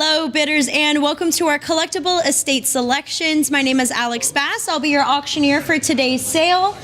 Hello bidders and welcome to our collectible estate selections. My name is Alex Bass. I'll be your auctioneer for today's sale.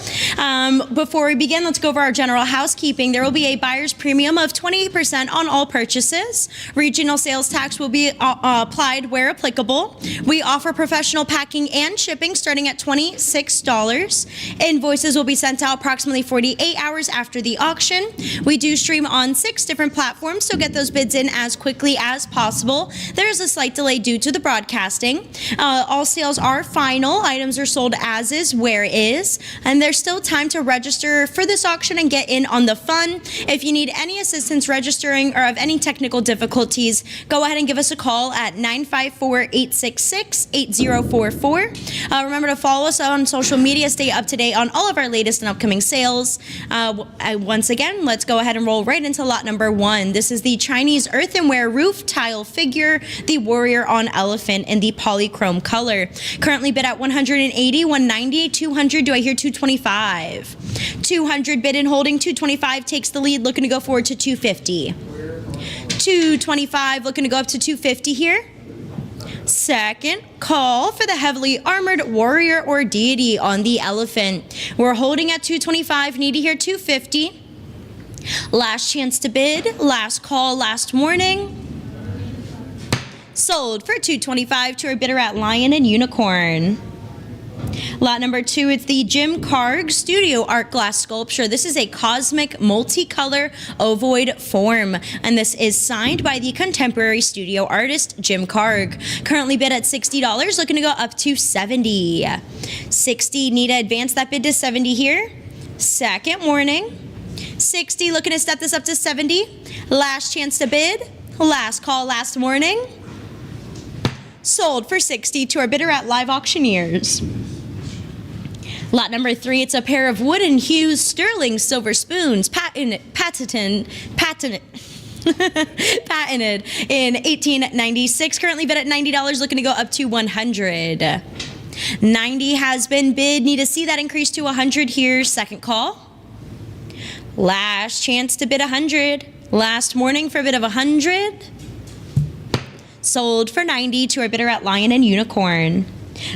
Before we begin, let's go over our general housekeeping. There will be a buyer's premium of 28% on all purchases. Regional sales tax will be applied where applicable. We offer professional packing and shipping starting at $26. Invoices will be sent out approximately 48 hours after the auction. We do stream on 6 different platforms, so get those bids in as quickly as possible. There is a slight delay due to the broadcasting. All sales are final. Items are sold as is, where is, and there's still time to register for this auction and get in on the fun. If you need any assistance registering or have any technical difficulties, go ahead and give us a call at 954-866-8044. Remember to follow us on social media. Stay up to date on all of our latest and upcoming sales. Once again, let's go ahead and roll right into lot number 1. This is the Chinese earthenware roof tile figure, the warrior on elephant in the polychrome color. Currently bid at $180, $190, $200. Do I hear $225? 200 bid and holding. $225 takes the lead, looking to go forward to $250. $225 looking to go up to $250 here. Second call for the heavily armored warrior or deity on the elephant. We're holding at $225, need to hear $250. Last chance to bid, last call, last warning. Sold for $225 to our bidder at Lion and Unicorn. Lot number 2, it's the Jim Carg Studio Art Glass Sculpture. This is a cosmic multicolor ovoid form, and this is signed by the contemporary studio artist Jim Carg. Currently bid at $60, looking to go up to $70. $60, need to advance that bid to $70 here. Second warning. $60, looking to step this up to $70. Last chance to bid, last call, last warning. Sold for $60 to our bidder at Live Auctioneers. Lot number 3, it's a pair of wooden hues sterling silver spoons, patented in 1896. Currently bid at $90, looking to go up to $100. 90 has been bid. Need to see that increase to 100 here. Second call. Last chance to bid 100. Last warning for a bid of 100. Sold for $90 to our bidder at Lion and Unicorn.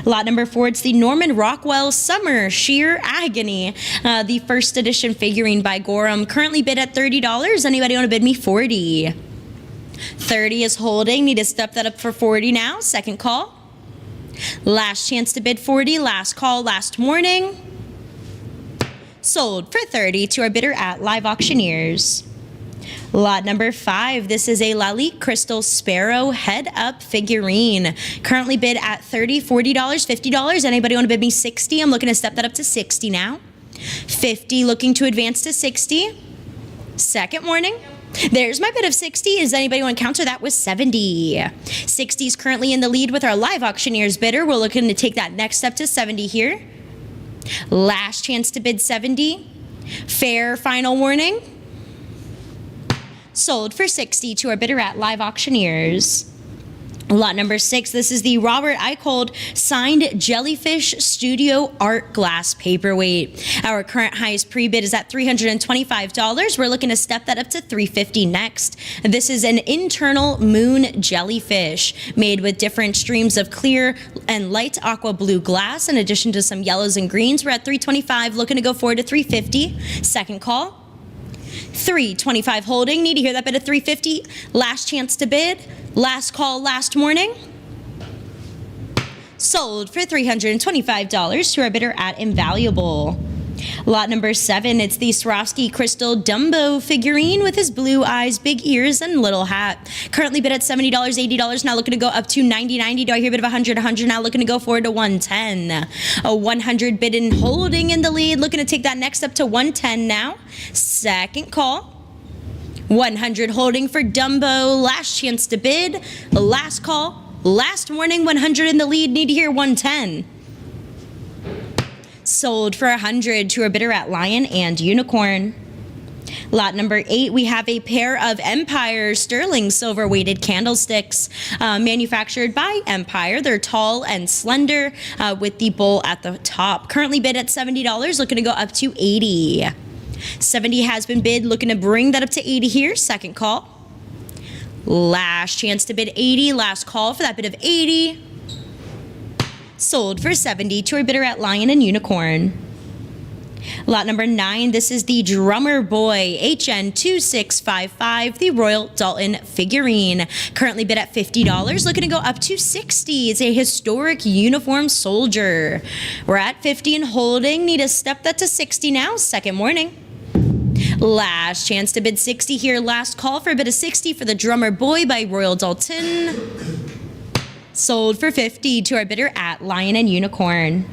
Lot number 4, it's the Norman Rockwell Summer Sheer Agony, the first edition figurine by Gorham. Currently bid at $30. Anybody want to bid me 40? 30 is holding. Need to step that up for 40 now. Second call. Last chance to bid 40. Last call, last warning. Sold for $30 to our bidder at Live Auctioneers. Lot number 5, this is a Lalique Crystal Sparrow head-up figurine. Currently bid at $30, $40, $50. Anybody want to bid me 60? I'm looking to step that up to 60 now. 50, looking to advance to 60. Second warning. There's my bid of 60. Does anybody want to counter that with 70? 60 is currently in the lead with our Live Auctioneers bidder. We're looking to take that next step to 70 here. Last chance to bid 70. Fair final warning. Sold for $60 to our bidder at Live Auctioneers. Lot number 6, this is the Robert Eicholt signed Jellyfish Studio Art Glass Paperweight. Our current highest pre-bid is at $325. We're looking to step that up to $350 next. This is an internal moon jellyfish made with different streams of clear and light aqua blue glass in addition to some yellows and greens. We're at $325, looking to go forward to $350. Second call. $325 holding. Need to hear that bid of $350. Last chance to bid. Last call, last warning. Sold for $325 to our bidder at Invaluable. Lot number 7, it's the Swarovski Crystal Dumbo figurine with his blue eyes, big ears, and little hat. Currently bid at $70, $80, now looking to go up to $90, $90. Do I hear a bid of 100, 100, now looking to go forward to 110. A 100 bid and holding in the lead, looking to take that next up to 110 now. Second call. 100 holding for Dumbo, last chance to bid, last call, last warning, 100 in the lead, need to hear 110. Sold for 100 to our bidder at Lion and Unicorn. Lot number 8, we have a pair of Empire sterling silver weighted candlesticks manufactured by Empire. They're tall and slender with the bowl at the top. Currently bid at $70, looking to go up to $80. 70 has been bid, looking to bring that up to 80 here. Second call. Last chance to bid 80. Last call for that bid of 80. Sold for 70 to our bidder at Lion and Unicorn. Lot number 9, this is the Drummer Boy HN2655, the Royal Dalton figurine. Currently bid at $50, looking to go up to $60. It's a historic uniform soldier. We're at 50 and holding. Need to step that to 60 now. Second morning. Last chance to bid 60 here. Last call for a bid of 60 for the Drummer Boy by Royal Dalton. Sold for 50 to our bidder at Lion and Unicorn.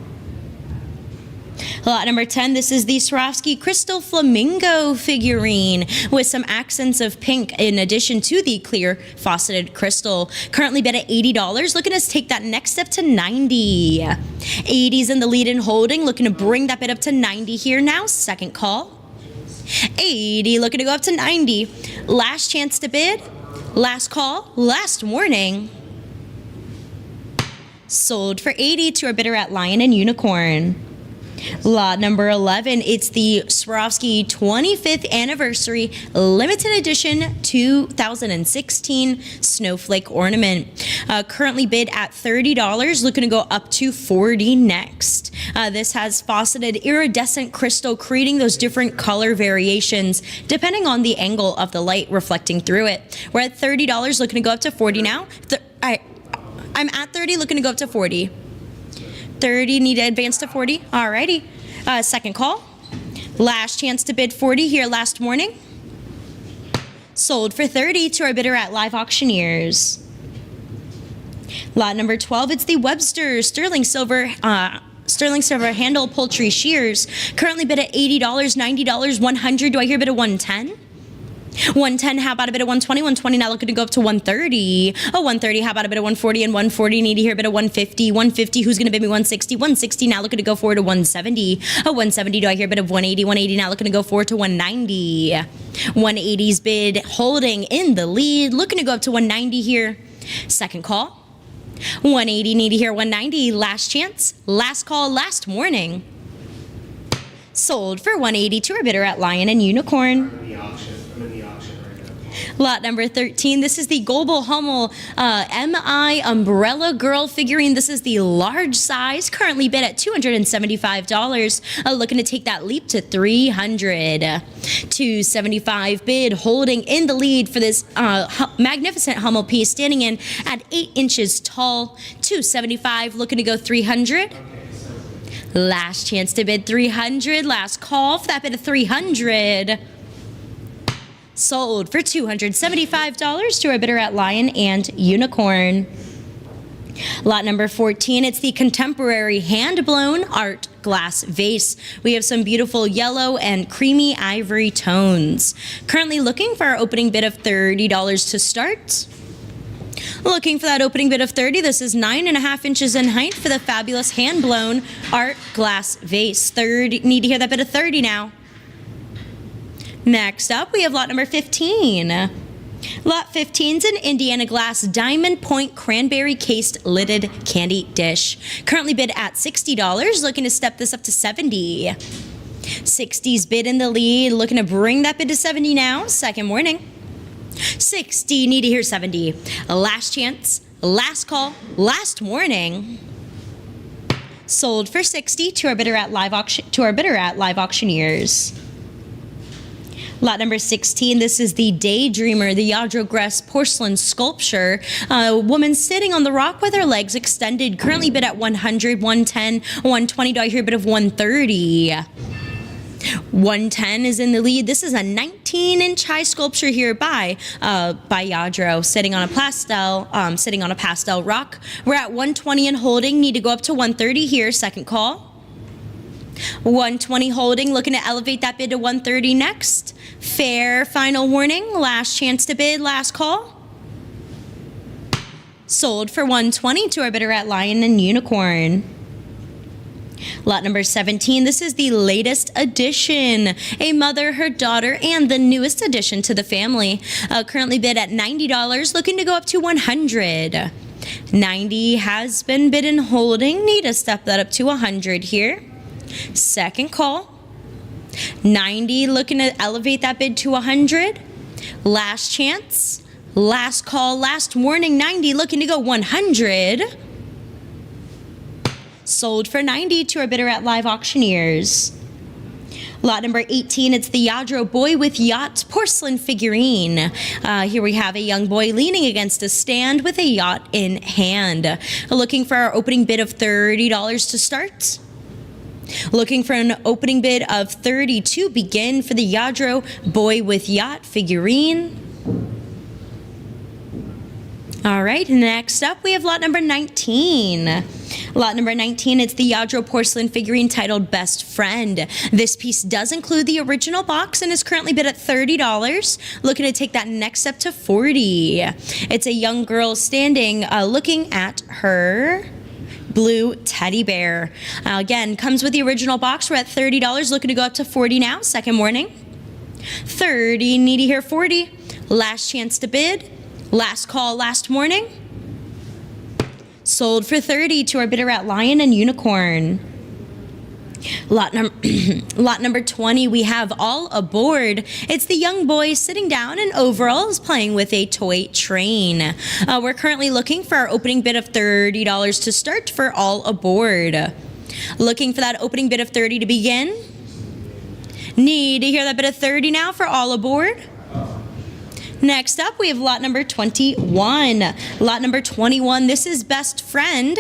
Lot number 10, this is the Swarovski Crystal Flamingo figurine with some accents of pink in addition to the clear faceted crystal. Currently bid at $80. Looking to take that next step to 90. 80's in the lead and holding. Looking to bring that bid up to 90 here now. Second call. 80, looking to go up to 90. Last chance to bid. Last call. Last warning. Sold for 80 to our bidder at Lion and Unicorn. Lot number 11, it's the Swarovski 25th Anniversary Limited Edition 2016 Snowflake Ornament. Currently bid at $30, looking to go up to $40 next. This has faceted iridescent crystal, creating those different color variations depending on the angle of the light reflecting through it. We're at $30, looking to go up to $40 now. I'm at 30, looking to go up to 40. 30, need to advance to 40. Alrighty. Second call. Last chance to bid 40 here last morning. Sold for 30 to our bidder at Live Auctioneers. Lot number 12, it's the Webster Sterling Silver Handle Poultry Shears. Currently bid at $80, $90, $100. Do I hear a bid of 110? 110, how about a bit of 120? 120 now looking to go up to 130. Oh, 130, how about a bit of 140 and 140? Need to hear a bit of 150. 150, who's going to bid me 160? 160 now looking to go forward to 170. Oh, 170, do I hear a bit of 180? 180 now looking to go forward to 190. 180's bid holding in the lead, looking to go up to 190 here. Second call. 180, need to hear 190. Last chance, last call, last warning. Sold for 180 to our bidder at Lion and Unicorn. Lot number 13, this is the Global Hummel MI Umbrella Girl figurine. This is the large size, currently bid at $275. Looking to take that leap to $300. $275 bid, holding in the lead for this magnificent Hummel piece, standing in at 8 inches tall. $275, looking to go $300. Last chance to bid $300. Last call for that bid of $300. Sold for $275 to our bidder at Lion and Unicorn. Lot number 14, it's the Contemporary Hand-Blown Art Glass Vase. We have some beautiful yellow and creamy ivory tones. Currently looking for our opening bid of $30 to start. Looking for that opening bid of 30. This is 9.5 inches in height for the fabulous hand-blown art glass vase. Need to hear that bid of 30 now. Next up, we have lot number 15. Lot 15's an Indiana Glass Diamond Point Cranberry Cased Lidded Candy Dish. Currently bid at $60, looking to step this up to $70. 60's bid in the lead, looking to bring that bid to $70 now. Second morning. 60, need to hear 70. Last chance, last call, last warning. Sold for $60 to our bidder at Live Auctioneers. Lot number 16, this is the Daydreamer, the Yadro porcelain sculpture. A woman sitting on the rock with her legs extended, currently bid at $100, $110, $120. Do I hear a bit of $130? $110 is in the lead. This is a 19-inch high sculpture here by Yadro, sitting on a pastel rock. We're at $120 and holding. Need to go up to $130 here. Second call. $120 holding, looking to elevate that bid to $130 next. Fair final warning, last chance to bid, last call. Sold for $120 to our bidder at Lion and Unicorn. Lot number 17, this is the latest addition. A mother, her daughter, and the newest addition to the family. Currently bid at $90, looking to go up to $100. $90 has been bid and holding. Need to step that up to $100 here. Second call. $90, looking to elevate that bid to $100. Last chance, Last call, last warning, 90, looking to go 100. Sold for 90 to our bidder at Live Auctioneers. Lot number 18, it's the Yadro Boy with Yacht porcelain figurine. Here we have a young boy leaning against a stand with a yacht in hand. Looking for our opening bid of $30 to start. Looking for an opening bid of 30 to begin for the Yadro Boy with Yacht figurine. All right, next up we have lot number 19. Lot number 19, it's the Yadro porcelain figurine titled Best Friend. This piece does include the original box and is currently bid at $30. Looking to take that next step to $40. It's a young girl standing looking at her blue teddy bear. Again, comes with the original box. We're at $30, looking to go up to $40 now. Second warning. 30, need to hear 40. Last chance to bid. Last call, last warning. Sold for 30 to our bidder at Lion and Unicorn. Lot number 20, we have All Aboard. It's the young boy sitting down in overalls playing with a toy train. We're currently looking for our opening bid of $30 to start for All Aboard. Looking for that opening bid of 30 to begin. Need to hear that bid of 30 now for All Aboard. Next up, we have lot number 21. Lot number 21, this is Best Friend,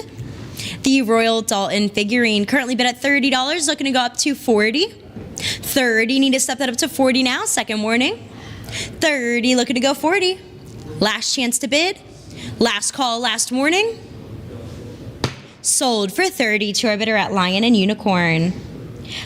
the Royal Dalton figurine. Currently bid at $30, looking to go up to $40. 30, need to step that up to $40 now. Second warning. 30, looking to go $40. Last chance to bid. Last call, last warning. Sold for $30 to our bidder at Lion and Unicorn.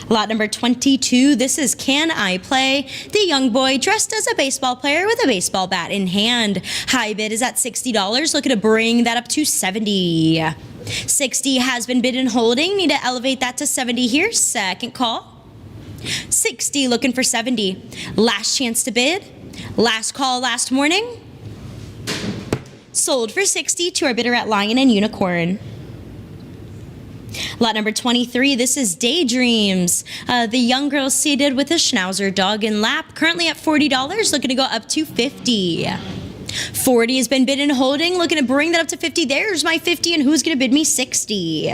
Lot number 22, this is Can I Play? The young boy dressed as a baseball player with a baseball bat in hand. High bid is at $60, looking to bring that up to $70. 60 has been bid and holding, need to elevate that to 70 here. Second call. 60, looking for 70. Last chance to bid. Last call, last warning. Sold for 60 to our bidder at Lion and Unicorn. Lot number 23, this is Daydreams. The young girl seated with a Schnauzer dog in lap, currently at $40, looking to go up to $50. 40 has been bid and holding, looking to bring that up to 50. There's my 50, and who's going to bid me 60?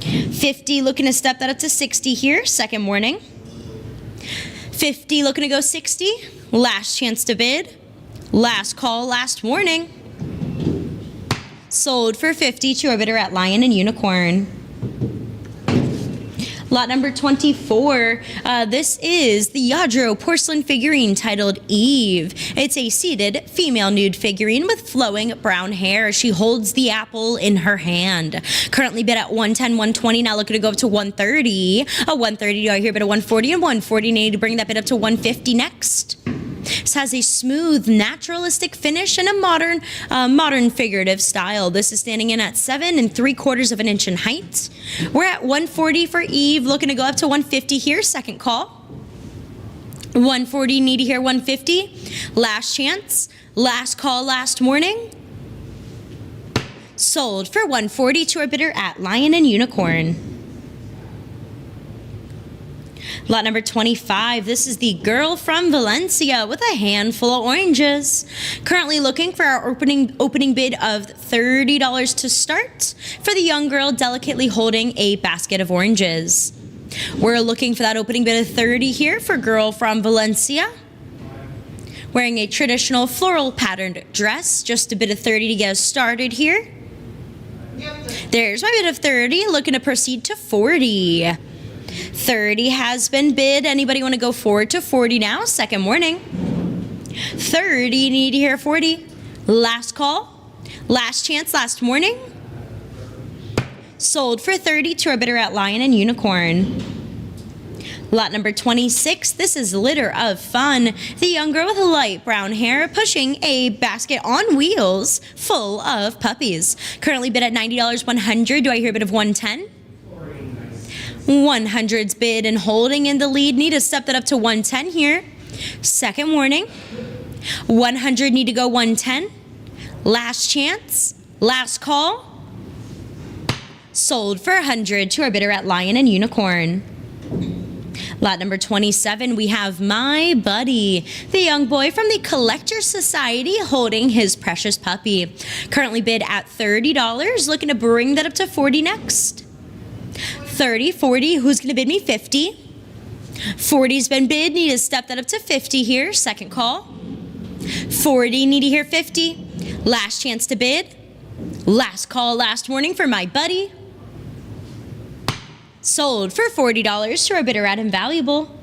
50, looking to step that up to 60 here. Second warning. 50, looking to go 60. Last chance to bid. Last call, last warning. Sold for 50 to our bidder at Lion and Unicorn. Lot number 24, this is the Yadro porcelain figurine titled Eve. It's a seated female nude figurine with flowing brown hair. She holds the apple in her hand. Currently bid at $110, $120, now looking to go up to $130. A $130 I hear bid at $140 and $140 need to bring that bid up to $150 next. This has a smooth, naturalistic finish and a modern figurative style. This is standing in at 7 3/4 of an inch in height. We're at $140 for Eve, looking to go up to $150 here. Second call. $140, need to hear $150. Last chance. Last call, last warning. Sold for $140 to our bidder at Lion and Unicorn. Lot number 25, this is the girl from Valencia with a handful of oranges. Currently looking for our opening bid of $30 to start for the young girl delicately holding a basket of oranges. We're looking for that opening bid of $30 here for girl from Valencia. Wearing a traditional floral patterned dress, just a bid of $30 to get us started here. There's my bid of $30, looking to proceed to $40. 30 has been bid. Anybody want to go forward to $40 now? Second warning. 30, need to hear $40. Last call. Last chance, last warning. Sold for $30 to our bidder at Lion and Unicorn. Lot number 26, this is Litter of Fun. The young girl with light brown hair pushing a basket on wheels full of puppies. Currently bid at $90, $100. Do I hear a bid of $110? 100's bid and holding in the lead. Need to step that up to 110 here. Second warning. 100 need to go 110. Last chance. Last call. Sold for 100 to our bidder at Lion and Unicorn. Lot number 27, we have My Buddy, the young boy from the Collector Society holding his precious puppy. Currently bid at $30, looking to bring that up to $40 next. 30, 40, who's going to bid me 50? 40's been bid, need to step that up to 50 here, second call. 40, need to hear 50. Last chance to bid. Last call, last warning for My Buddy. Sold for $40 to our bidder at Invaluable.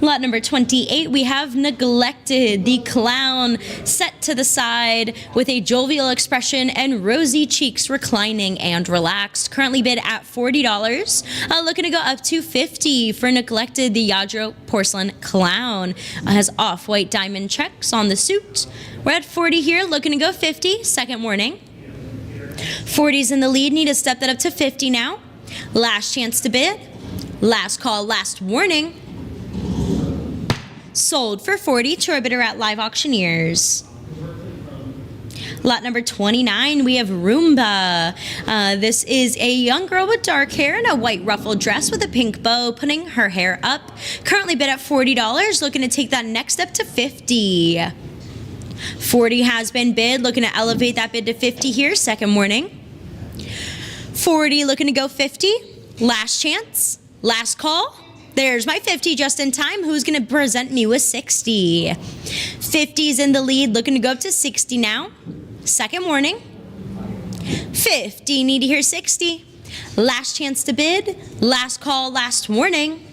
Lot number 28, we have Neglected, the clown set to the side with a jovial expression and rosy cheeks reclining and relaxed. Currently bid at $40. Looking to go up to $50 for Neglected, the Yadro porcelain clown. Has off-white diamond checks on the suit. We're at $40 here, looking to go $50. Second warning. 40's in the lead, need to step that up to $50 now. Last chance to bid. Last call, last warning. Sold for $40 to our bidder at Live Auctioneers. Lot number 29, we have Roomba. This is a young girl with dark hair and a white ruffled dress with a pink bow, putting her hair up. Currently bid at $40, looking to take that next step to $50. 40 has been bid, looking to elevate that bid to $50 here, second warning. 40 looking to go $50. Last chance, last call. There's my 50 just in time. Who's going to present me with 60? 50's in the lead, looking to go up to 60 now. Second warning. 50, need to hear 60. Last chance to bid. Last call, last warning.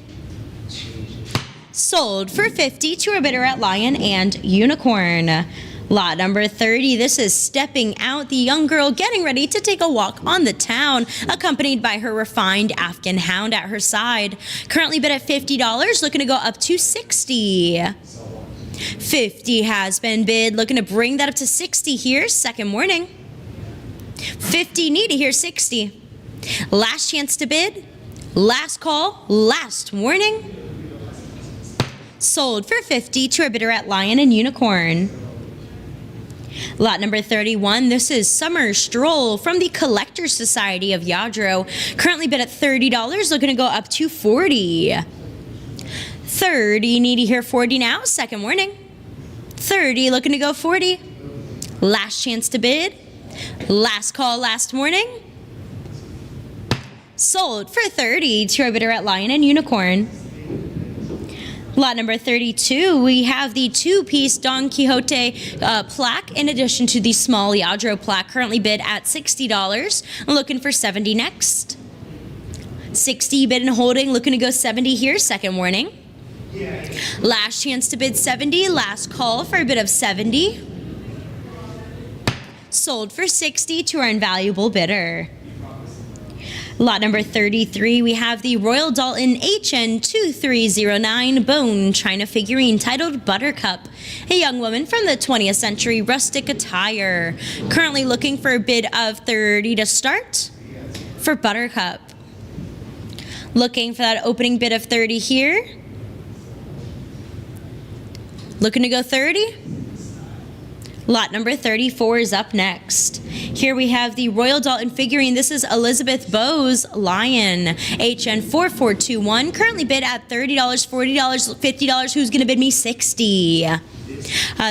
Sold for $50 to our bidder at Lion and Unicorn. Lot number 30, this is Stepping Out, the young girl getting ready to take a walk on the town, accompanied by her refined Afghan hound at her side. Currently bid at $50, looking to go up to $60. 50 has been bid, looking to bring that up to $60 here, second warning. 50, need to hear 60. Last chance to bid, last call, last warning. Sold for $50 to our bidder at Lion and Unicorn. Lot number 31, this is Summer Stroll from the Collector Society of Yadro. Currently bid at $30, looking to go up to $40. 30, need to hear 40 now, second warning. 30, looking to go 40. Last chance to bid. Last call, last warning. Sold for $30 to our bidder at Lion and Unicorn. Lot number 32, we have the two-piece Don Quixote plaque in addition to the small Yadro plaque, currently bid at $60. Looking for $70 next. 60 bid and holding, looking to go $70 here, second warning. Last chance to bid $70, last call for a bid of $70. Sold for $60 to our invaluable bidder. Lot number 33, we have the Royal Dalton HN2309 bone china figurine titled Buttercup, a young woman from the 20th century rustic attire. Currently looking for a bid of $30 to start for Buttercup. Looking for that opening bid of $30 here. Looking to go $30. Lot number 34 is up next. Here we have the Royal Dalton figurine. This is Elizabeth Bowes Lion, HN4421. Currently bid at $30, $40, $50. Who's going to bid me $60?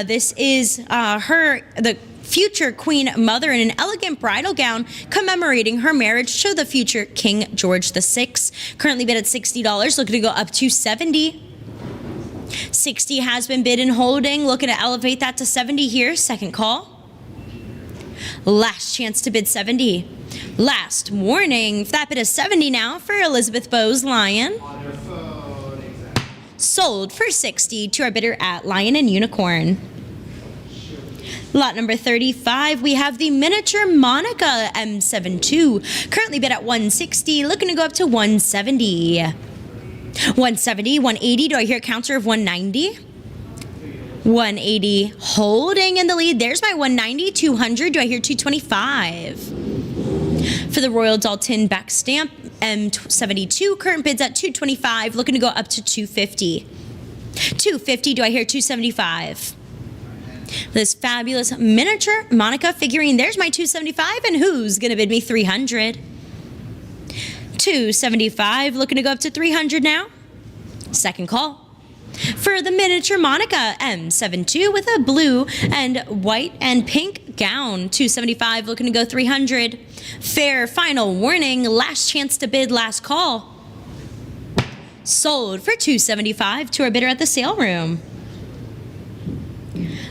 This is the future Queen Mother in an elegant bridal gown commemorating her marriage to the future King George VI. Currently bid at $60, looking to go up to $70. 60 has been bid and holding, looking to elevate that to $70 here, second call. Last chance to bid $70. Last warning, that bid is $70 now for Elizabeth Bowes Lion. Sold for $60 to our bidder at Lion and Unicorn. Lot number 35, we have the miniature Monica M72, currently bid at $160, looking to go up to $170. 170, 180, do I hear a counter of 190? 180, holding in the lead. There's my 190, 200, do I hear 225? For the Royal Dalton back stamp, M72, current bids at 225, looking to go up to 250. 250, do I hear 275? This fabulous miniature Monica figurine, there's my 275, and who's gonna bid me 300? 275, looking to go up to 300 now. Second call. For the miniature Monica M72 with a blue and white and pink gown, 275, looking to go 300. Fair final warning, last chance to bid, last call. Sold for 275 to our bidder at the sale room.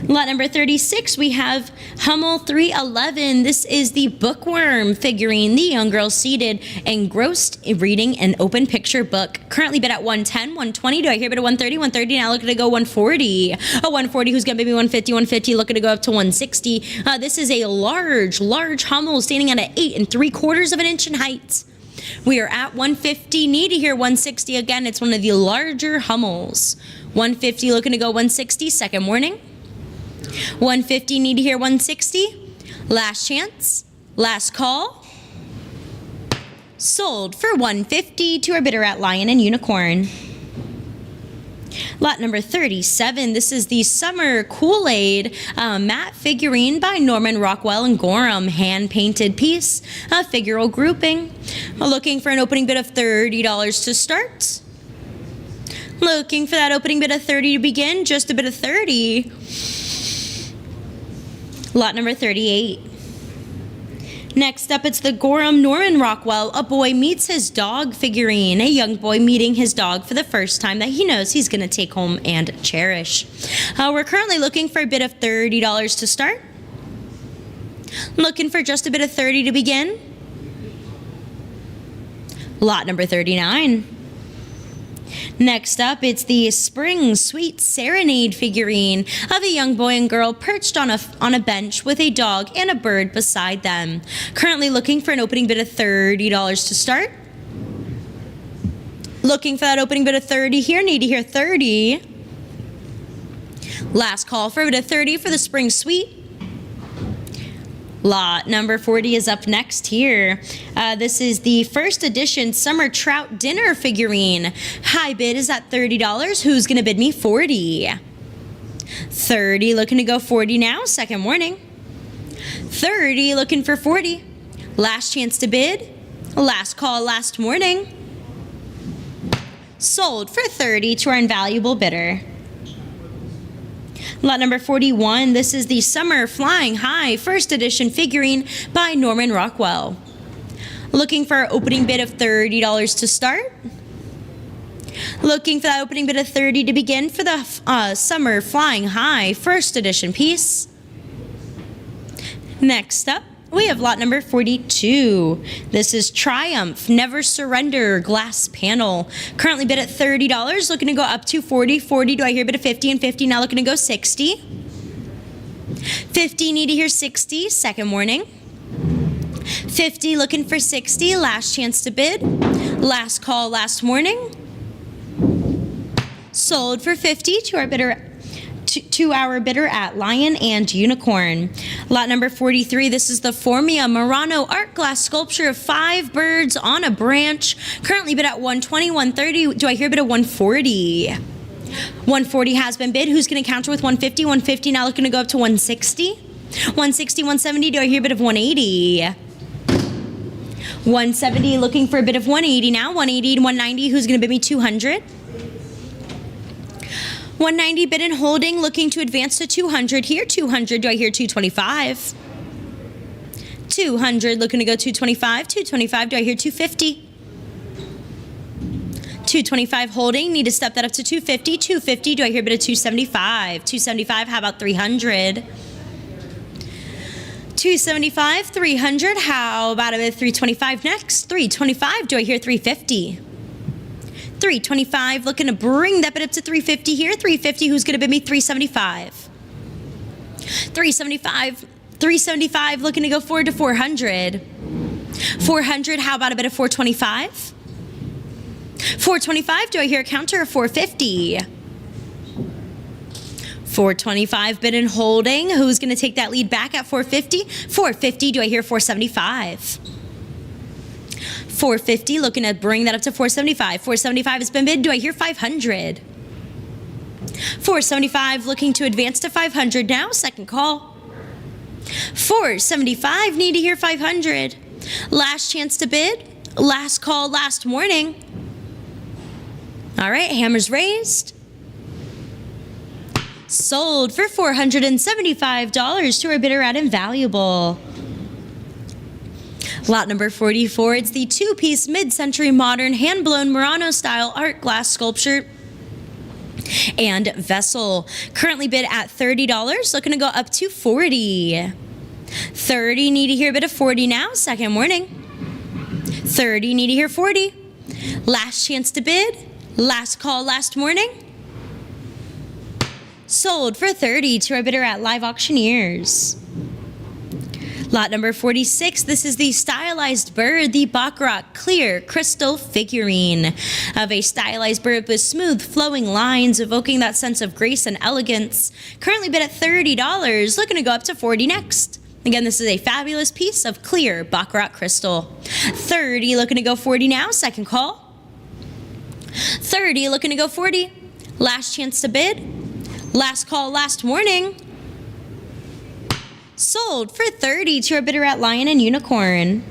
Lot number 36, we have Hummel 311. This is the bookworm figurine, the young girl seated, engrossed reading an open picture book. Currently bid at 110, 120. Do I hear bid at 130? 130, now looking to go 140. A 140, who's going to bid me 150, 150, looking to go up to 160. This is a large Hummel standing at an 8 3/4 of an inch in height. We are at 150, need to hear 160 again. It's one of the larger Hummels. 150, looking to go 160, second warning. 150, need to hear 160. Last chance, last call. Sold for 150 to our bidder at Lion and Unicorn. Lot number 37, this is the Summer Kool-Aid matte figurine by Norman Rockwell and Gorham, hand-painted piece, figural grouping. Looking for an opening bid of $30 to start. Looking for that opening bid of 30 to begin, just a bid of 30. Lot number 38. Next up, it's the Gorham Norman Rockwell, A Boy Meets His Dog figurine. A young boy meeting his dog for the first time that he knows he's going to take home and cherish. We're currently looking for a bid of $30 to start. Looking for just a bid of 30 to begin. Lot number 39. Next up, it's the Spring Sweet Serenade figurine of a young boy and girl perched on a bench with a dog and a bird beside them. Currently looking for an opening bid of $30 to start. Looking for that opening bid of 30 here, need to hear 30. Last call for a bid of 30 for the Spring Sweet. Lot number 40 is up next here. This is the first edition Summer Trout Dinner figurine. High bid is at $30. Who's going to bid me 40? 30, looking to go 40 now. Second warning. 30, looking for 40. Last chance to bid. Last call, last warning. Sold for 30 to our invaluable bidder. Lot number 41, this is the Summer Flying High first edition figurine by Norman Rockwell. Looking for an opening bid of $30 to start. Looking for that opening bid of 30 to begin for the Summer Flying High first edition piece. Next up, we have lot number 42. This is Triumph Never Surrender glass panel. Currently bid at $30, looking to go up to 40. 40, do I hear bid of 50? And 50, now looking to go 60. 50, need to hear 60, second warning. 50, looking for 60, last chance to bid. Last call, last warning. Sold for 50 to our bidder at Lion and Unicorn. Lot number 43, this is the Formia Murano art glass sculpture of 5 birds on a branch. Currently bid at 120, 130. Do I hear bid of 140? 140 has been bid. Who's going to counter with 150? 150 now looking to go up to 160. 160, 170. Do I hear bid of 180? 170 looking for a bid of 180 now. 180 to 190. Who's going to bid me 200? 190 bid and holding, looking to advance to 200 here. 200, do I hear 225? 200, looking to go 225. 225, do I hear 250? 225 holding, need to step that up to 250. 250, do I hear a bit of 275? 275, how about 300? 275, 300, how about a bit of 325 next? 325, do I hear 350? 325, looking to bring that bit up to 350 here. 350, who's going to bid me 375? 375, looking to go forward to 400. 400, how about a bit of 425? 425, do I hear a counter of 450? 425, bid and holding. Who's going to take that lead back at 450? 450, do I hear 475? 450, looking to bring that up to 475. 475 has been bid. Do I hear 500? 475, looking to advance to 500 now. Second call. 475, need to hear 500. Last chance to bid. Last call, last warning. All right, hammers raised. Sold for $475 to our bidder at invaluable. Lot number 44, it's the two-piece mid-century modern hand-blown Murano-style art glass sculpture and vessel. Currently bid at $30, looking to go up to $40. 30, need to hear a bid of 40 now, second warning. 30, need to hear 40. Last chance to bid, last call, last warning. Sold for $30 to our bidder at live auctioneers. Lot number 46, this is the stylized bird, the Baccarat clear crystal figurine of a stylized bird with smooth flowing lines evoking that sense of grace and elegance. Currently bid at $30, looking to go up to $40 next. Again, this is a fabulous piece of clear Baccarat crystal. 30, looking to go 40 now, second call. 30, looking to go 40. Last chance to bid. Last call, last warning. Sold for $30 to our bidder at Lion and Unicorn.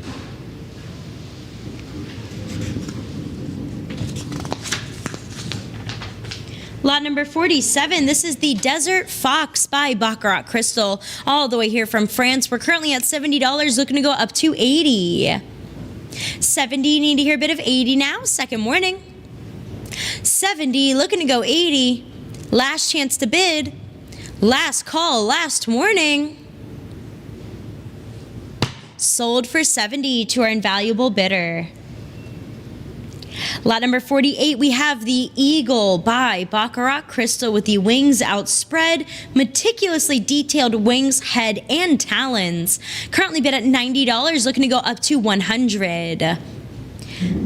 Lot number 47, this is the Desert Fox by Baccarat Crystal, all the way here from France. We're currently at $70, looking to go up to $80. 70, need to hear a bit of 80 now, second warning. 70, looking to go 80. Last chance to bid. Last call, last warning. Sold for $70 to our invaluable bidder. Lot number 48, we have the Eagle by Baccarat Crystal with the wings outspread, meticulously detailed wings, head, and talons. Currently bid at $90, looking to go up to $100.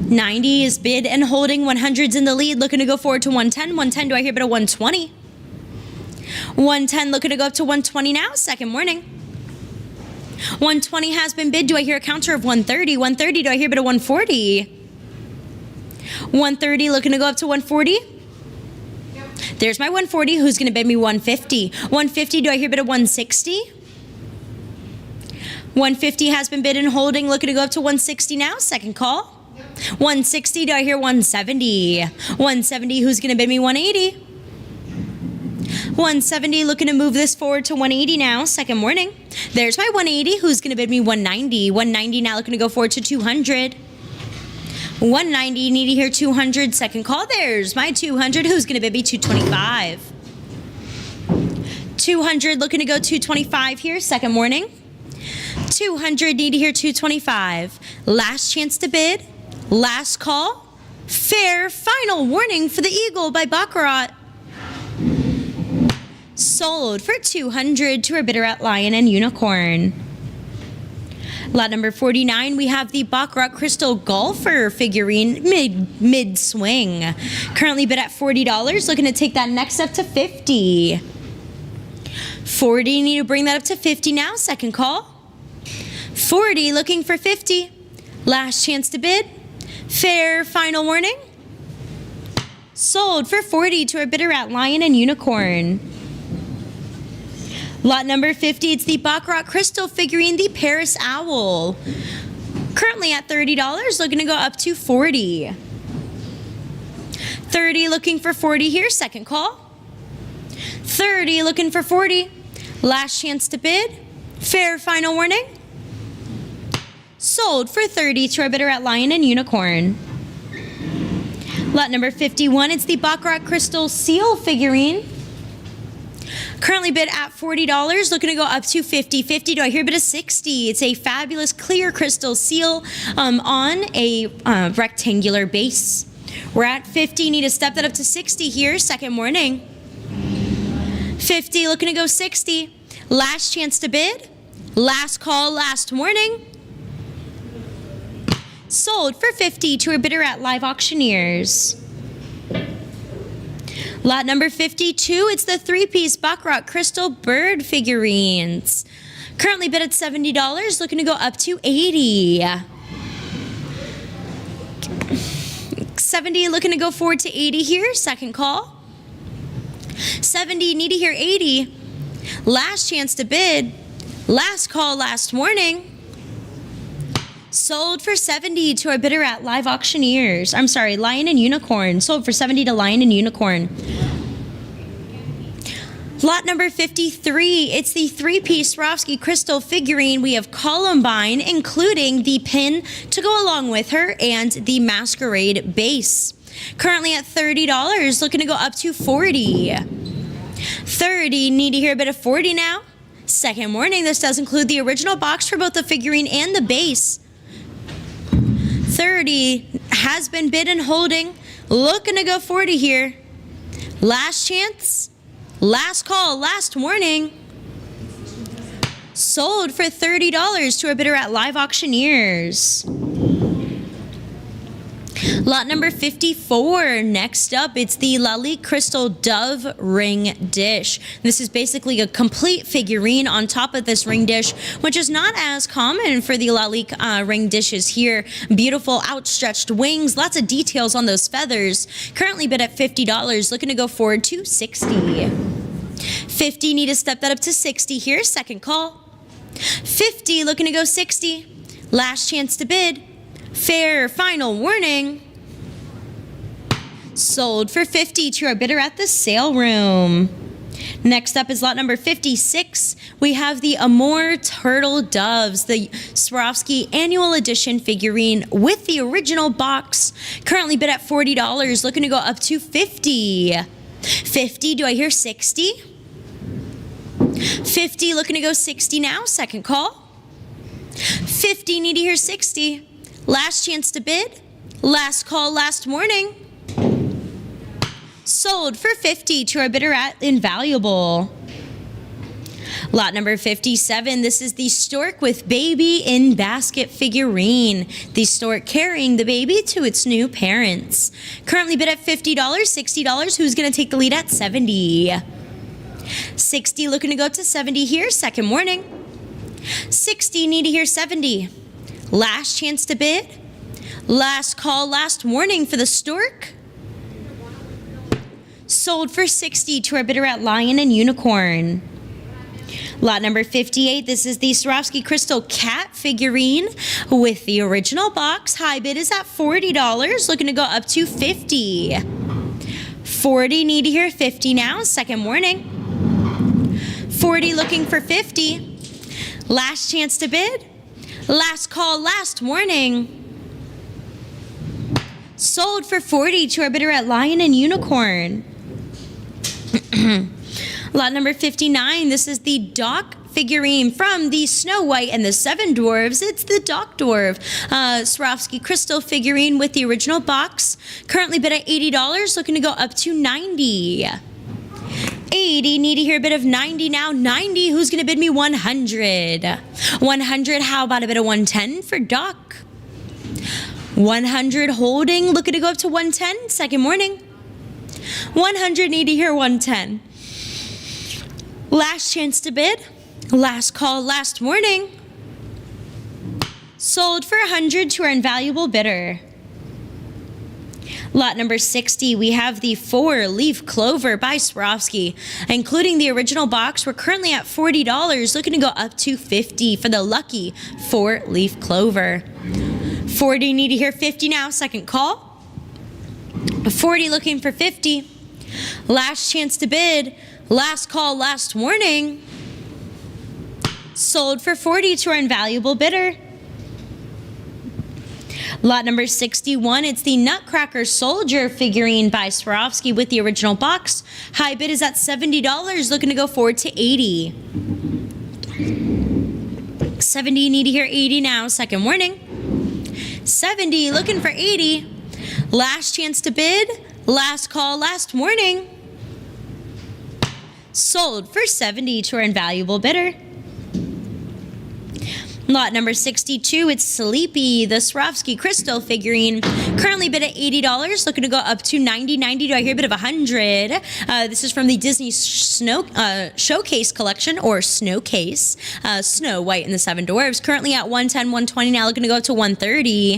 90 is bid and holding, 100's in the lead, looking to go forward to 110. 110, do I hear bid of 120? 110, looking to go up to 120 now, second warning. 120 has been bid, do I hear a counter of 130? 130, do I hear bid of 140? 130, looking to go up to 140? Yep. There's my 140, who's going to bid me 150? 150, do I hear bid of 160? 150 has been bid and holding, looking to go up to 160 now, second call. Yep. 160, do I hear 170? 170, who's going to bid me 180? 170, looking to move this forward to 180 now, second warning. There's my 180, who's going to bid me 190? 190 now, looking to go forward to 200. 190, need to hear 200, second call. There's my 200, who's going to bid me 225. 200, looking to go 225 here, second warning. 200, need to hear 225. Last chance to bid, last call. Fair final warning for the Eagle by Baccarat. Sold for $200 to our bidder at Lion and Unicorn. Lot number 49, we have the Baccarat Crystal Golfer figurine mid-swing. Currently bid at $40, looking to take that next up to $50. 40, need to bring that up to $50 now, second call. 40, looking for $50. Last chance to bid. Fair final warning. Sold for $40 to our bidder at Lion and Unicorn. Lot number 50, it's the Baccarat Crystal figurine, the Paris Owl. Currently at $30, looking to go up to $40. 30, looking for 40 here, second call. 30, looking for 40. Last chance to bid. Fair final warning. Sold for $30 to our bidder at Lion and Unicorn. Lot number 51, it's the Baccarat Crystal Seal figurine. Currently bid at $40, looking to go up to $50. 50, do I hear a bid of 60? It's a fabulous clear crystal seal on a rectangular base. We're at 50, need to step that up to 60 here, second warning. 50, looking to go 60. Last chance to bid. Last call, last warning. Sold for $50 to our bidder at Live Auctioneers. Lot number 52, it's the three-piece Baccarat Crystal Bird figurines. Currently bid at $70, looking to go up to $80. 70, looking to go forward to $80 here, second call. 70, need to hear 80. Last chance to bid. Last call, last warning. Sold for 70 to our bidder at Live Auctioneers. I'm sorry, Lion and Unicorn. Sold for 70 to Lion and Unicorn. Lot number 53, it's the three-piece Swarovski crystal figurine. We have Columbine, including the pin to go along with her and the masquerade base. Currently at $30, looking to go up to 40. 30, need to hear a bit of 40 now. Second warning, this does include the original box for both the figurine and the base. 30 has been bid and holding, looking to go 40 here. Last chance, last call, last warning. Sold for $30 to our bidder at Live Auctioneers. Lot number 54. Next up, it's the Lalique Crystal Dove Ring Dish. This is basically a complete figurine on top of this ring dish, which is not as common for the Lalique ring dishes here. Beautiful outstretched wings, lots of details on those feathers. Currently bid at $50, looking to go forward to 60. 50, need to step that up to 60 here, second call. 50, looking to go 60. Last chance to bid. Fair final warning. Sold for 50 to our bidder at the sale room. Next up is lot number 56. We have the Amore Turtle Doves, the Swarovski annual edition figurine with the original box. Currently bid at $40, looking to go up to 50. 50, do I hear 60? 50, looking to go 60 now, second call. 50, need to hear 60. Last chance to bid. Last call, last warning. Sold for 50 to our bidder at Invaluable. Lot number 57, this is the Stork with Baby in Basket figurine. The stork carrying the baby to its new parents. Currently bid at $50, $60. Who's going to take the lead at 70? 60, looking to go up to 70 here, second warning. 60, need to hear 70. Last chance to bid. Last call, last warning for the stork. Sold for 60 to our bidder at Lion and Unicorn. Lot number 58, this is the Swarovski Crystal Cat figurine with the original box. High bid is at $40, looking to go up to 50. 40, need to hear 50 now, second warning. 40, looking for 50. Last chance to bid. Last call, last warning. Sold for 40 to our bidder at Lion and Unicorn. Lot number 59, this is the Dock figurine from the Snow White and the Seven Dwarves. It's the Dock Dwarf Swarovski crystal figurine with the original box. Currently bid at $80, looking to go up to 90. 80, need to hear a bit of 90 now. 90, who's going to bid me 100? 100, how about a bit of 110 for Doc? 100 holding, looking to go up to 110, second morning. 100, need to hear 110. Last chance to bid. Last call, last warning. Sold for 100 to our invaluable bidder. Lot number 60, we have the 4-leaf clover by Swarovski. Including the original box, we're currently at $40, looking to go up to 50 for the lucky 4-leaf clover. 40, need to hear 50 now, second call. 40, looking for 50. Last chance to bid. Last call, last warning. Sold for 40 to our invaluable bidder. Lot number 61, it's the Nutcracker Soldier figurine by Swarovski with the original box. High bid is at $70, looking to go forward to 80. 70, need to hear 80 now, second warning. 70, looking for 80. Last chance to bid. Last call, last warning. Sold for 70 to our invaluable bidder. Lot number 62, it's Sleepy, the Swarovski crystal figurine. Currently bid at $80, looking to go up to 90. 90, do I hear a bit of 100? This is from the Disney Showcase collection, or Snowcase. Snow White and the Seven Dwarves. Currently at 110, 120, now looking to go up to 130.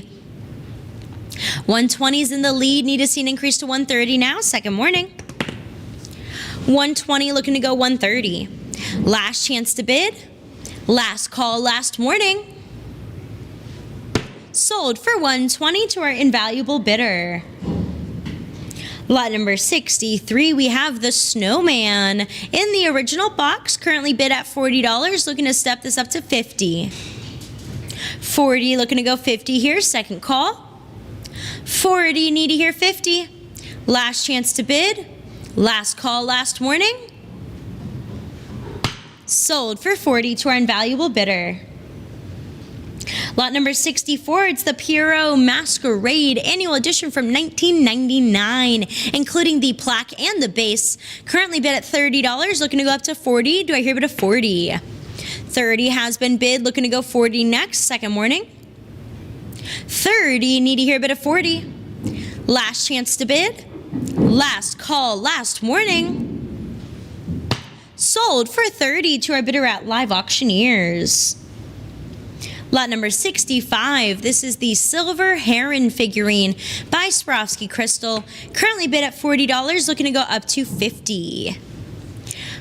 120 is in the lead, need to see an increase to 130 now, second morning. 120, looking to go 130. Last chance to bid. Last call, last warning. Sold for $120 to our invaluable bidder. Lot number 63, we have the Snowman in the original box, currently bid at $40, looking to step this up to $50. 40, looking to go 50 here, second call. 40, need to hear 50. Last chance to bid. Last call, last warning. Sold for $40 to our invaluable bidder. Lot number 64, it's the Pierrot Masquerade Annual Edition from 1999, including the plaque and the base. Currently bid at $30, looking to go up to $40. Do I hear bid of $40? $30 has been bid, looking to go $40 next, second warning. $30, need to hear bid of $40. Last chance to bid. Last call, last warning. Sold for $30 to our bidder at Live Auctioneers. Lot number 65, this is the Silver Heron figurine by Swarovski Crystal. Currently bid at $40, looking to go up to $50.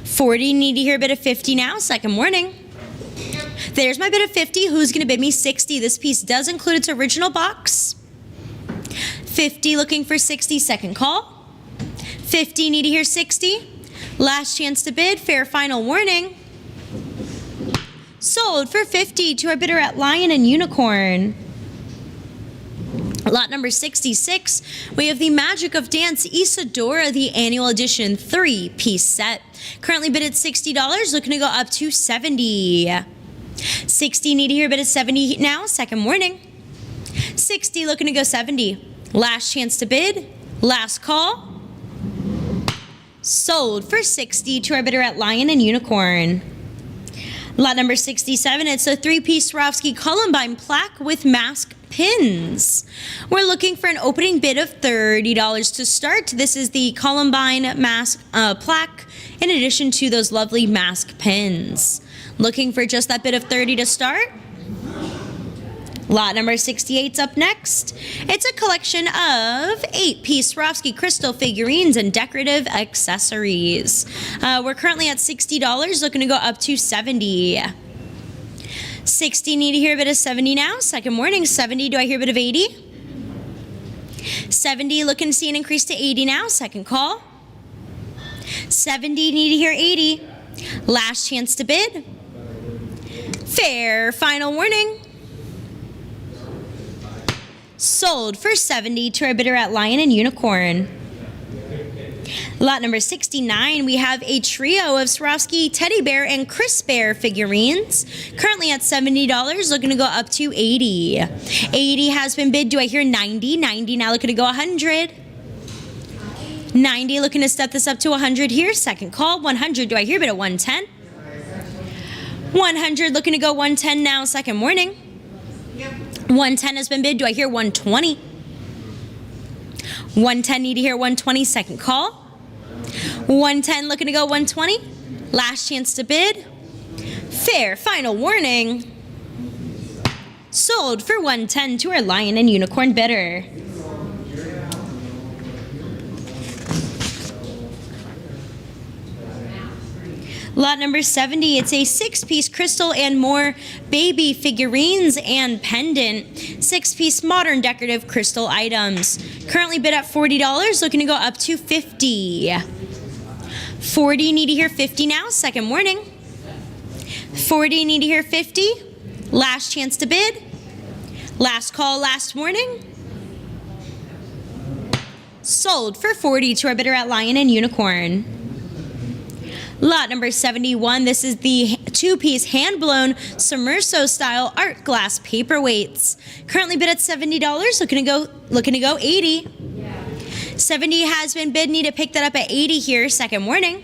40, need to hear a bid of $50 now, second warning. There's my bid of $50, who's gonna bid me $60? This piece does include its original box. $50, looking for $60, second call. $50, need to hear $60. Last chance to bid, fair final warning. Sold for $50 to our bidder at Lion and Unicorn. Lot number 66, we have the Magic of Dance Isadora, the Annual Edition 3-piece set. Currently bid at $60, looking to go up to $70. 60, need to hear bid at $70 now, second warning. 60, looking to go $70. Last chance to bid, last call. Sold for $60 to our bidder at Lion and Unicorn. Lot number 67, it's a 3-piece Swarovski Columbine plaque with mask pins. We're looking for an opening bid of $30 to start. This is the Columbine mask plaque in addition to those lovely mask pins. Looking for just that bid of $30 to start. Lot number 68's up next. It's a collection of 8-piece Swarovski crystal figurines and decorative accessories. We're currently at $60, looking to go up to $70. 60, need to hear a bit of $70 now. Second warning, $70, do I hear a bit of $80? $70, looking to see an increase to $80 now. Second call. $70, need to hear $80. Last chance to bid. Fair final warning. Sold for $70 to our bidder at Lion and Unicorn. Lot number 69, we have a trio of Swarovski Teddy Bear and Chris Bear figurines. Currently at $70, looking to go up to $80. 80 has been bid. Do I hear 90? 90 now looking to go 100. 90 looking to step this up to 100 here. Second call. 100, do I hear a bid at 110? 100 looking to go 110 now. Second warning. 110 has been bid. Do I hear 120? 110, need to hear 120. Second call. 110 looking to go 120. Last chance to bid. Fair final warning. Sold for 110 to our Lion and Unicorn bidder. Lot number 70, it's a 6-piece Crystal and More baby figurines and pendant. 6-piece modern decorative crystal items. Currently bid at $40, looking to go up to $50. 40, need to hear 50 now. Second warning. 40, need to hear 50. Last chance to bid. Last call, last warning. Sold for $40 to our bidder at Lion and Unicorn. Lot number 71, this is the 2-piece hand-blown Sommerso style art glass paperweights. Currently bid at $70, looking to go 80. 70 has been bid, need to pick that up at 80 here, second warning.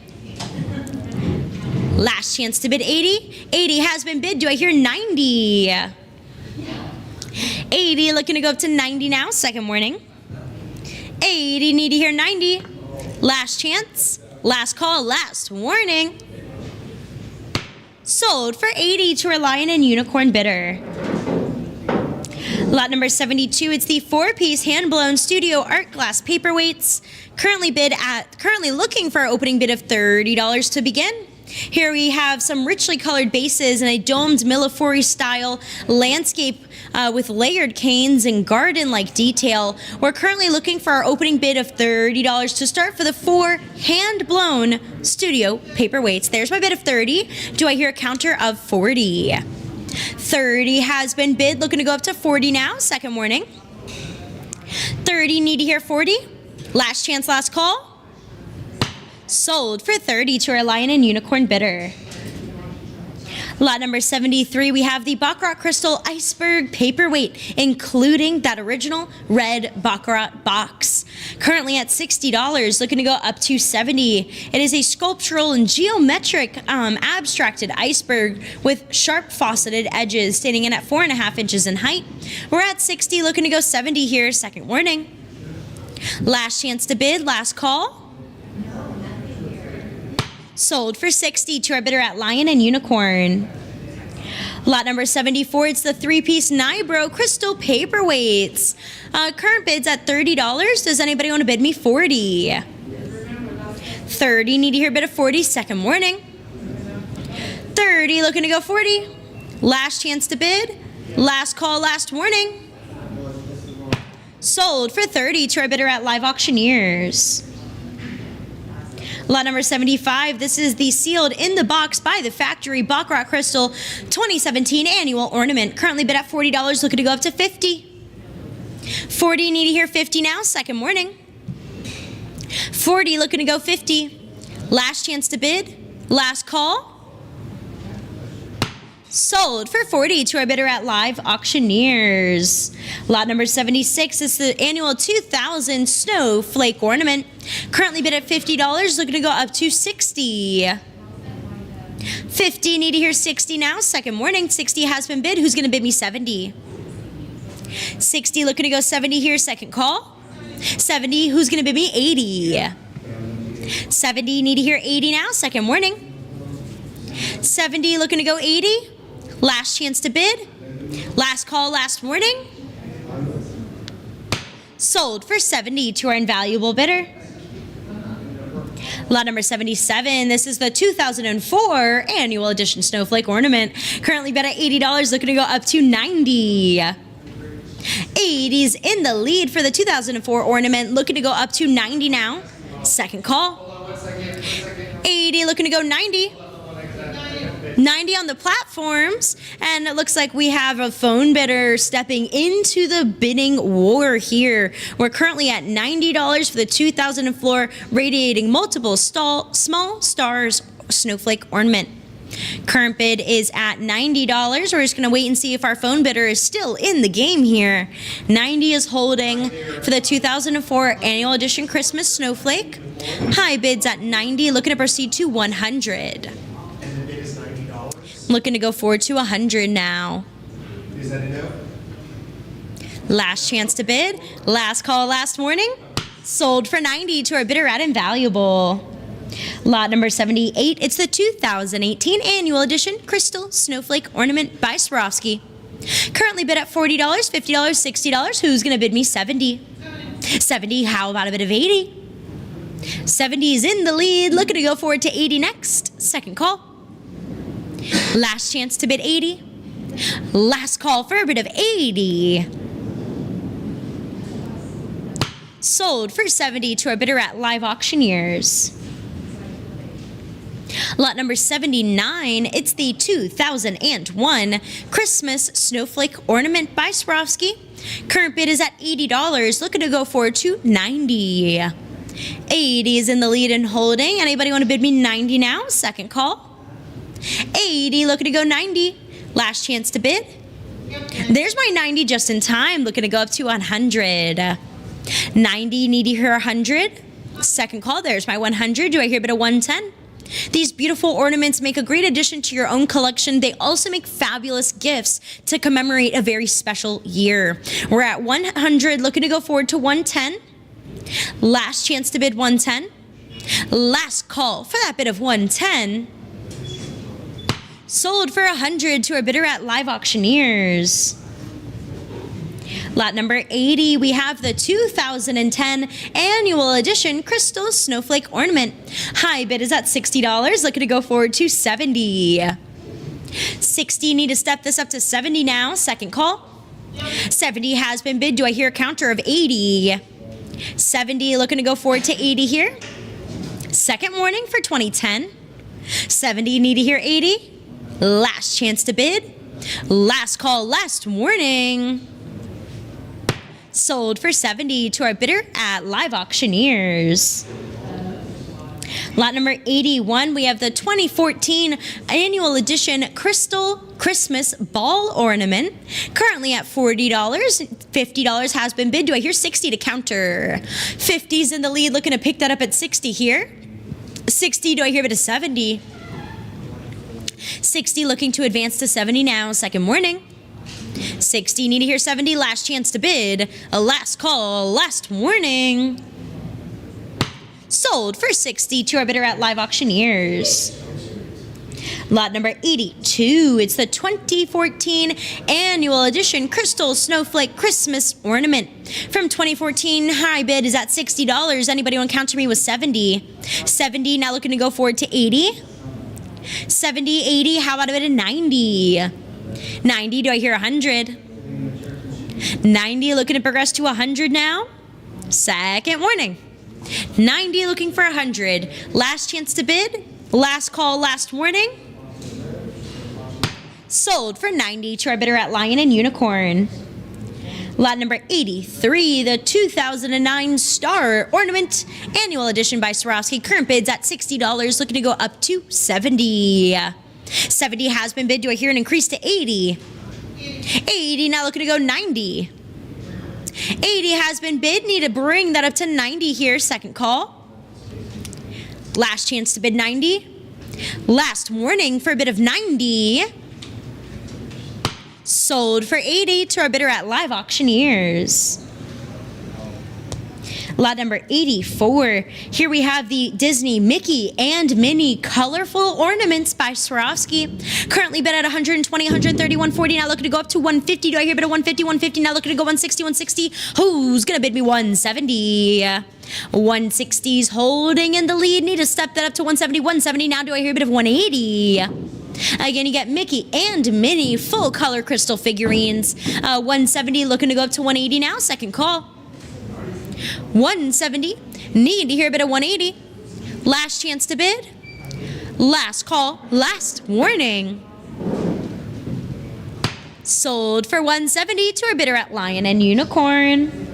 Last chance to bid 80. 80 has been bid, do I hear 90? 80, looking to go up to 90 now, second warning. 80, need to hear 90. Last chance. Last call, last warning. Sold for $80 to our Lion and Unicorn bidder. Lot number 72, it's the 4-piece hand-blown studio art glass paperweights. Currently looking for an opening bid of $30 to begin. Here we have some richly colored bases and a domed Millefori style landscape with layered canes and garden-like detail. We're currently looking for our opening bid of $30 to start for the 4 hand-blown studio paperweights. There's my bid of $30. Do I hear a counter of $40? $30 has been bid, looking to go up to $40 now. Second warning. $30, need to hear $40. Last chance, last call. Sold for $30 to our Lion and Unicorn bidder. Lot number 73, we have the Baccarat Crystal Iceberg Paperweight, including that original red Baccarat box. Currently at $60, looking to go up to $70. It is a sculptural and geometric abstracted iceberg with sharp faceted edges, standing in at 4.5 inches in height. We're at $60, looking to go $70 here. Second warning. Last chance to bid, last call. Sold for $60 to our bidder at Lion and Unicorn. Lot number 74, it's the 3-piece Nibro Crystal Paperweights. Current bid's at $30. Does anybody want to bid me $40? $30, need to hear a bid of $40. Second warning. $30, looking to go $40. Last chance to bid. Last call, last warning. Sold for $30 to our bidder at Live Auctioneers. Lot number 75, this is the sealed in the box by the factory Baccarat Crystal 2017 annual ornament. Currently bid at $40, looking to go up to $50. $40, need to hear $50 now. Second warning. $40, looking to go $50. Last chance to bid. Last call. Sold for $40 to our bidder at Live Auctioneers. Lot number 76 is the annual 2000 Snowflake Ornament. Currently bid at $50, looking to go up to $60. $50, need to hear $60 now. Second warning, $60 has been bid. Who's going to bid me $70? $60, looking to go $70 here. Second call. $70, who's going to bid me $80? $70, need to hear $80 now. Second warning. $70, looking to go $80. Last chance to bid. Last call, last warning. Sold for $70 to our invaluable bidder. Lot number 77, this is the 2004 annual edition Snowflake Ornament. Currently bid at $80, looking to go up to $90. 80's in the lead for the 2004 ornament, looking to go up to $90 now. Second call. 80, looking to go $90. 90 on the platforms, and it looks like we have a phone bidder stepping into the bidding war here. We're currently at $90 for the 2004 radiating multiple small stars snowflake ornament. Current bid is at $90. We're just going to wait and see if our phone bidder is still in the game here. 90 is holding for the 2004 annual edition Christmas snowflake. High bids at 90, looking to proceed to 100. Looking to go forward to 100 now. Is that enough? Last chance to bid. Last call, last warning. Sold for 90 to our bidder at Invaluable. Lot number 78, it's the 2018 annual edition Crystal Snowflake Ornament by Swarovski. Currently bid at $40, $50, $60. Who's going to bid me $70? $70, how about a bid of $80? 70 is in the lead, looking to go forward to 80 next. Second call. Last chance to bid 80. Last call for a bid of 80. Sold for 70 to our bidder at Live Auctioneers. Lot number 79, it's the 2001 Christmas Snowflake Ornament by Swarovski. Current bid is at $80, looking to go forward to 90. 80 is in the lead and holding. Anybody want to bid me 90 now? Second call. 80, looking to go 90. Last chance to bid. There's my 90 just in time, looking to go up to 100. 90, need to hear 100. Second call, there's my 100. Do I hear a bit of 110? These beautiful ornaments make a great addition to your own collection. They also make fabulous gifts to commemorate a very special year. We're at 100, looking to go forward to 110. Last chance to bid 110. Last call for that bid of 110. Sold for 100 to our bidder at Live Auctioneers. Lot number 80, we have the 2010 Annual Edition Crystal Snowflake Ornament. High bid is at $60, looking to go forward to $70. 60, need to step this up to 70 now, second call. 70 has been bid. Do I hear a counter of 80? 70, looking to go forward to 80 here. Second warning for 2010. 70, need to hear 80. Last chance to bid. Last call, last warning. Sold for 70 to our bidder at Live Auctioneers. Lot number 81, we have the 2014 Annual Edition Crystal Christmas Ball Ornament, currently at $40. $50 has been bid. Do I hear 60 to counter? 50's in the lead, looking to pick that up at 60 here. 60, do I hear it at 70? 60 looking to advance to 70 now, second warning. 60, need to hear 70, last chance to bid. A last call, last warning. Sold for 60 to our bidder at Live Auctioneers. Lot number 82, it's the 2014 Annual Edition Crystal Snowflake Christmas Ornament. From 2014, high bid is at $60. Anybody want to counter me with 70? 70, now looking to go forward to 80. 70, 80, how about a bid of 90? 90, do I hear 100? 90, looking to progress to 100 now. Second warning. 90, looking for 100. Last chance to bid. Last call, last warning. Sold for 90 to our bidder at Lion and Unicorn. Lot number 83, the 2009 Star Ornament Annual Edition by Swarovski. Current bids at $60, looking to go up to 70. 70 has been bid. Do I hear an increase to 80? 80, now looking to go 90. 80 has been bid. Need to bring that up to 90 here. Second call. Last chance to bid 90. Last warning for a bid of 90. Sold for 80 to our bidder at Live Auctioneers. Lot number 84. Here we have the Disney Mickey and Minnie Colorful Ornaments by Swarovski. Currently bid at 120, 130, 140. Now looking to go up to 150. Do I hear a bid of 150, 150? Now looking to go 160, 160. Who's going to bid me 170? 160's holding in the lead. Need to step that up to 170, 170. Now do I hear a bit of 180? Again, you get Mickey and Minnie full color crystal figurines. 170 looking to go up to 180 now. Second call. 170. Need to hear a bit of 180. Last chance to bid. Last call. Last warning. Sold for 170 to our bidder at Lion and Unicorn.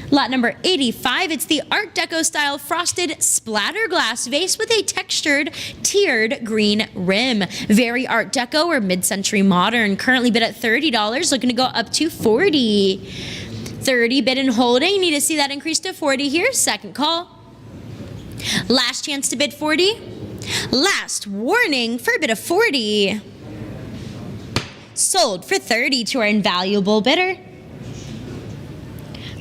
Lot number 85, it's the Art Deco style frosted splatter glass vase with a textured tiered green rim. Very Art Deco or mid-century modern. Currently bid at $30, looking to go up to 40. 30 bid and holding. Need to see that increase to 40 here. Second call. Last chance to bid 40. Last warning for a bid of 40. Sold for 30 to our invaluable bidder.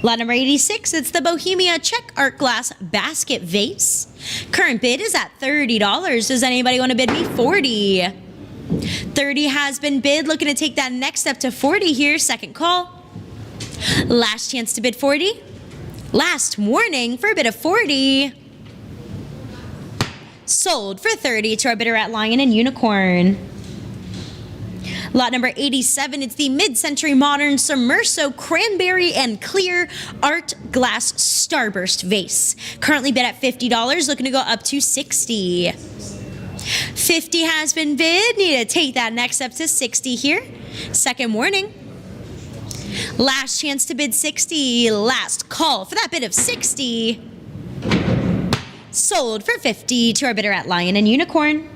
Lot number 86, it's the Bohemia Czech Art Glass Basket Vase. Current bid is at $30. Does anybody want to bid me 40? 30 has been bid. Looking to take that next step to 40 here. Second call. Last chance to bid 40. Last warning for a bid of 40. Sold for 30 to our bidder at Lion and Unicorn. Lot number 87, it's the mid-century modern Submerso Cranberry and Clear Art Glass Starburst Vase. Currently bid at $50, looking to go up to 60. 50 has been bid. Need to take that next up to 60 here. Second warning. Last chance to bid 60. Last call for that bid of 60. Sold for 50 to our bidder at Lion and Unicorn.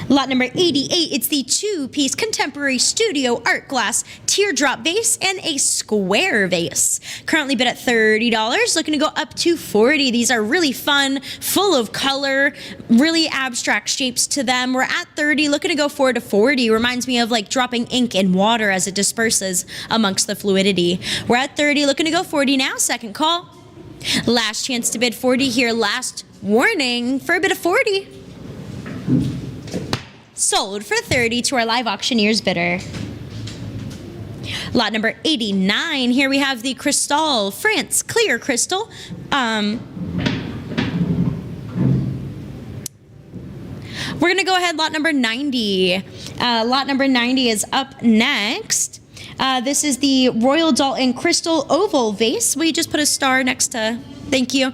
Lot number 88, it's the two-piece contemporary studio art glass teardrop vase and a square vase. Currently bid at $30, looking to go up to 40. These are really fun, full of color, really abstract shapes to them. We're at 30, looking to go forward to 40. Reminds me of like dropping ink in water as it disperses amongst the fluidity. We're at 30, looking to go 40 now. Second call. Last chance to bid 40 here. Last warning for a bid of 40. Sold for 30 to our live auctioneer's bidder. Lot number 89, here we have the Cristal France Clear Crystal. We're going to go ahead, lot number 90. Lot number 90 is up next. This is the Royal Dalton Crystal Oval Vase. Will you just put a star next to... Thank you.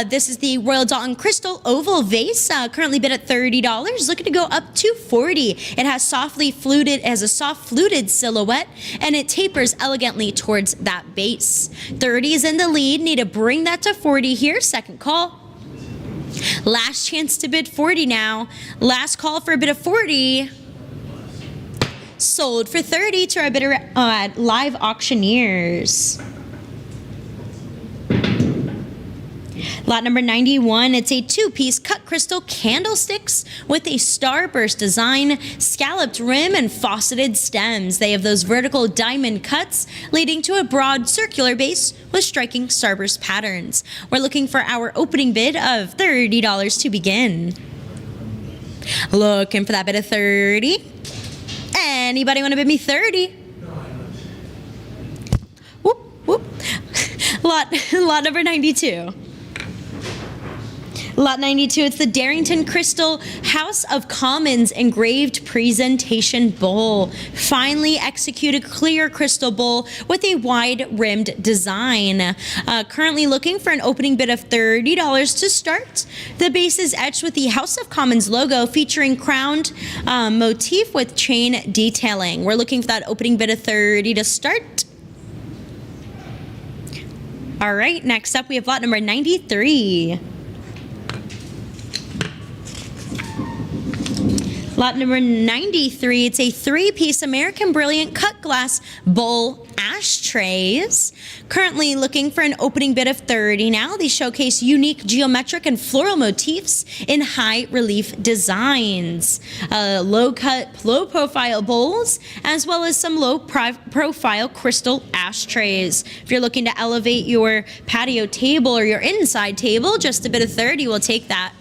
This is the Royal Dalton Crystal Oval Vase, currently bid at $30, looking to go up to $40. It has a soft fluted silhouette, and it tapers elegantly towards that base. 30 is in the lead. Need to bring that to 40 here. Second call. Last chance to bid 40 now. Last call for a bid of 40. Sold for 30 to our bidder at Live Auctioneers. Lot number 91, it's a two-piece cut crystal candlesticks with a starburst design, scalloped rim, and faceted stems. They have those vertical diamond cuts leading to a broad circular base with striking starburst patterns. We're looking for our opening bid of $30 to begin. Looking for that bid of 30. Anybody want to bid me 30? Whoop, whoop. Lot number 92. Lot 92, it's the Darrington Crystal House of Commons engraved presentation bowl. Finely executed clear crystal bowl with a wide-rimmed design. Currently looking for an opening bid of $30 to start. The base is etched with the House of Commons logo featuring crowned motif with chain detailing. We're looking for that opening bid of $30 to start. All right, next up we have lot number 93. Lot number 93, it's a three-piece American Brilliant cut glass bowl ashtrays. Currently looking for an opening bid of 30 now. These showcase unique geometric and floral motifs in high relief designs. Low-cut, low-profile bowls, as well as some low-profile crystal ashtrays. If you're looking to elevate your patio table or your inside table, just a bid of 30 will take that.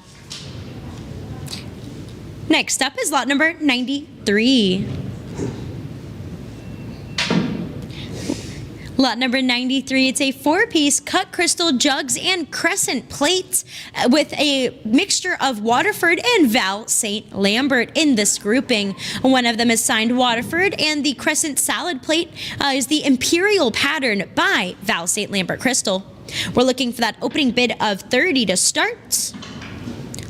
Next up is lot number 93. Lot number 93, it's a four-piece cut crystal jugs and crescent plates with a mixture of Waterford and Val St. Lambert in this grouping. One of them is signed Waterford, and the crescent salad plate is the Imperial pattern by Val St. Lambert Crystal. We're looking for that opening bid of 30 to start.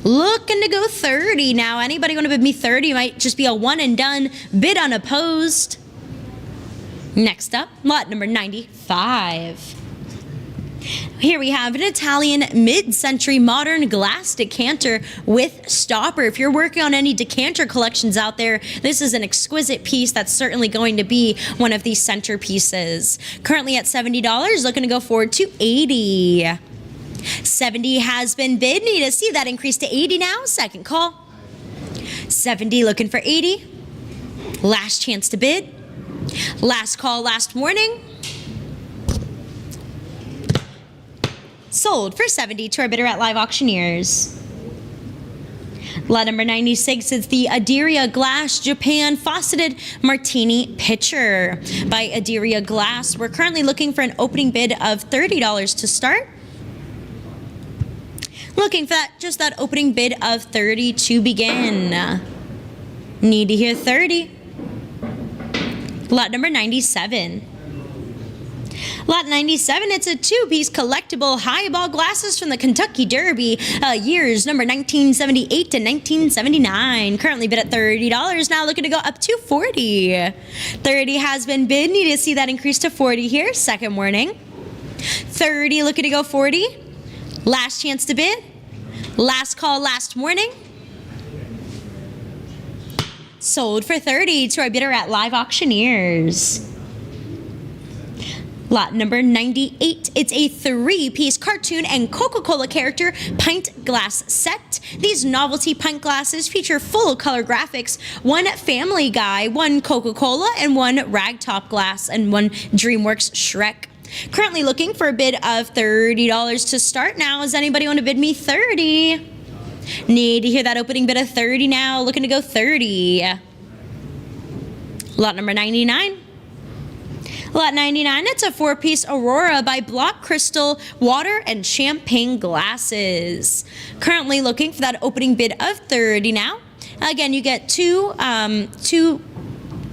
Looking to go 30 now. Anybody want to bid me 30? Might just be a one and done, bid unopposed. Next up, lot number 95. Here we have an Italian mid-century modern glass decanter with stopper. If you're working on any decanter collections out there, this is an exquisite piece that's certainly going to be one of these centerpieces. Currently at $70, looking to go forward to 80. 70 has been bid. Need to see that increase to 80 now. Second call. 70 looking for 80. Last chance to bid. Last call last morning. Sold for 70 to our bidder at Live Auctioneers. Lot number 96 is the Adiria Glass Japan Faceted Martini Pitcher by Adiria Glass. We're currently looking for an opening bid of $30 to start. Looking for just that opening bid of 30 to begin. Need to hear 30. Lot number 97. Lot 97, it's a two-piece collectible highball glasses from the Kentucky Derby, years number 1978 to 1979. Currently bid at $30, now looking to go up to 40. 30 has been bid. Need to see that increase to 40 here. Second warning. 30 looking to go 40. Last chance to bid. Last call last morning. Sold for 30 to our bidder at Live Auctioneers. Lot number 98, it's a three-piece cartoon and Coca-Cola character pint glass set. These novelty pint glasses feature full-color graphics, one Family Guy, one Coca-Cola, and one Ragtop glass, and one DreamWorks Shrek. Currently looking for a bid of $30 to start now. Does anybody want to bid me 30? Need to hear that opening bid of 30 now. Looking to go 30. Lot number 99. Lot 99, it's a 4-piece Aurora by Block Crystal Water and Champagne Glasses. Currently looking for that opening bid of 30 now. Again, you get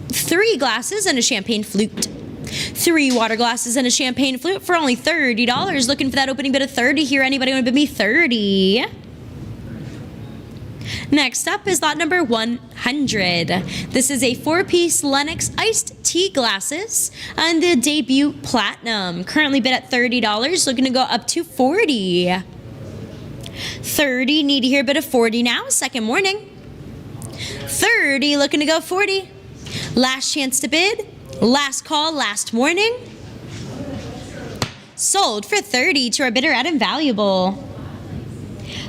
three glasses and a champagne flute. 3 water glasses and a champagne flute for only $30. Looking for that opening bid of 30 here. Anybody want to bid me 30? Next up is lot number 100. This is a 4-piece Lennox iced tea glasses and the debut platinum. Currently bid at $30, looking to go up to 40. 30, need to hear a bid of 40 now, second morning. 30, looking to go 40. Last chance to bid, last call, last morning. Sold for 30 to our bidder at Invaluable.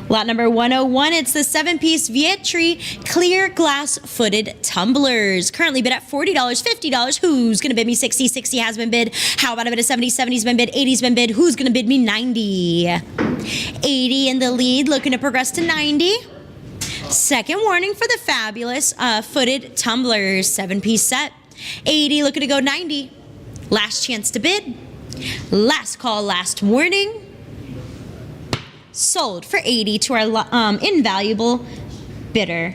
Lot number 101, it's the 7-piece Vietri clear glass footed tumblers. Currently bid at $40, $50. Who's going to bid me 60? 60 has been bid. How about a bid of 70? 70's been bid. 80's been bid. Who's going to bid me 90? 80 in the lead, looking to progress to 90. Second warning for the fabulous footed tumblers, 7-piece set. 80, looking to go 90. Last chance to bid. Last call, last warning. Sold for 80 to our Invaluable bidder.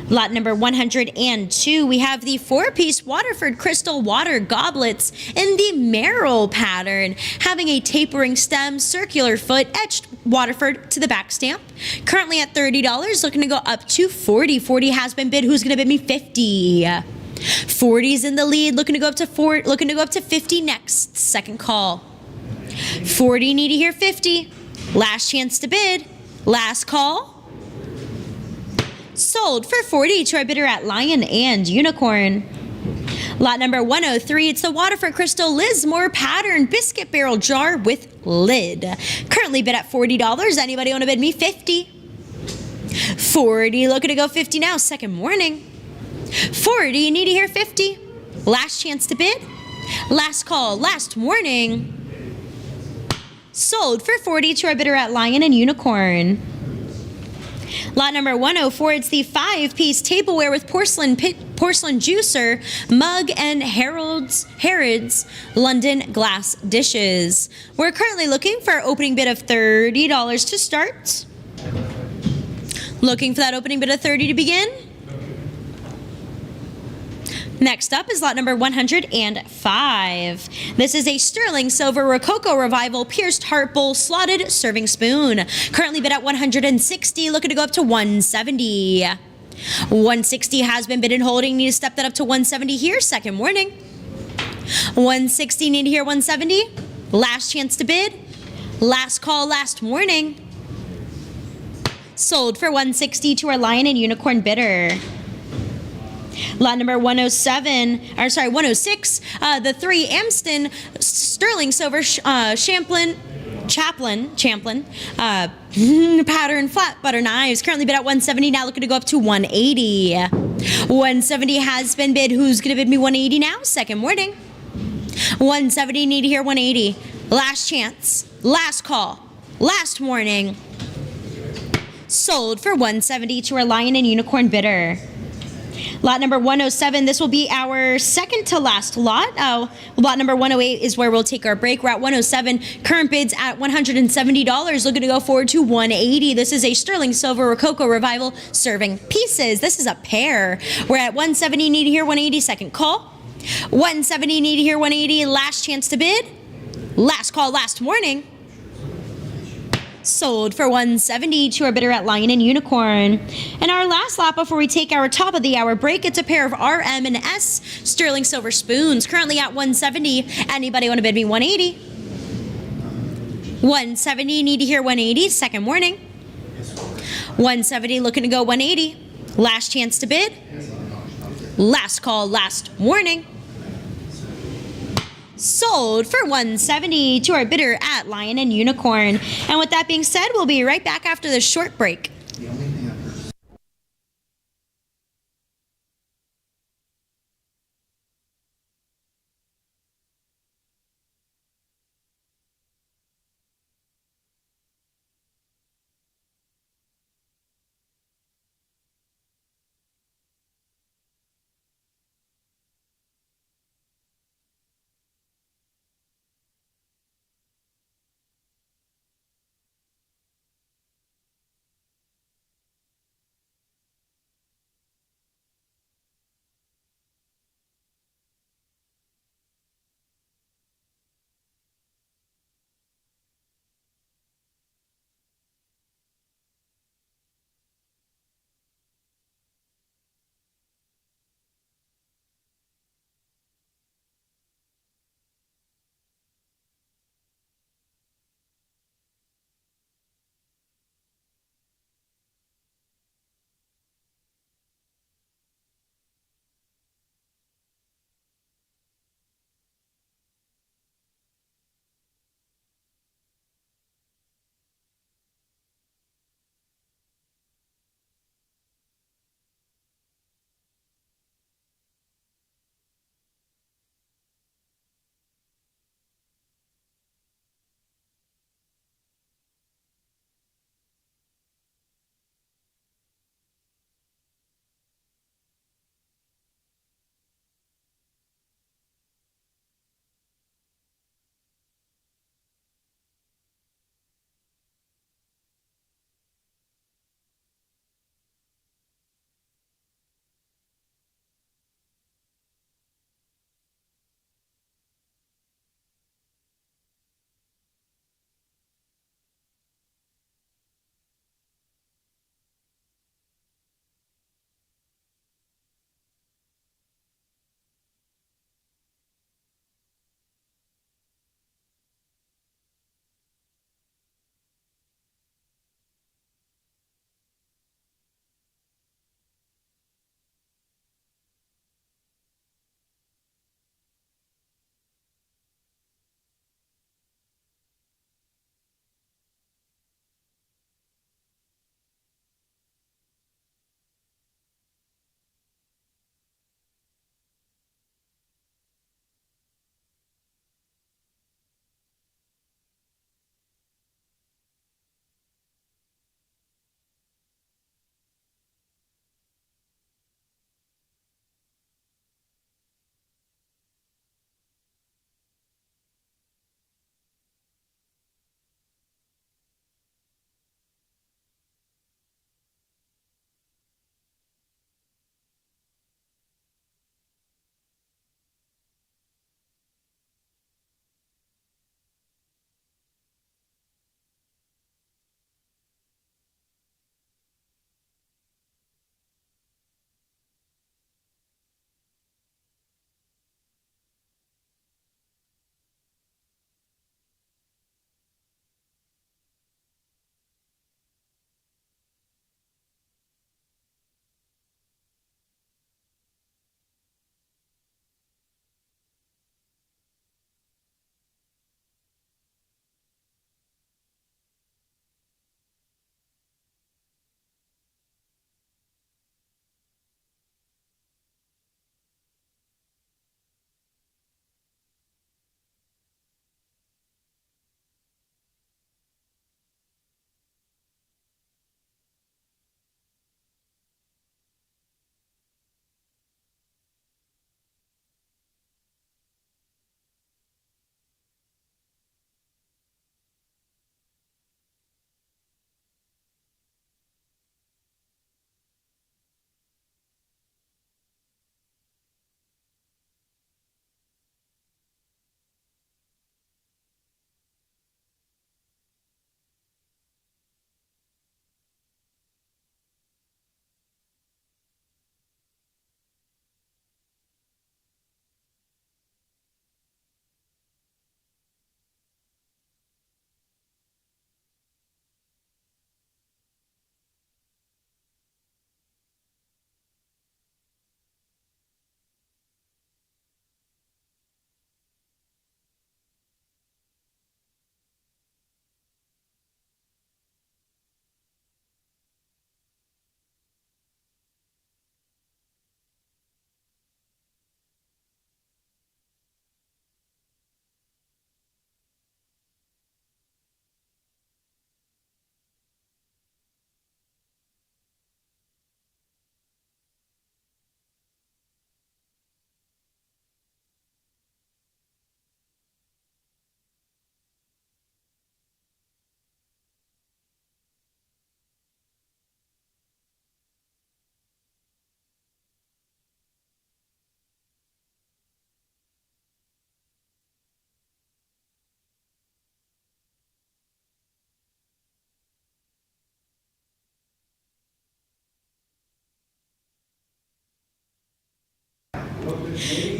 Lot number 102, we have the 4-piece Waterford Crystal Water Goblets in the Merrill pattern, having a tapering stem, circular foot, etched Waterford to the back stamp. Currently at $30, looking to go up to 40. 40 has been bid. Who's going to bid me 50? 40's in the lead, looking to go up to 50 next. Second call. 40, need to hear 50. Last chance to bid. Last call. Sold for 40 to our bidder at Lion and Unicorn. Lot number 103, it's the Waterford Crystal Lismore Pattern Biscuit Barrel Jar with lid. Currently bid at $40. Anybody want to bid me 50? 40, looking to go 50 now. Second morning. 40, need to hear 50. Last chance to bid. Last call, last warning. Sold for 40 to our bidder at Lion and Unicorn. Lot number 104, it's the 5-piece tableware with porcelain juicer, mug, and Harrods London glass dishes. We're currently looking for an opening bid of $30 to start. Looking for that opening bid of 30 to begin. Next up is lot number 105. This is a sterling silver Rococo Revival pierced heart bowl slotted serving spoon. Currently bid at $160, looking to go up to $170. 160 has been bid and holding. Need to step that up to $170 here. Second warning. 160, need to hear $170. Last chance to bid. Last call, last warning. Sold for $160 to our Lion and Unicorn bidder. Lot number 106, the 3 Amston sterling silver Champlin pattern flat butter knives. Currently bid at $170, now looking to go up to $180. 170 has been bid. Who's going to bid me $180 now? Second warning. 170, need to hear $180. Last chance. Last call. Last warning. Sold for $170 to our Lion and Unicorn bidder. Lot number 107, this will be our second to last lot. Lot number 108 is where we'll take our break. We're at 107. Current bids at $170. Looking to go forward to $180. This is a sterling silver Rococo Revival serving pieces. This is a pair. We're at $170. Need to hear $180. Second call. $170. Need to hear $180. Last chance to bid. Last call, last warning. Sold for $170 to our bidder at Lion and Unicorn. And our last lot before we take our top of the hour break, it's a pair of RM and S sterling silver spoons, currently at $170. Anybody want to bid me $180? $170, need to hear $180. Second warning. $170, looking to go $180. Last chance to bid. Last call, last warning. Sold for $170 to our bidder at Lion and Unicorn. And with that being said, we'll be right back after this short break.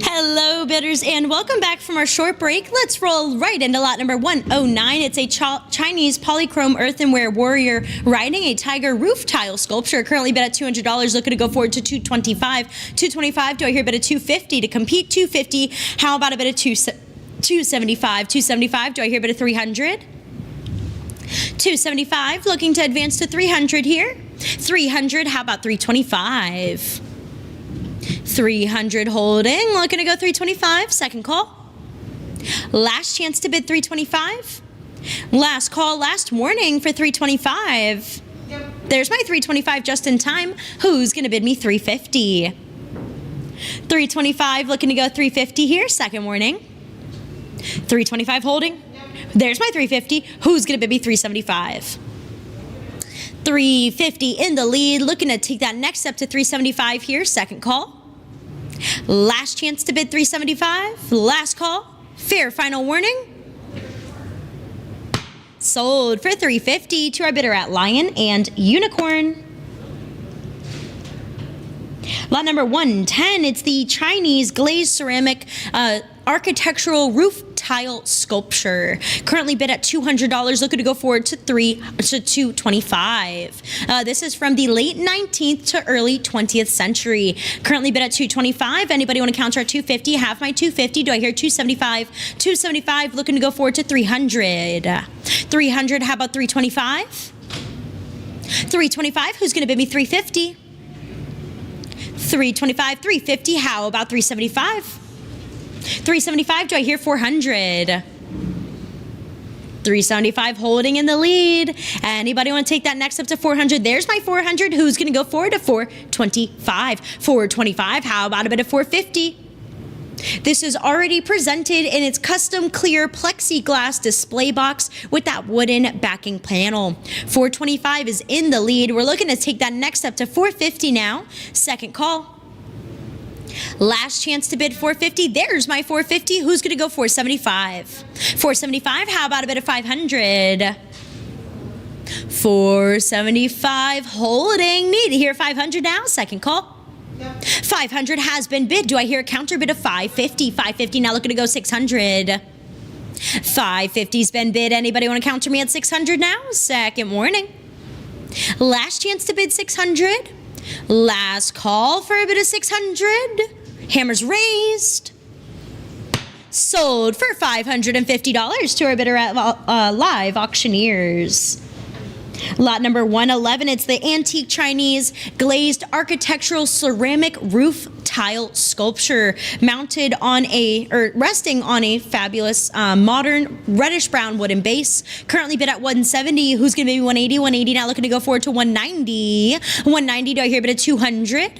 Hello, bidders, and welcome back from our short break. Let's roll right into lot number 109. It's a Chinese polychrome earthenware warrior riding a tiger roof tile sculpture. Currently bid at $200. Looking to go forward to $225. $225. Do I hear a bid at $250 to compete? $250. How about a bid at $275? $275. Do I hear a bid at $300? $275. Looking to advance to $300 here. $300. How about $325? $300 holding, looking to go $325, second call. Last chance to bid $325. Last call, last warning for $325. There's my $325 just in time. Who's gonna bid me $350? $325, looking to go $350 here, second warning. $325 holding. There's my $350. Who's gonna bid me $375? $350 in the lead, looking to take that next step to $375 here, second call. Last chance to bid $375. Last call. Fair final warning. Sold for $350 to our bidder at Lion and Unicorn. Lot number 110, it's the Chinese glazed ceramic architectural roof tile sculpture. Currently bid at $200, looking to go forward to $225. This is from the late 19th to early 20th century. Currently bid at $225. Anybody want to counter at $250? Have my $250. Do I hear $275? $275, looking to go forward to $300. $300, how about $325? $325, who's going to bid me $350? $325, $350, how about $375? $375, do I hear $400? $375 holding in the lead. Anybody want to take that next up to $400? There's my $400. Who's going to go forward to $425? $425, how about a bit of $450? This is already presented in its custom clear plexiglass display box with that wooden backing panel. $425 is in the lead. We're looking to take that next up to $450 now. Second call. Last chance to bid $450. There's my $450. Who's going to go $475? $475. How about a bid of $500? $475 holding. Need to hear $500 now. Second call. $500 has been bid. Do I hear a counter bid of $550? $550 now, looking to go $600. $550's been bid. Anybody want to counter me at $600 now? Second warning. Last chance to bid $600. Last call for a bid of $600. Hammers raised. Sold for $550 to our bidder at Live Auctioneers. Lot number 111, it's the antique Chinese glazed architectural ceramic roof tile sculpture mounted on resting on a fabulous modern reddish brown wooden base. Currently bid at $170. Who's going to be $180? $180 now, looking to go forward to $190. $190, do I hear a bid of $200?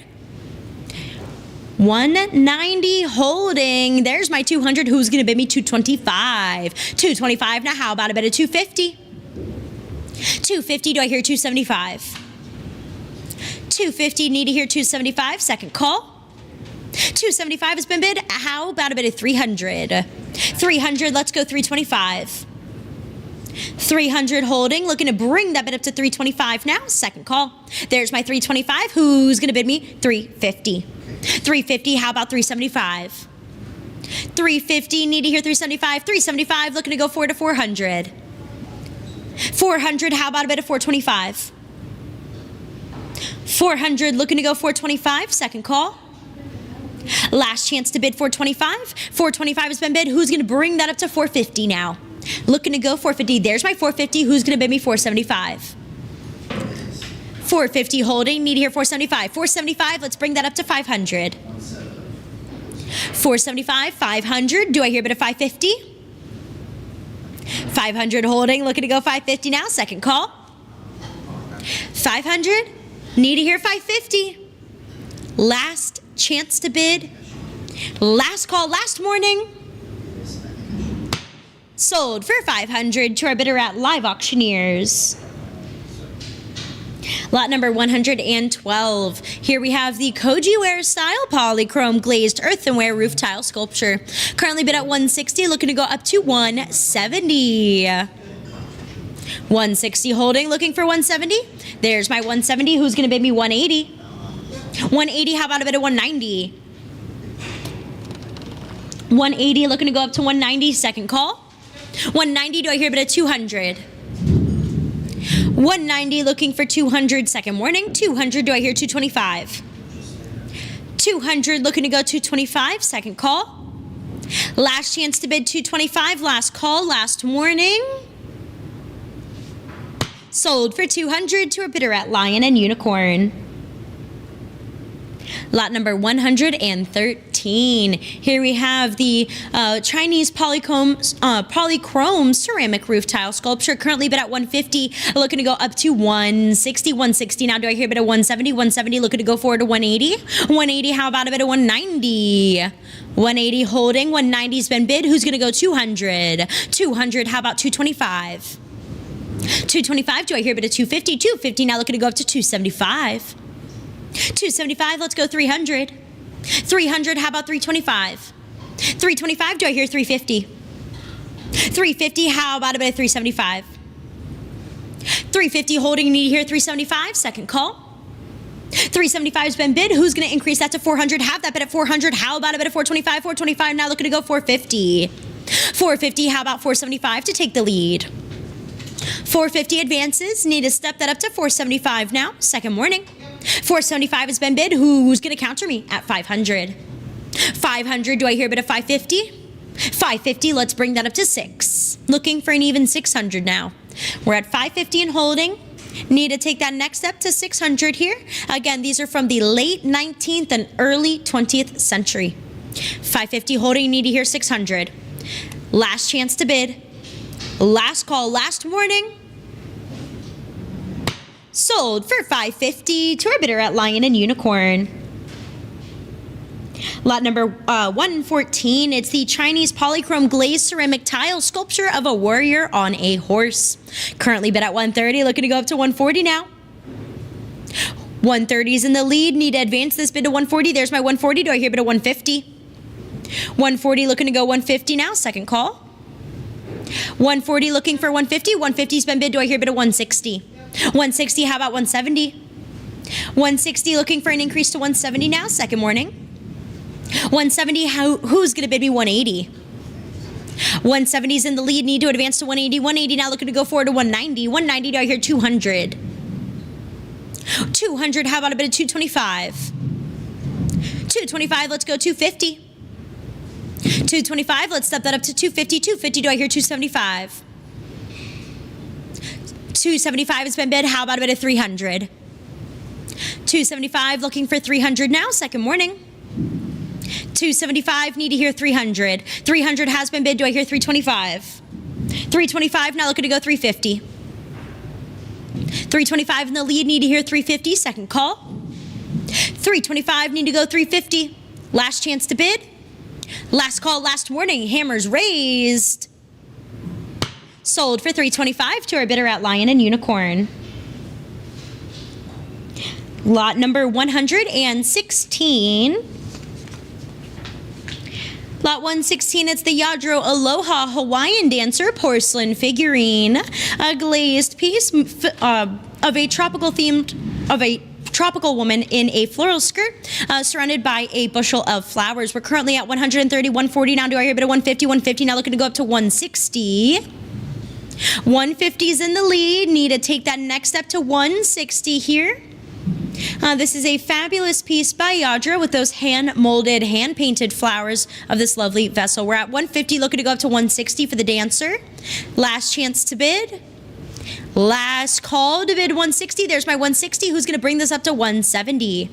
$190 holding. There's my $200. Who's going to bid me $225? $225 now, how about a bid of $250? $250, do I hear $275? $250, need to hear $275, second call. $275 has been bid. How about a bid of $300? $300, let's go $325. $300 holding, looking to bring that bid up to $325 now, second call. There's my $325, who's gonna bid me $350? $350, how about $375? $350, need to hear $375. $375, looking to go forward to $400. $400, how about a bid of $425? $400, looking to go $425, second call. Last chance to bid $425. $425 has been bid. Who's going to bring that up to $450 now? Looking to go $450. There's my $450. Who's going to bid me $475? $450 holding. Need to hear $475. $475, let's bring that up to $500. $475, $500. Do I hear a bid of $550? $500 holding, looking to go $550 now, second call. $500, need to hear $550. Last chance to bid. Last call, last morning. Sold for $500 to our bidder at Live Auctioneers. Lot number 112. Here we have the Koji-ware style polychrome glazed earthenware roof tile sculpture. Currently bid at $160, looking to go up to $170. $160 holding, looking for $170. There's my $170. Who's going to bid me $180? $180, how about a bid of $190? 180 looking to go up to 190, second call. 190, do I hear a bit of 200? 190 looking for 200, second warning. 200, do I hear 225? 200 looking to go 225, second call. Last chance to bid 225, last call, last warning. Sold for 200 to our bidder at Lion and Unicorn. Lot number 113. Here we have the Chinese polychrome ceramic roof tile sculpture, currently bid at 150, looking to go up to 160, 160. Now do I hear a bit of 170, 170, looking to go forward to 180? 180, how about a bit of 190? 180 holding, 190's been bid. Who's going to go 200? 200, how about 225? 225, do I hear a bit of 250? 250, now looking to go up to 275. 275, let's go 300. 300, how about 325? 325, do I hear 350? 350, how about a bit of 375? 350 holding, need to hear 375, second call. 375's been bid. Who's going to increase that to 400? Have that bid at 400. How about a bit of 425? 425, now looking to go 450. 450, how about 475 to take the lead? 450 advances, need to step that up to 475 now, second warning. 475 has been bid. Who's going to counter me at 500? 500, do I hear a bit of 550? 550, let's bring that up to 6. Looking for an even 600 now. We're at 550 and holding. Need to take that next step to 600 here. Again, these are from the late 19th and early 20th century. 550 holding, need to hear 600. Last chance to bid. Last call, last warning. Sold for 550 to our bidder at Lion and Unicorn. Lot number 114, it's the Chinese polychrome glazed ceramic tile sculpture of a warrior on a horse. Currently bid at 130, looking to go up to 140 now. 130 is in the lead, need to advance this bid to 140. There's my 140, do I hear a bit of 150? 140 looking to go 150 now, second call. 140 looking for 150, 150's been bid, do I hear a bit of 160? 160, how about 170? 160 looking for an increase to 170 now, second warning. 170, who's going to bid me 180? 170's in the lead, need to advance to 180. 180 now looking to go forward to 190. 190, do I hear 200? 200, how about a bit of 225? 225, let's go 250. 225, let's step that up to 250. 250, do I hear 275? 275 has been bid. How about a bit of 300? 275 looking for 300 now, second warning. 275, need to hear 300. 300 has been bid. Do I hear 325? 325, now looking to go 350. 325 in the lead, need to hear 350, second call. 325, need to go 350. Last chance to bid. Last call, last warning, hammers raised. Sold for 325 to our bidder at Lion and Unicorn. Lot number 116. Lot 116, it's the Yadro Aloha Hawaiian Dancer porcelain figurine, a glazed piece of a tropical woman in a floral skirt surrounded by a bushel of flowers. We're currently at 130, 140 now. Do I hear a bit of 150, 150 now, looking to go up to 160. 150 is in the lead. Need to take that next step to 160 here. This is a fabulous piece by Yadra with those hand-molded, hand-painted flowers of this lovely vessel. We're at 150, looking to go up to 160 for the dancer. Last chance to bid. Last call to bid 160. There's my 160. Who's going to bring this up to 170?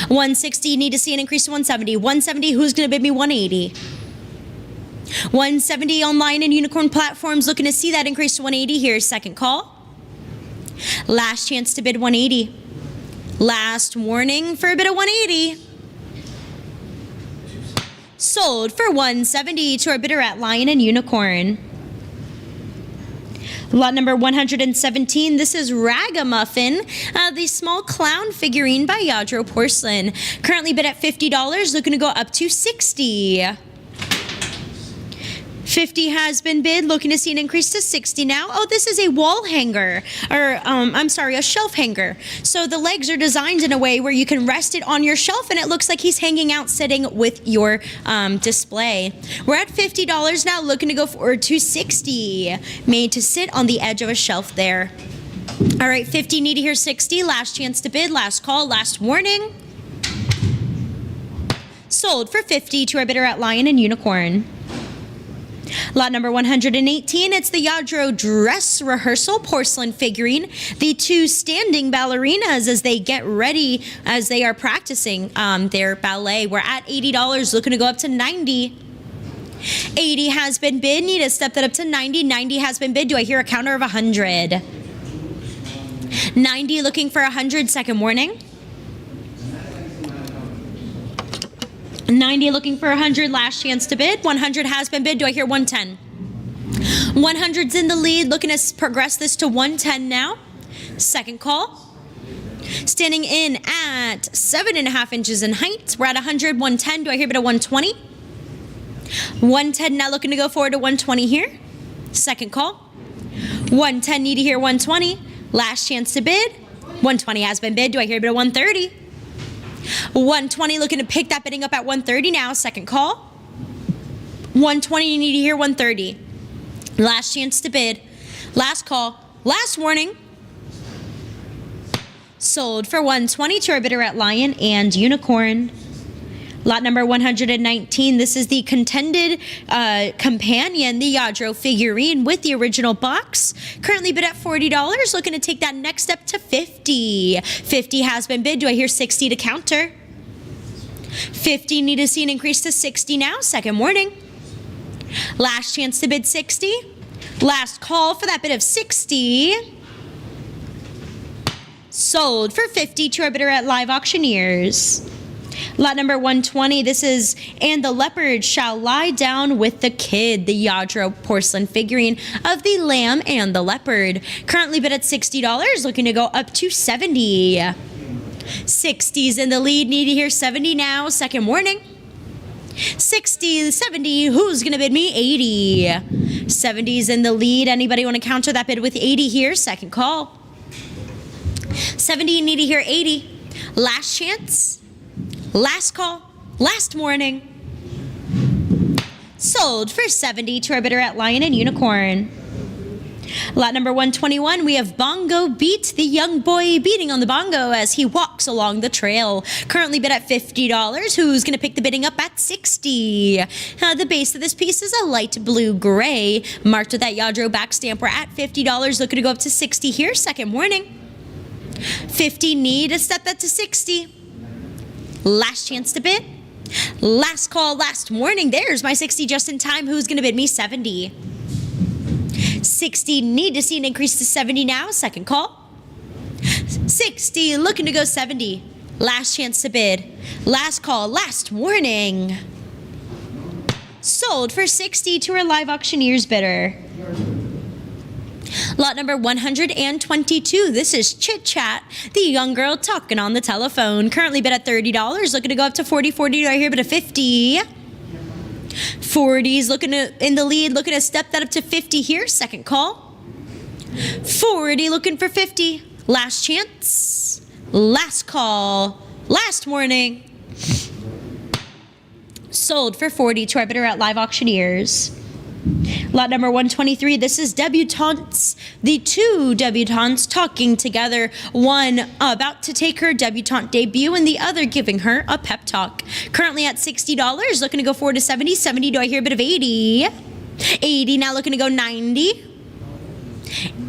160, need to see an increase to 170. 170, who's going to bid me 180? 170 online and unicorn platforms, looking to see that increase to 180 here. Second call. Last chance to bid 180. Last warning for a bid of 180. Sold for 170 to our bidder at Lion and Unicorn. Lot number 117, this is Ragamuffin, the small clown figurine by Yadro Porcelain. Currently bid at $50, looking to go up to $60. $50 50 has been bid, looking to see an increase to 60 now. Oh, this is a wall hanger, or I'm sorry, a shelf hanger. So the legs are designed in a way where you can rest it on your shelf, and it looks like he's hanging out sitting with your display. We're at $50 now, looking to go forward to 60, made to sit on the edge of a shelf there. All right, 50, need to hear 60. Last chance to bid, last call, last warning. Sold for 50 to our bidder at Lion and Unicorn. Lot number 118, it's the Yadro dress rehearsal porcelain figurine. The two standing ballerinas as they get ready, as they are practicing their ballet. We're at $80, looking to go up to 90. 80 has been bid, need to step that up to 90. 90 has been bid, do I hear a counter of 100? 90 looking for 100, second warning. 90 looking for 100, last chance to bid. 100 has been bid, do I hear 110? 100's in the lead, looking to progress this to 110 now. Second call. Standing in at 7.5 inches in height. We're at 100, 110, do I hear a bit of 120? 110 now, looking to go forward to 120 here. Second call. 110, need to hear 120. Last chance to bid. 120 has been bid, do I hear a bit of 130? 120, looking to pick that bidding up at 130 now. Second call. 120, you need to hear 130. Last chance to bid. Last call. Last warning. Sold for 120 to our bidder at Lion and Unicorn. Lot number 119, this is the contended companion, the Yadro figurine with the original box. Currently bid at $40, looking to take that next step to 50. 50 has been bid, do I hear 60 to counter? 50, need to see an increase to 60 now, second warning. Last chance to bid 60. Last call for that bid of 60. Sold for 50 to our bidder at Live Auctioneers. Lot number 120, this is And the Leopard Shall Lie Down with the Kid, the Yadro porcelain figurine of the Lamb and the Leopard. Currently bid at $60, looking to go up to 70. 60's in the lead, need to hear 70 now, second warning. 60, 70, who's gonna bid me? 80. 70's in the lead, anybody want to counter that bid with 80 here? Second call. 70, need to hear 80. Last chance. Last call, last warning. Sold for 70 to our bidder at Lion and Unicorn. Lot number 121, we have Bongo Beat, the young boy beating on the bongo as he walks along the trail. Currently bid at $50. Who's going to pick the bidding up at 60? The base of this piece is a light blue-gray, marked with that Yadro back stamp. We're at $50, looking to go up to 60 here. Second warning. 50, need to step that to 60. Last chance to bid. Last call, last warning. There's my 60 just in time. Who's going to bid me? 70. 60, need to see an increase to 70 now. Second call. 60, looking to go 70. Last chance to bid. Last call, last warning. Sold for 60 to our Live Auctioneers bidder. Lot number 122, this is Chit Chat, the young girl talking on the telephone. Currently bid at $30, looking to go up to 40, 40, do I hear a bit of 50? 40's looking to, in the lead, looking to step that up to 50 here, second call. 40, looking for 50. Last chance, last call, last warning. Sold for 40 to our bidder at Live Auctioneers. Lot number 123, this is debutantes, the two debutantes talking together, one about to take her debutante debut and the other giving her a pep talk. Currently at $60, looking to go forward to 70. 70, do I hear a bit of 80? 80, now looking to go 90.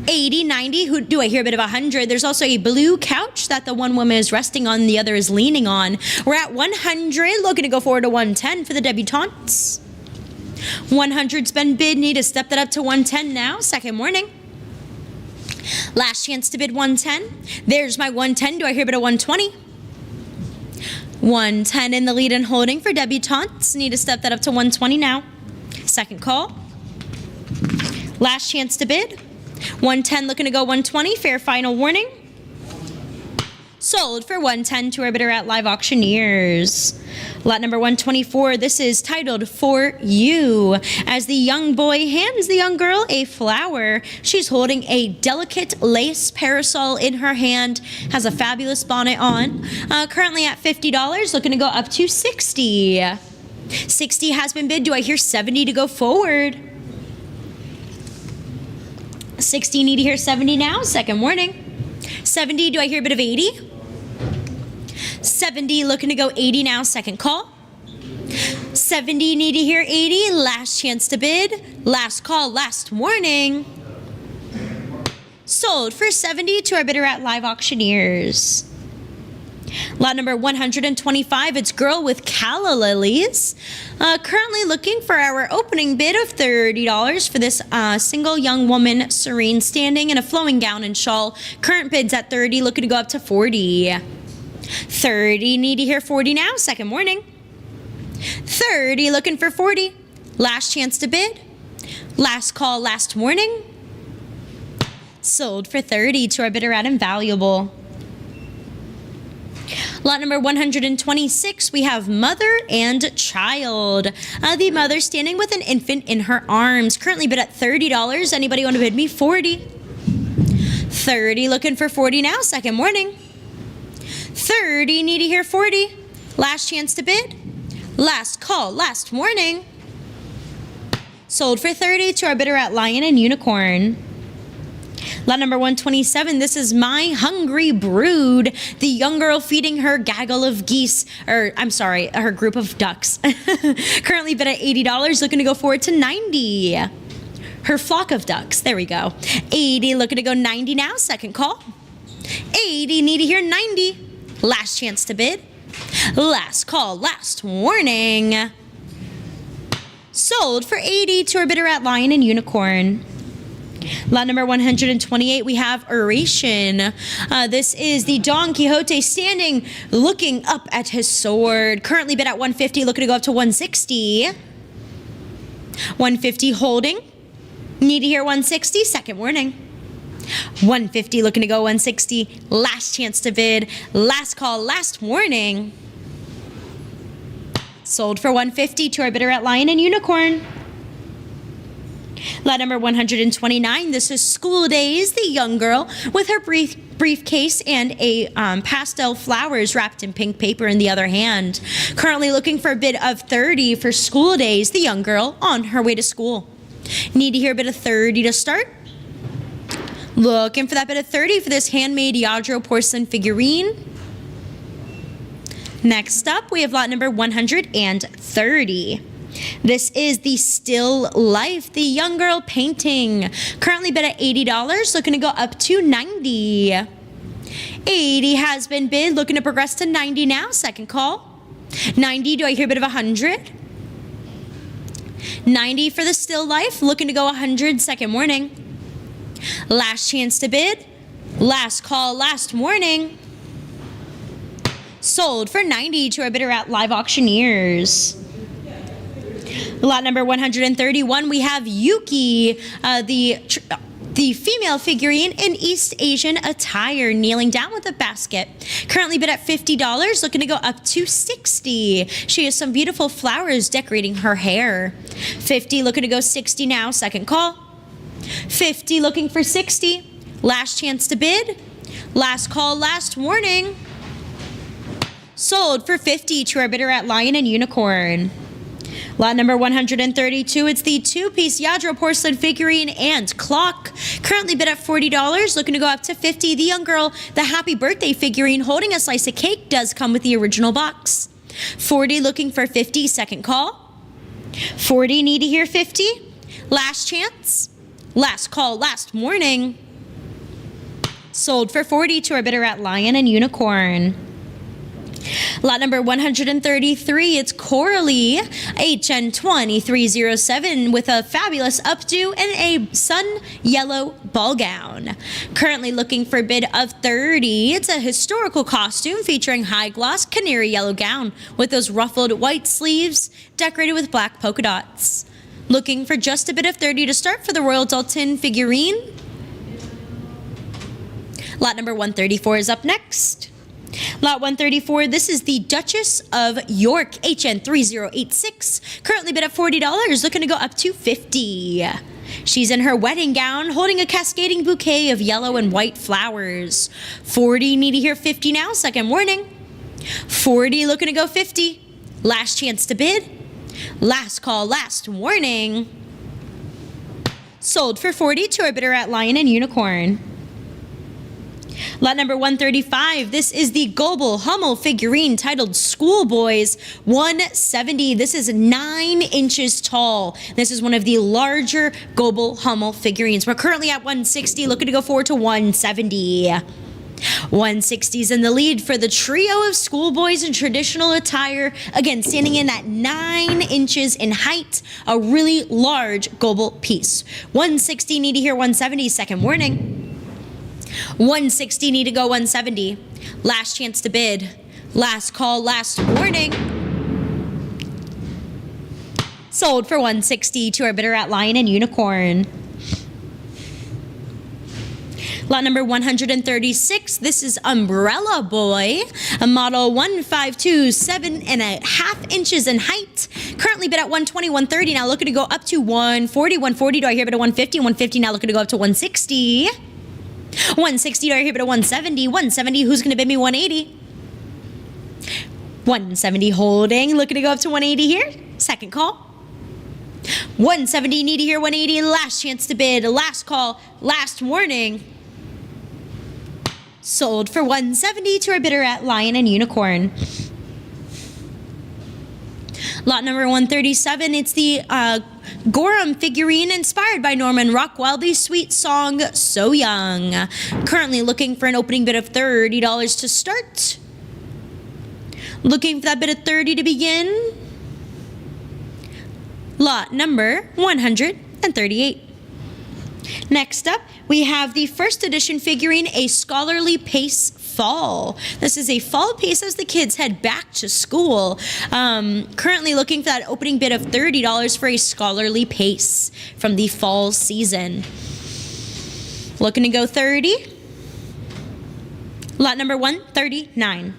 80, 90, who do I hear a bit of 100? There's also a blue couch that the one woman is resting on, the other is leaning on. We're at 100, looking to go forward to 110 for the debutantes. 100's been bid, need to step that up to 110 now, second warning. Last chance to bid 110. There's my 110, do I hear a bit of 120? 110 in the lead and holding for debutantes, need to step that up to 120 now. Second call. Last chance to bid. 110 looking to go 120, fair final warning. Sold for 110 to our bidder at Live Auctioneers. Lot number 124, this is titled For You. As the young boy hands the young girl a flower, she's holding a delicate lace parasol in her hand, has a fabulous bonnet on. Currently at $50, looking to go up to $60. 60 has been bid. Do I hear 70 to go forward? 60, need to hear 70 now. Second warning. 70, do I hear a bit of 80? 70, looking to go 80 now. Second call. 70, need to hear 80. Last chance to bid. Last call, last warning. Sold for 70 to our bidder at Live Auctioneers. Lot number 125, it's Girl with Calla Lilies. Currently looking for our opening bid of $30 for this single young woman, serene, standing in a flowing gown and shawl. Current bid's at $30, looking to go up to $40. 30, need to hear 40 now. Second warning. 30, looking for 40. Last chance to bid. Last call, last warning. Sold for 30 to our bidder at Invaluable. Lot number 126, we have Mother and Child. The mother standing with an infant in her arms. Currently bid at $30. Anybody want to bid me 40? 30, looking for 40 now. Second warning. 30, need to hear 40. Last chance to bid. Last call, last warning. Sold for 30 to our bidder at Lion and Unicorn. Lot number 127, this is My Hungry Brood. The young girl feeding her gaggle of geese, her group of ducks. Currently bid at $80, looking to go forward to $90. Her flock of ducks, there we go. 80, looking to go $90 now, second call. 80, need to hear 90. Last chance to bid. Last call, last warning. Sold for $80 to our bidder at Lion and Unicorn. Lot number 128, we have Oration. This is the Don Quixote standing, looking up at his sword. Currently bid at $150, looking to go up to $160. $150 holding. Need to hear $160, second warning. $150, looking to go $160. Last chance to bid. Last call, last warning. Sold for $150 to our bidder at Lion and Unicorn. Lot number 129, this is School Days, the young girl with her briefcase and a pastel flowers wrapped in pink paper in the other hand. Currently looking for a bid of 30 for School Days, the young girl on her way to school. Need to hear a bid of 30 to start. Looking for that bid of 30 for this handmade Yadro porcelain figurine. Next up, we have lot number 130. This is the Still Life, the young girl painting. Currently bid at $80, looking to go up to $90. 80 has been bid, looking to progress to 90 now, second call. 90, do I hear a bit of 100? 90 for the Still Life, looking to go 100, second warning. Last chance to bid. Last call, last warning. Sold for 90 to our bidder at Live Auctioneers. Lot number 131, we have Yuki, the female figurine in East Asian attire, kneeling down with a basket. Currently bid at $50, looking to go up to $60. She has some beautiful flowers decorating her hair. 50, looking to go 60 now, second call. 50, looking for 60. Last chance to bid. Last call, last warning. Sold for 50 to our bidder at Lion and Unicorn. Lot number 132, it's the two-piece Yadro porcelain figurine and clock. Currently bid at $40, looking to go up to $50. The young girl, the happy birthday figurine holding a slice of cake, does come with the original box. 40, looking for 50, second call. 40, need to hear 50. Last chance. Last call, last warning. Sold for 40 to our bidder at Lion and Unicorn. Lot number 133, it's Coralie, HN2307, with a fabulous updo and a sun yellow ball gown. Currently looking for a bid of 30. It's a historical costume featuring high gloss canary yellow gown with those ruffled white sleeves decorated with black polka dots. Looking for just a bid of 30 to start for the Royal Dalton figurine. Lot number 134 is up next. Lot 134, this is the Duchess of York, HN3086, currently bid at $40, looking to go up to $50. She's in her wedding gown, holding a cascading bouquet of yellow and white flowers. 40, need to hear 50 now, second warning. 40, looking to go 50. Last chance to bid. Last call, last warning. Sold for 40 to our bidder at Lion and Unicorn. Lot number 135, this is the Goebel Hummel figurine titled Schoolboys 170. This is 9 inches tall. This is one of the larger Goebel Hummel figurines. We're currently at 160, looking to go forward to 170. 160 is in the lead for the trio of schoolboys in traditional attire. Again, standing in at 9 inches in height, a really large Goebel piece. 160, need to hear 170, second warning. 160, need to go 170. Last chance to bid. Last call, last warning. Sold for 160 to our bidder at Lion and Unicorn. Lot number 136, this is Umbrella Boy, a model 152, 7.5 inches in height. Currently bid at 120, 130, now looking to go up to 140, 140, do I hear bid at 150, 150, now looking to go up to 160. 160, do I hear bid at 170, 170, who's going to bid me 180? 170 holding, looking to go up to 180 here, second call. 170, need to hear 180, last chance to bid, last call, last warning. Sold for 170 to our bidder at Lion and Unicorn. Lot number 137, it's the Gorham figurine inspired by Norman Rockwell, the sweet song So Young. Currently looking for an opening bid of $30 to start. Looking for that bid of 30 to begin. Lot number 138. Next up, we have the first edition figurine, a Scholarly Pace Fall. This is a fall piece as the kids head back to school. Currently looking for that opening bid of $30 for a Scholarly Pace from the fall season. Looking to go 30. Lot number 139.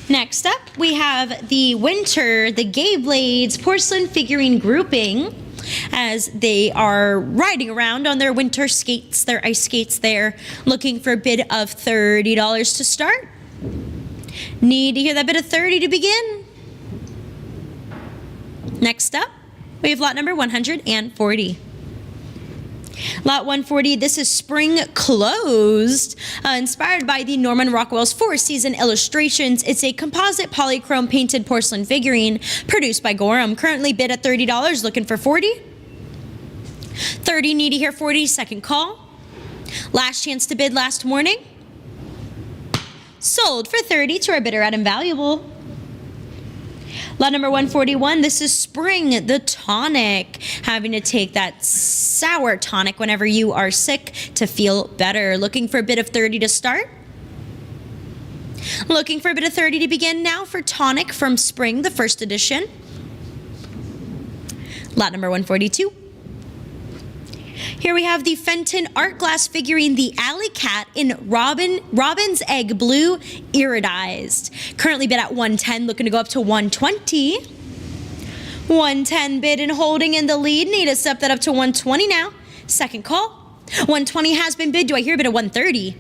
Next up, we have the Winter, the Gay Blades porcelain figurine grouping, as they are riding around on their winter skates, their ice skates there, looking for a bid of $30 to start. Need to hear that bid of 30 to begin. Next up, we have lot number 140. Lot 140, this is Spring Closed, inspired by the Norman Rockwell's four-season illustrations. It's a composite polychrome painted porcelain figurine produced by Gorham. Currently bid at $30, looking for 40. 30, need to hear 40, second call. Last chance to bid, last warning. Sold for 30 to our bidder at Invaluable. Lot number 141, this is Spring, the tonic. Having to take that sour tonic whenever you are sick to feel better. Looking for a bid of 30 to start. Looking for a bid of 30 to begin now for tonic from Spring, the first edition. Lot number 142. Here we have the Fenton art glass figurine, the Alley Cat in Robin's Egg Blue, iridized. Currently bid at 110, looking to go up to 120. 110 bid and holding in the lead. Need to step that up to 120 now. Second call. 120 has been bid. Do I hear a bid of 130?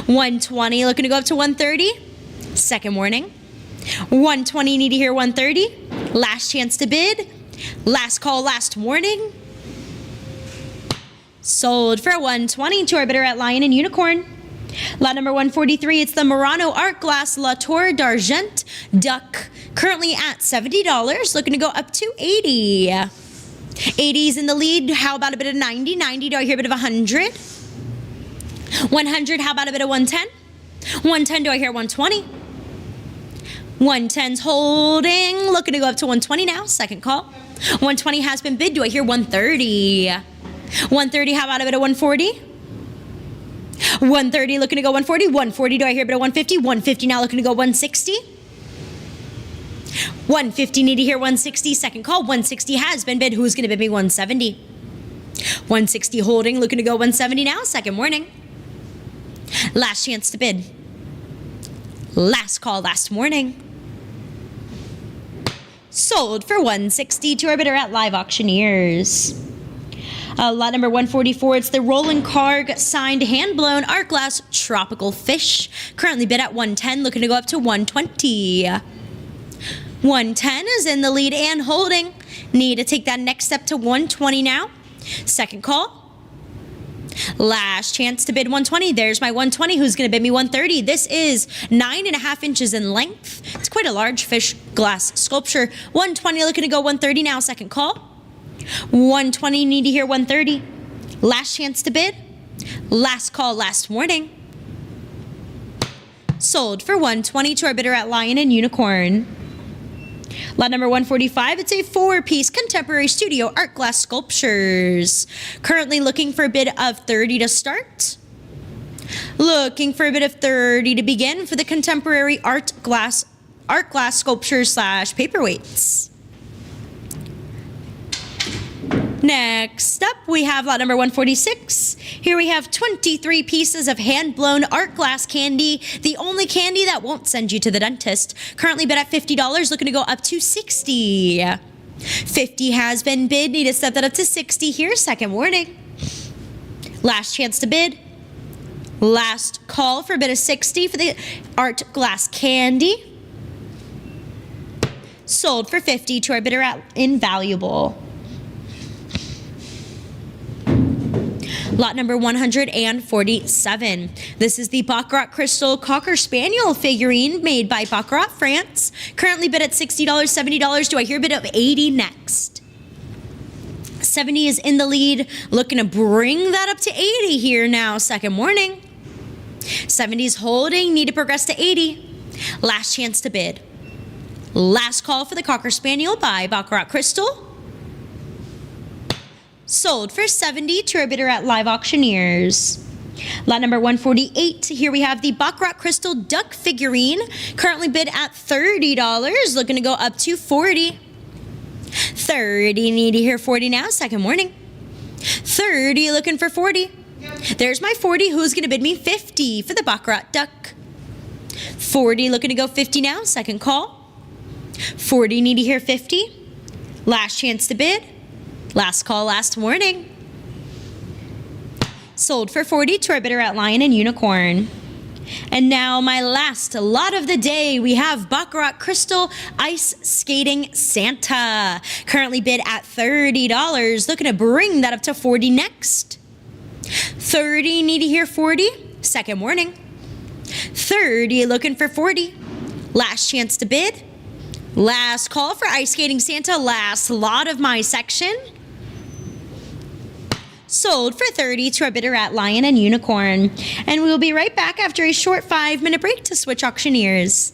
120, looking to go up to 130. Second warning. 120, need to hear 130. Last chance to bid. Last call, last warning. Sold for 120 to our bidder at Lion and Unicorn. Lot number 143, it's the Murano Art Glass La Tour d'Argent Duck. Currently at $70, looking to go up to 80. 80 is in the lead. How about a bit of 90? 90, do I hear a bit of 100? 100, how about a bit of 110? 110, do I hear 120? 110's holding, looking to go up to 120 now. Second call. 120 has been bid. Do I hear 130? 130, how about a bit of 140? 130, looking to go 140. 140, do I hear a bit of 150? 150 now, looking to go 160. 150, need to hear 160. Second call. 160 has been bid. Who's going to bid me 170? 160 holding, looking to go 170 now. Second warning. Last chance to bid. Last call last morning. Sold for $160 to our bidder at Live Auctioneers. Lot number 144, it's the Roland Karg signed hand-blown art glass tropical fish. Currently bid at $110, looking to go up to $120. 110 is in the lead and holding. Need to take that next step to $120 now. Second call. Last chance to bid $120. There's my $120. Who's going to bid me $130? This is 9.5 inches in length. It's quite a large fish glass sculpture. $120, looking to go $130 now. Second call. $120, need to hear $130. Last chance to bid. Last call last morning. Sold for $120 to our bidder at Lion and Unicorn. Lot number 145, it's a 4-piece contemporary studio art glass sculptures. Currently looking for a bid of $30 to start. Looking for a bid of $30 to begin for the contemporary art glass sculptures / paperweights. Next up, we have lot number 146. Here we have 23 pieces of hand-blown art glass candy, the only candy that won't send you to the dentist. Currently bid at $50, looking to go up to $60. $50 has been bid, need to step that up to $60 here, second warning. Last chance to bid. Last call for a bid of $60 for the art glass candy. Sold for $50 to our bidder at Invaluable. Lot number 147. This is the Baccarat Crystal Cocker Spaniel figurine made by Baccarat, France. Currently bid at $60, $70. Do I hear a bid of $80 next? 70 is in the lead. Looking to bring that up to 80 here now, second morning. 70 is holding, need to progress to 80. Last chance to bid. Last call for the Cocker Spaniel by Baccarat Crystal. Sold for $70 to our bidder at Live Auctioneers. Lot number 148, here we have the Baccarat Crystal Duck figurine. Currently bid at $30, looking to go up to $40. 30, need to hear 40 now, second morning. 30, looking for 40. There's my 40, who's gonna bid me 50 for the Baccarat Duck? 40, looking to go 50 now, second call. 40, need to hear 50. Last chance to bid. Last call last morning. Sold for $40 to our bidder at Lion and Unicorn. And now my last lot of the day, we have Baccarat Crystal Ice Skating Santa. Currently bid at $30. Looking to bring that up to $40 next. 30, need to hear 40. Second morning. 30, looking for 40. Last chance to bid. Last call for Ice Skating Santa. Last lot of my section. Sold for $30 to our bidder at Lion and Unicorn. And we will be right back after a short 5-minute break to switch auctioneers.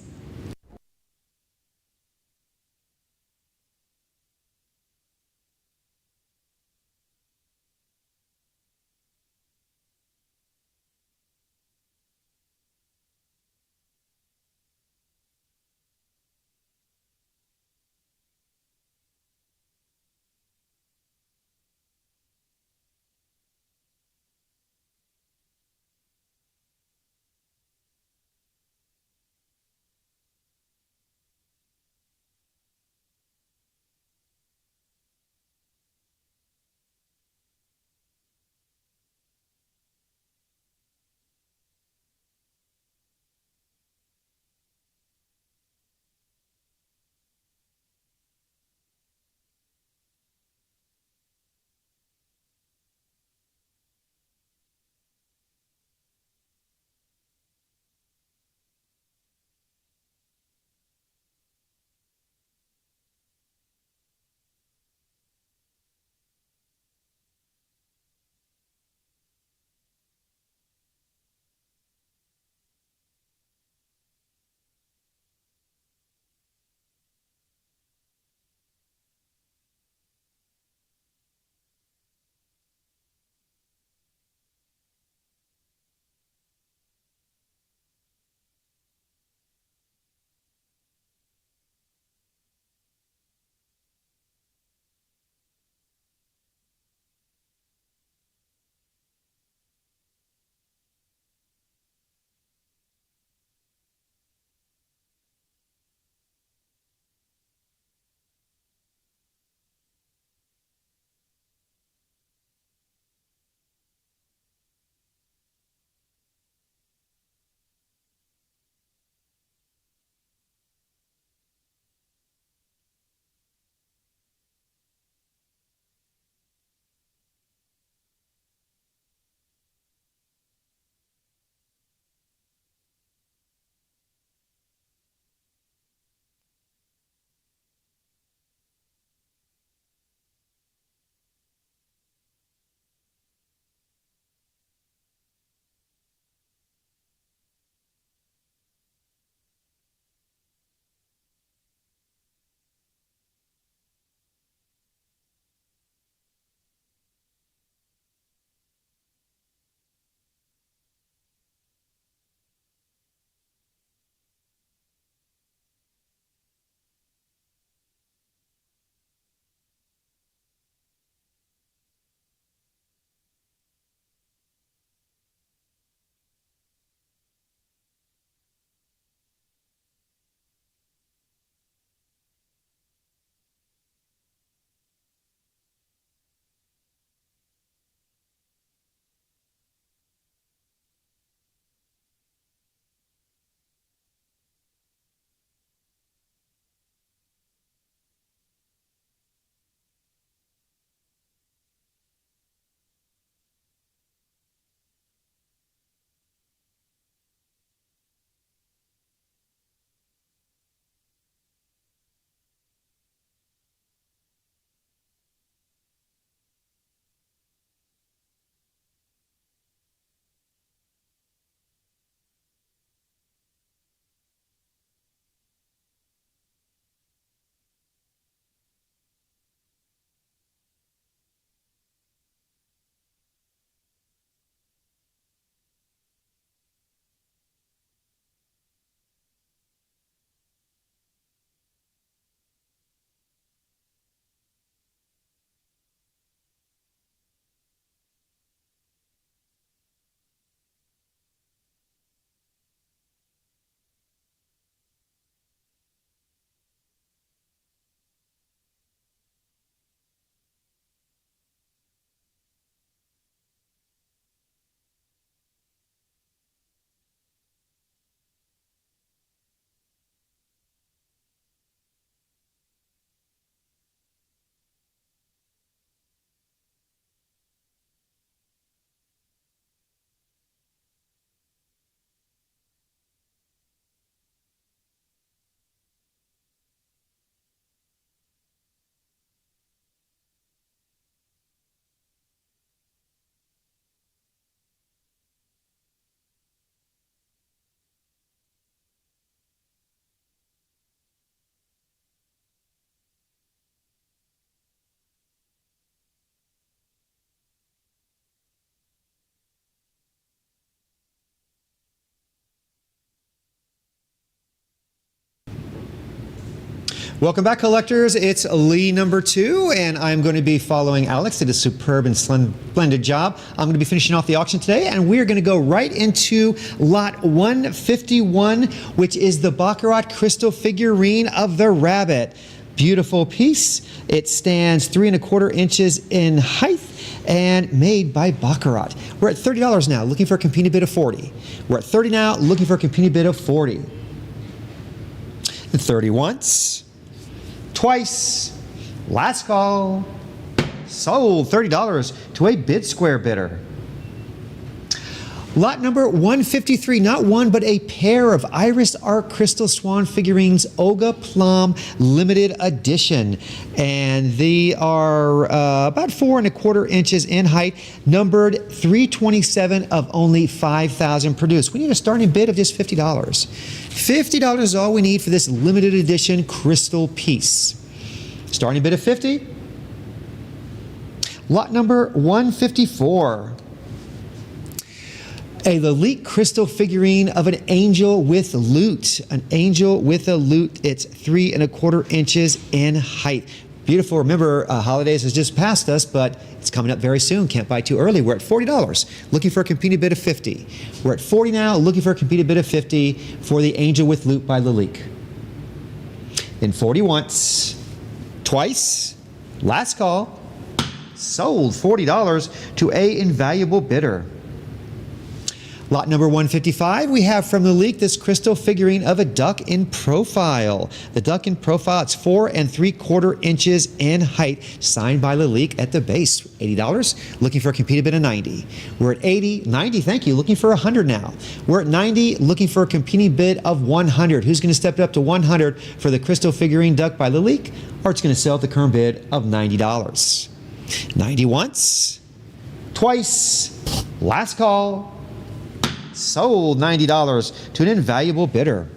Welcome back, collectors. It's Lee number 2, and I'm going to be following Alex. Did a superb and splendid job. I'm going to be finishing off the auction today, and we're going to go right into lot 151, which is the Baccarat crystal figurine of the rabbit. Beautiful piece. It stands 3 1/4 inches in height and made by Baccarat. We're at $30 now, looking for a competing bid of 40. We're at 30 now, looking for a competing bid of 40. 30 once. Twice. Last call. Sold $30 to a bid square bidder. Lot number 153, not one, but a pair of Iris Art Crystal Swan figurines, Olga Plum limited edition. And they are about 4 1/4 inches in height, numbered 327 of only 5,000 produced. We need a starting bid of just $50. $50 is all we need for this limited edition crystal piece. Starting bid of 50. Lot number 154. A Lalique crystal figurine of an angel with lute. An angel with a lute. It's 3 1/4 inches in height. Beautiful. Remember, holidays has just passed us, but it's coming up very soon. Can't buy too early. We're at $40. Looking for a competing bid of 50. We're at 40 now. Looking for a competing bid of 50 for the angel with lute by Lalique. Then 40 once. Twice. Last call. Sold $40 to a invaluable bidder. Lot number 155, we have from Lalique this crystal figurine of a duck in profile. The duck in profile, it's 4 3/4 inches in height, signed by Lalique at the base. $80, looking for a competing bid of 90. We're at 80, 90, thank you, looking for 100 now. We're at 90, looking for a competing bid of 100. Who's going to step it up to 100 for the crystal figurine duck by Lalique? Or it's going to sell at the current bid of $90. 90 once, twice, last call. Sold $90 to an invaluable bidder.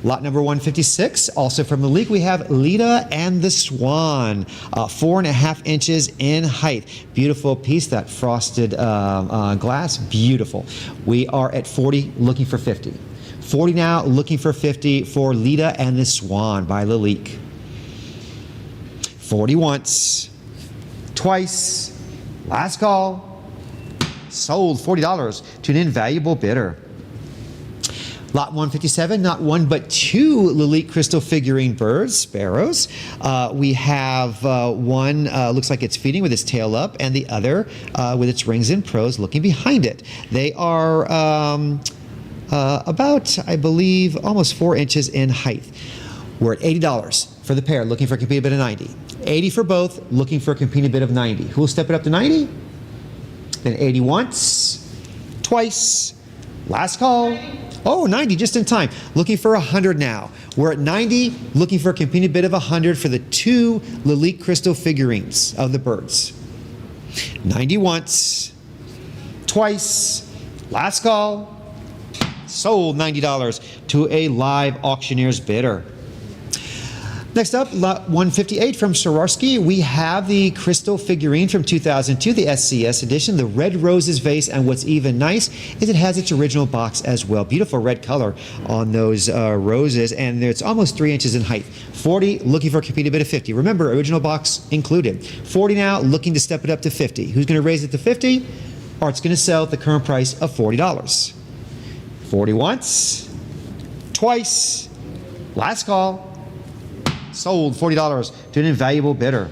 Lot number 156, also from Lalique, we have Lita and the Swan, 4 1/2 inches in height. Beautiful piece, that frosted glass, beautiful. We are at 40, looking for 50. 40 now, looking for 50 for Lita and the Swan by Lalique. 40 once, twice, last call. Sold $40 to an invaluable bidder. Lot 157, not one but two Lalique crystal figurine birds, sparrows. We have one looks like it's feeding with its tail up, and the other with its rings and pros looking behind it. They are about, I believe, almost 4 inches in height. We're at $80 for the pair, looking for a competing bid of 90. 80 for both, looking for a competing bid of 90. Who will step it up to 90? Then 80 once, twice, last call. Oh, 90 just in time. Looking for 100 now. We're at 90, looking for a competing bid of 100 for the two Lalique crystal figurines of the birds. 90 once, twice, last call. Sold $90 to a live auctioneer's bidder. Next up, lot 158 from Swarovski, we have the crystal figurine from 2002, the SCS edition, the Red Roses vase, and what's even nice is it has its original box as well. Beautiful red color on those roses, and it's almost 3 inches in height. 40, looking for a competing bid of 50. Remember, original box included. 40 now, looking to step it up to 50. Who's going to raise it to 50? Or it's going to sell at the current price of $40. 40 once, twice, last call. Sold $40 to an invaluable bidder.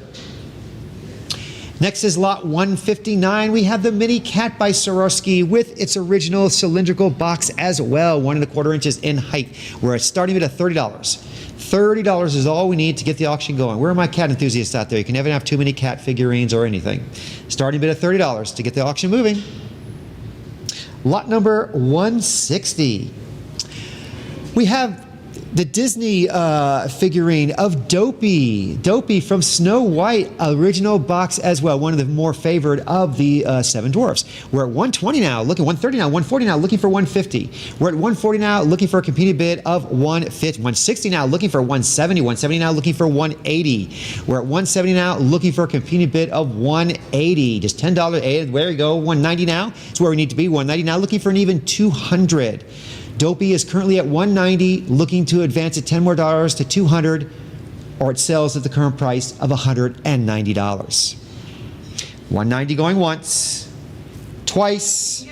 Next is lot 159. We have the Mini Cat by Swarovski with its original cylindrical box as well, 1 1/4 inches in height. We're at starting bid at $30. $30 is all we need to get the auction going. Where are my cat enthusiasts out there? You can never have too many cat figurines or anything. Starting bid at $30 to get the auction moving. Lot number 160. We have the Disney figurine of Dopey. Dopey from Snow White, original box as well. One of the more favored of the Seven Dwarfs. We're at 120 now, looking 130 now, 140 now, looking for 150. We're at 140 now, looking for a competing bid of 150. 160 now, looking for 170. 170 now, looking for 180. We're at 170 now, looking for a competing bid of 180. Just $10. There you go. 190 now. It's where we need to be. 190 now, looking for an even 200. Dopey is currently at 190, looking to advance it $10 more to 200 or it sells at the current price of $190. $190 going once, twice,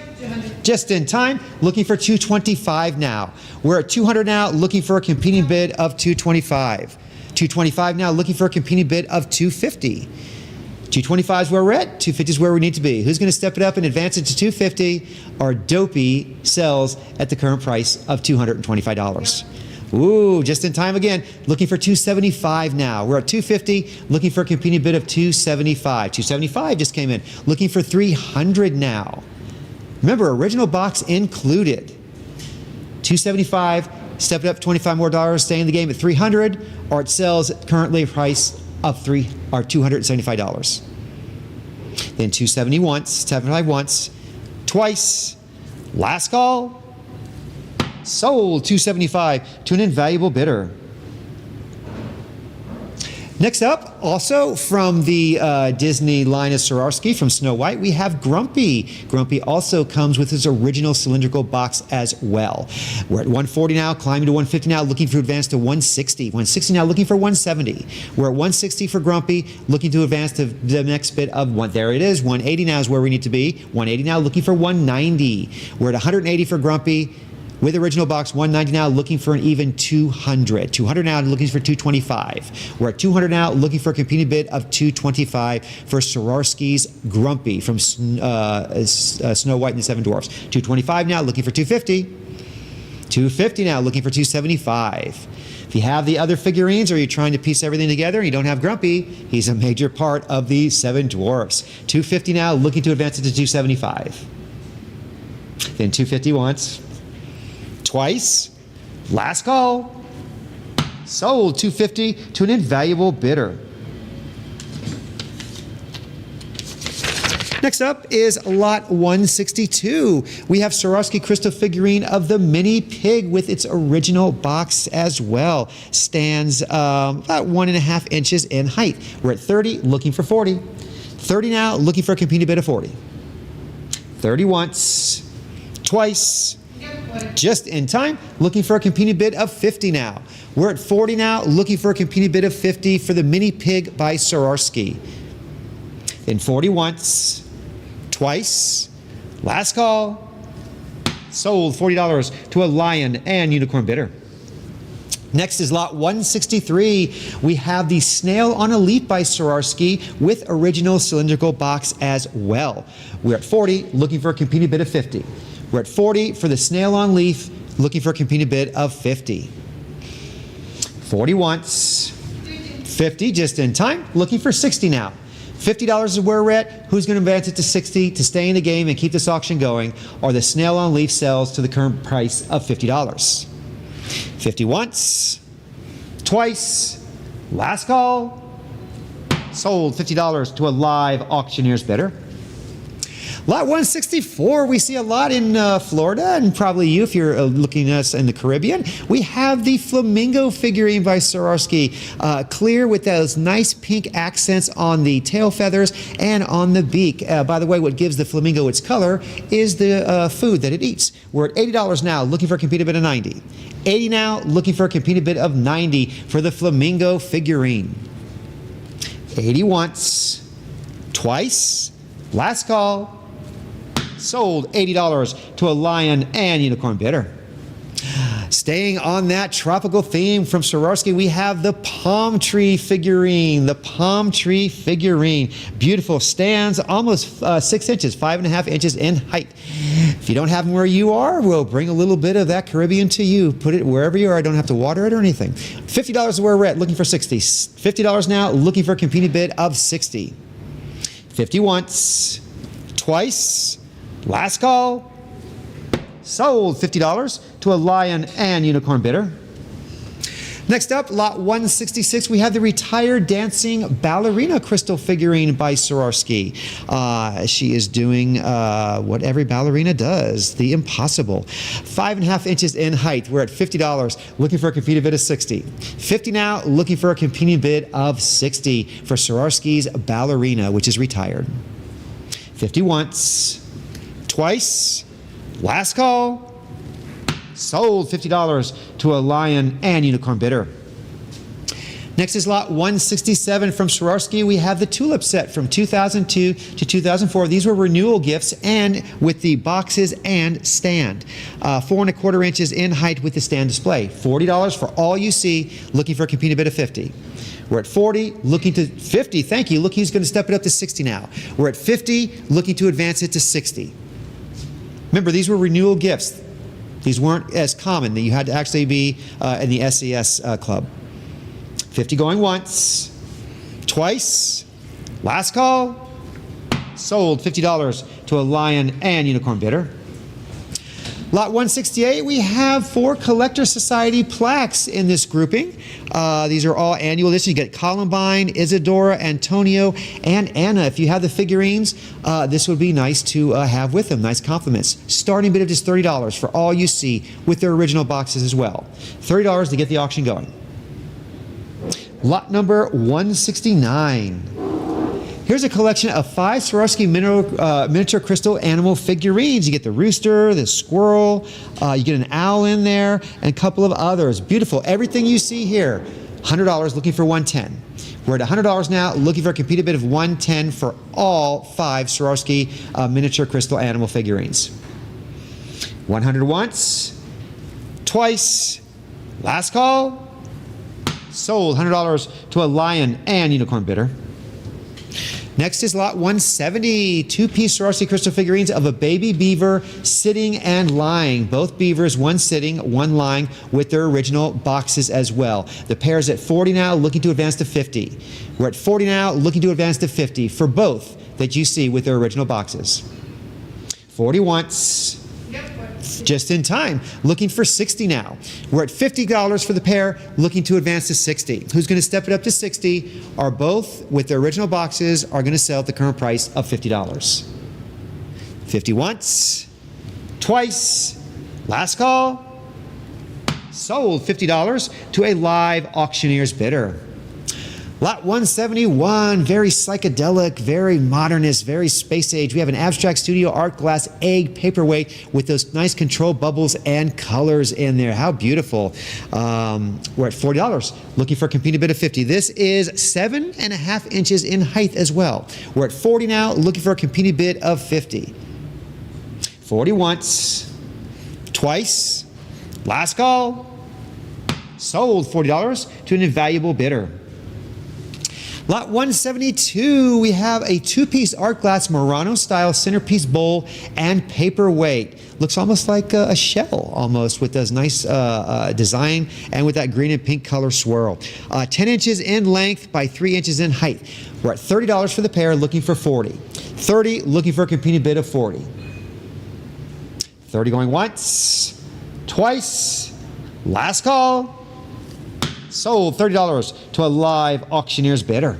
just in time, looking for $225 now. We're at $200 now, looking for a competing bid of $225. $225 now, looking for a competing bid of $250. $225 is where we're at, $250 is where we need to be. Who's going to step it up and advance it to $250? Our Dopey sells at the current price of $225. Ooh, just in time again, looking for $275 now. We're at $250, looking for a competing bid of $275. $275 just came in, looking for $300 now. Remember, original box included. $275, step it up $25 more, stay in the game at $300, or it sells at currently a price of $275. Then $275 once, twice, last call, sold $275 to an invaluable bidder. Next up, also from the Disney line of Swarovski from Snow White, we have Grumpy. Grumpy also comes with his original cylindrical box as well. We're at $140 now, climbing to $150 now, looking to advance to $160. $160 now, looking for $170. We're at $160 for Grumpy, looking to advance to the next bid of one. There it is. $180 now is where we need to be. $180 now, looking for $190. We're at $180 for Grumpy. With original box, $190 now, looking for an even $200. $200 now, looking for $225. We're at $200 now, looking for a competing bid of $225 for Swarovski's Grumpy from Snow White and the Seven Dwarfs. $225 now, looking for $250. $250 now, looking for $275. If you have the other figurines or you're trying to piece everything together and you don't have Grumpy, he's a major part of the Seven Dwarfs. $250 now, looking to advance it to $275. Then $250 once. Twice, last call, sold $250 to an invaluable bidder. Next up is lot 162. We have Swarovski crystal figurine of the mini pig with its original box as well. Stands about 1.5 inches in height. We're at 30, looking for 40. 30 now, looking for a competing bid of 40. 30 once, twice, just in time, looking for a competing bid of 50 now. We're at 40 now, looking for a competing bid of 50 for the mini pig by Swarovski. Then 40 once, twice, last call, sold $40 to a lion and unicorn bidder. Next is lot 163. We have the snail on a leaf by Swarovski with original cylindrical box as well. We're at 40, looking for a competing bid of 50. We're at 40 for the snail on leaf, looking for a competing bid of 50. 40 once, 50 just in time, looking for 60 now. $50 is where we're at. Who's going to advance it to 60 to stay in the game and keep this auction going? Or the snail on leaf sells to the current price of $50. 50 once, twice, last call, sold $50 to a live auctioneer's bidder. Lot 164, we see a lot in Florida, and probably you if you're looking at us in the Caribbean. We have the flamingo figurine by Swarovski, clear with those nice pink accents on the tail feathers and on the beak. By the way, what gives the flamingo its color is the food that it eats. We're at $80 now, looking for a competing bid of 90. 80 now, looking for a competing bid of 90 for the flamingo figurine. 80 once, twice, last call, sold $80 to a lion and unicorn bidder. Staying on that tropical theme from Swarovski, we have the palm tree figurine. The palm tree figurine. Beautiful. Stands almost 6 inches, 5.5 inches in height. If you don't have them where you are, we'll bring a little bit of that Caribbean to you. Put it wherever you are. I don't have to water it or anything. $50 is where we're at, looking for 60. $50 now, looking for a competing bid of 60. 50 once, twice, last call, sold $50 to a lion and unicorn bidder. Next up, lot 166, we have the retired dancing ballerina crystal figurine by Swarovski. She is doing what every ballerina does, the impossible. 5.5 inches in height. We're at $50, looking for a competing bid of 60. 50 now, looking for a competing bid of 60 for Swarovski's ballerina, which is retired. 50 once, twice, last call, sold $50 to a lion and unicorn bidder. Next is lot 167 from Swarovski. We have the tulip set from 2002 to 2004. These were renewal gifts and with the boxes and stand. 4¼ inches in height with the stand display. $40 for all you see, looking for a competing bid of 50. We're at 40, looking to 50. Thank you. Look, he's going to step it up to 60 now. We're at 50, looking to advance it to 60. Remember, these were renewal gifts. These weren't as common. That you had to actually be in the SES club. 50 going once, twice, last call, sold $50 to a lion and unicorn bidder. Lot 168, we have 4 Collector Society plaques in this grouping. These are all annual edition. You get Columbine, Isadora, Antonio, and Anna. If you have the figurines, this would be nice to have with them. Nice compliments. Starting bid of just $30 for all you see with their original boxes as well. $30 to get the auction going. Lot number 169. Here's a collection of 5 Swarovski miniature crystal animal figurines. You get the rooster, the squirrel, you get an owl in there, and a couple of others. Beautiful. Everything you see here, $100, looking for $110. We're at $100 now, looking for a competing bid of $110 for all 5 Swarovski miniature crystal animal figurines. 100 once, twice, last call, sold $100 to a lion and unicorn bidder. Next is lot 170, 2-piece Swarovski crystal figurines of a baby beaver sitting and lying. Both beavers, one sitting, one lying, with their original boxes as well. The pair's at 40 now, looking to advance to 50. We're at 40 now, looking to advance to 50 for both that you see with their original boxes. 40 once. Just in time, looking for 60 now. We're at $50 for the pair, looking to advance to 60. Who's going to step it up to 60? Are both, with their original boxes, are going to sell at the current price of $50. 50 once, twice, last call, sold $50 to a live auctioneer's bidder. Lot 171, very psychedelic, very modernist, very space age. We have an Abstract Studio Art Glass egg paperweight with those nice control bubbles and colors in there. How beautiful. We're at $40, looking for a competing bid of 50. This is 7½ inches in height as well. We're at 40 now, looking for a competing bid of 50. 40 once, twice, last call, sold $40 to an invaluable bidder. Lot 172, we have a 2-piece art glass Murano-style centerpiece bowl and paperweight. Looks almost like a shell, almost, with this nice design and with that green and pink color swirl. 10 inches in length by 3 inches in height. We're at $30 for the pair, looking for 40. 30, looking for a competing bid of 40. 30 going once, twice, last call. Sold $30 to a live auctioneer's bidder.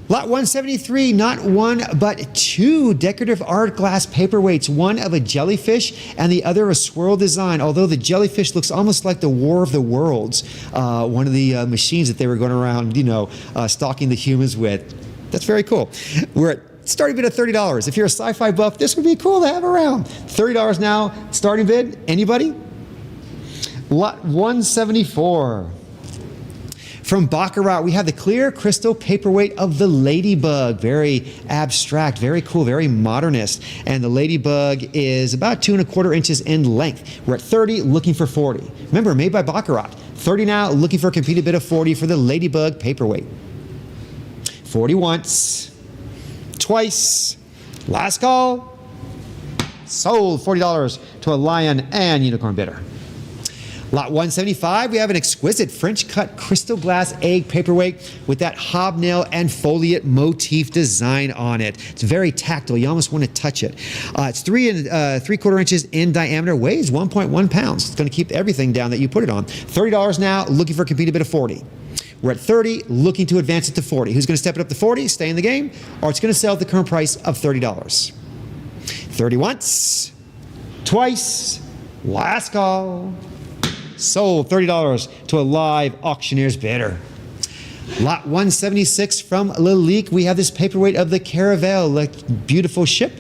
Lot 173, not one but 2 decorative art glass paperweights, one of a jellyfish and the other a swirl design, although the jellyfish looks almost like the War of the Worlds, one of the machines that they were going around, stalking the humans with. That's very cool. We're at starting bid of $30. If you're a sci-fi buff, this would be cool to have around. $30 now, starting bid. Anybody? Lot 174. From Baccarat, we have the clear crystal paperweight of the Ladybug. Very abstract, very cool, very modernist. And the Ladybug is about 2¼ inches in length. We're at 30, looking for 40. Remember, made by Baccarat. 30 now, looking for a competing bid of 40 for the Ladybug paperweight. 40 once, twice, last call, sold $40 to a lion and unicorn bidder. Lot 175, we have an exquisite French-cut crystal glass egg paperweight with that hobnail and foliate motif design on it. It's very tactile. You almost want to touch it. It's 3¾ inches in diameter, weighs 1.1 pounds. It's going to keep everything down that you put it on. $30 now, looking for a competing bid of 40. We're at 30, looking to advance it to 40. Who's going to step it up to 40, stay in the game, or it's going to sell at the current price of $30. 30 once, twice, last call. Sold $30 to a live auctioneer's bidder. Lot 176 from Lalique. We have this paperweight of the Caravelle, like beautiful ship.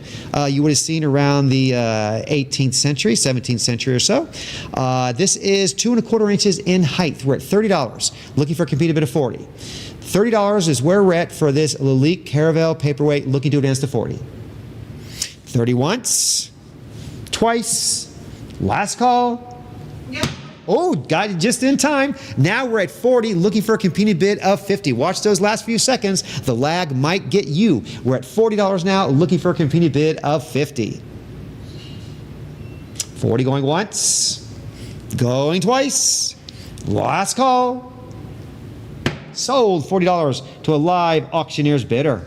You would have seen around the 18th century, 17th century or so. This is 2 1/4 inches in height. We're at $30. Looking for a competing bid of 40. $30 is where we're at for this Lalique Caravelle paperweight, looking to advance to 40. 30 once, twice, last call. Yep. Oh, got it just in time. Now we're at 40, looking for a competing bid of 50. Watch those last few seconds. The lag might get you. We're at $40 now, looking for a competing bid of 50. 40 going once, going twice, last call. Sold $40 to a live auctioneer's bidder.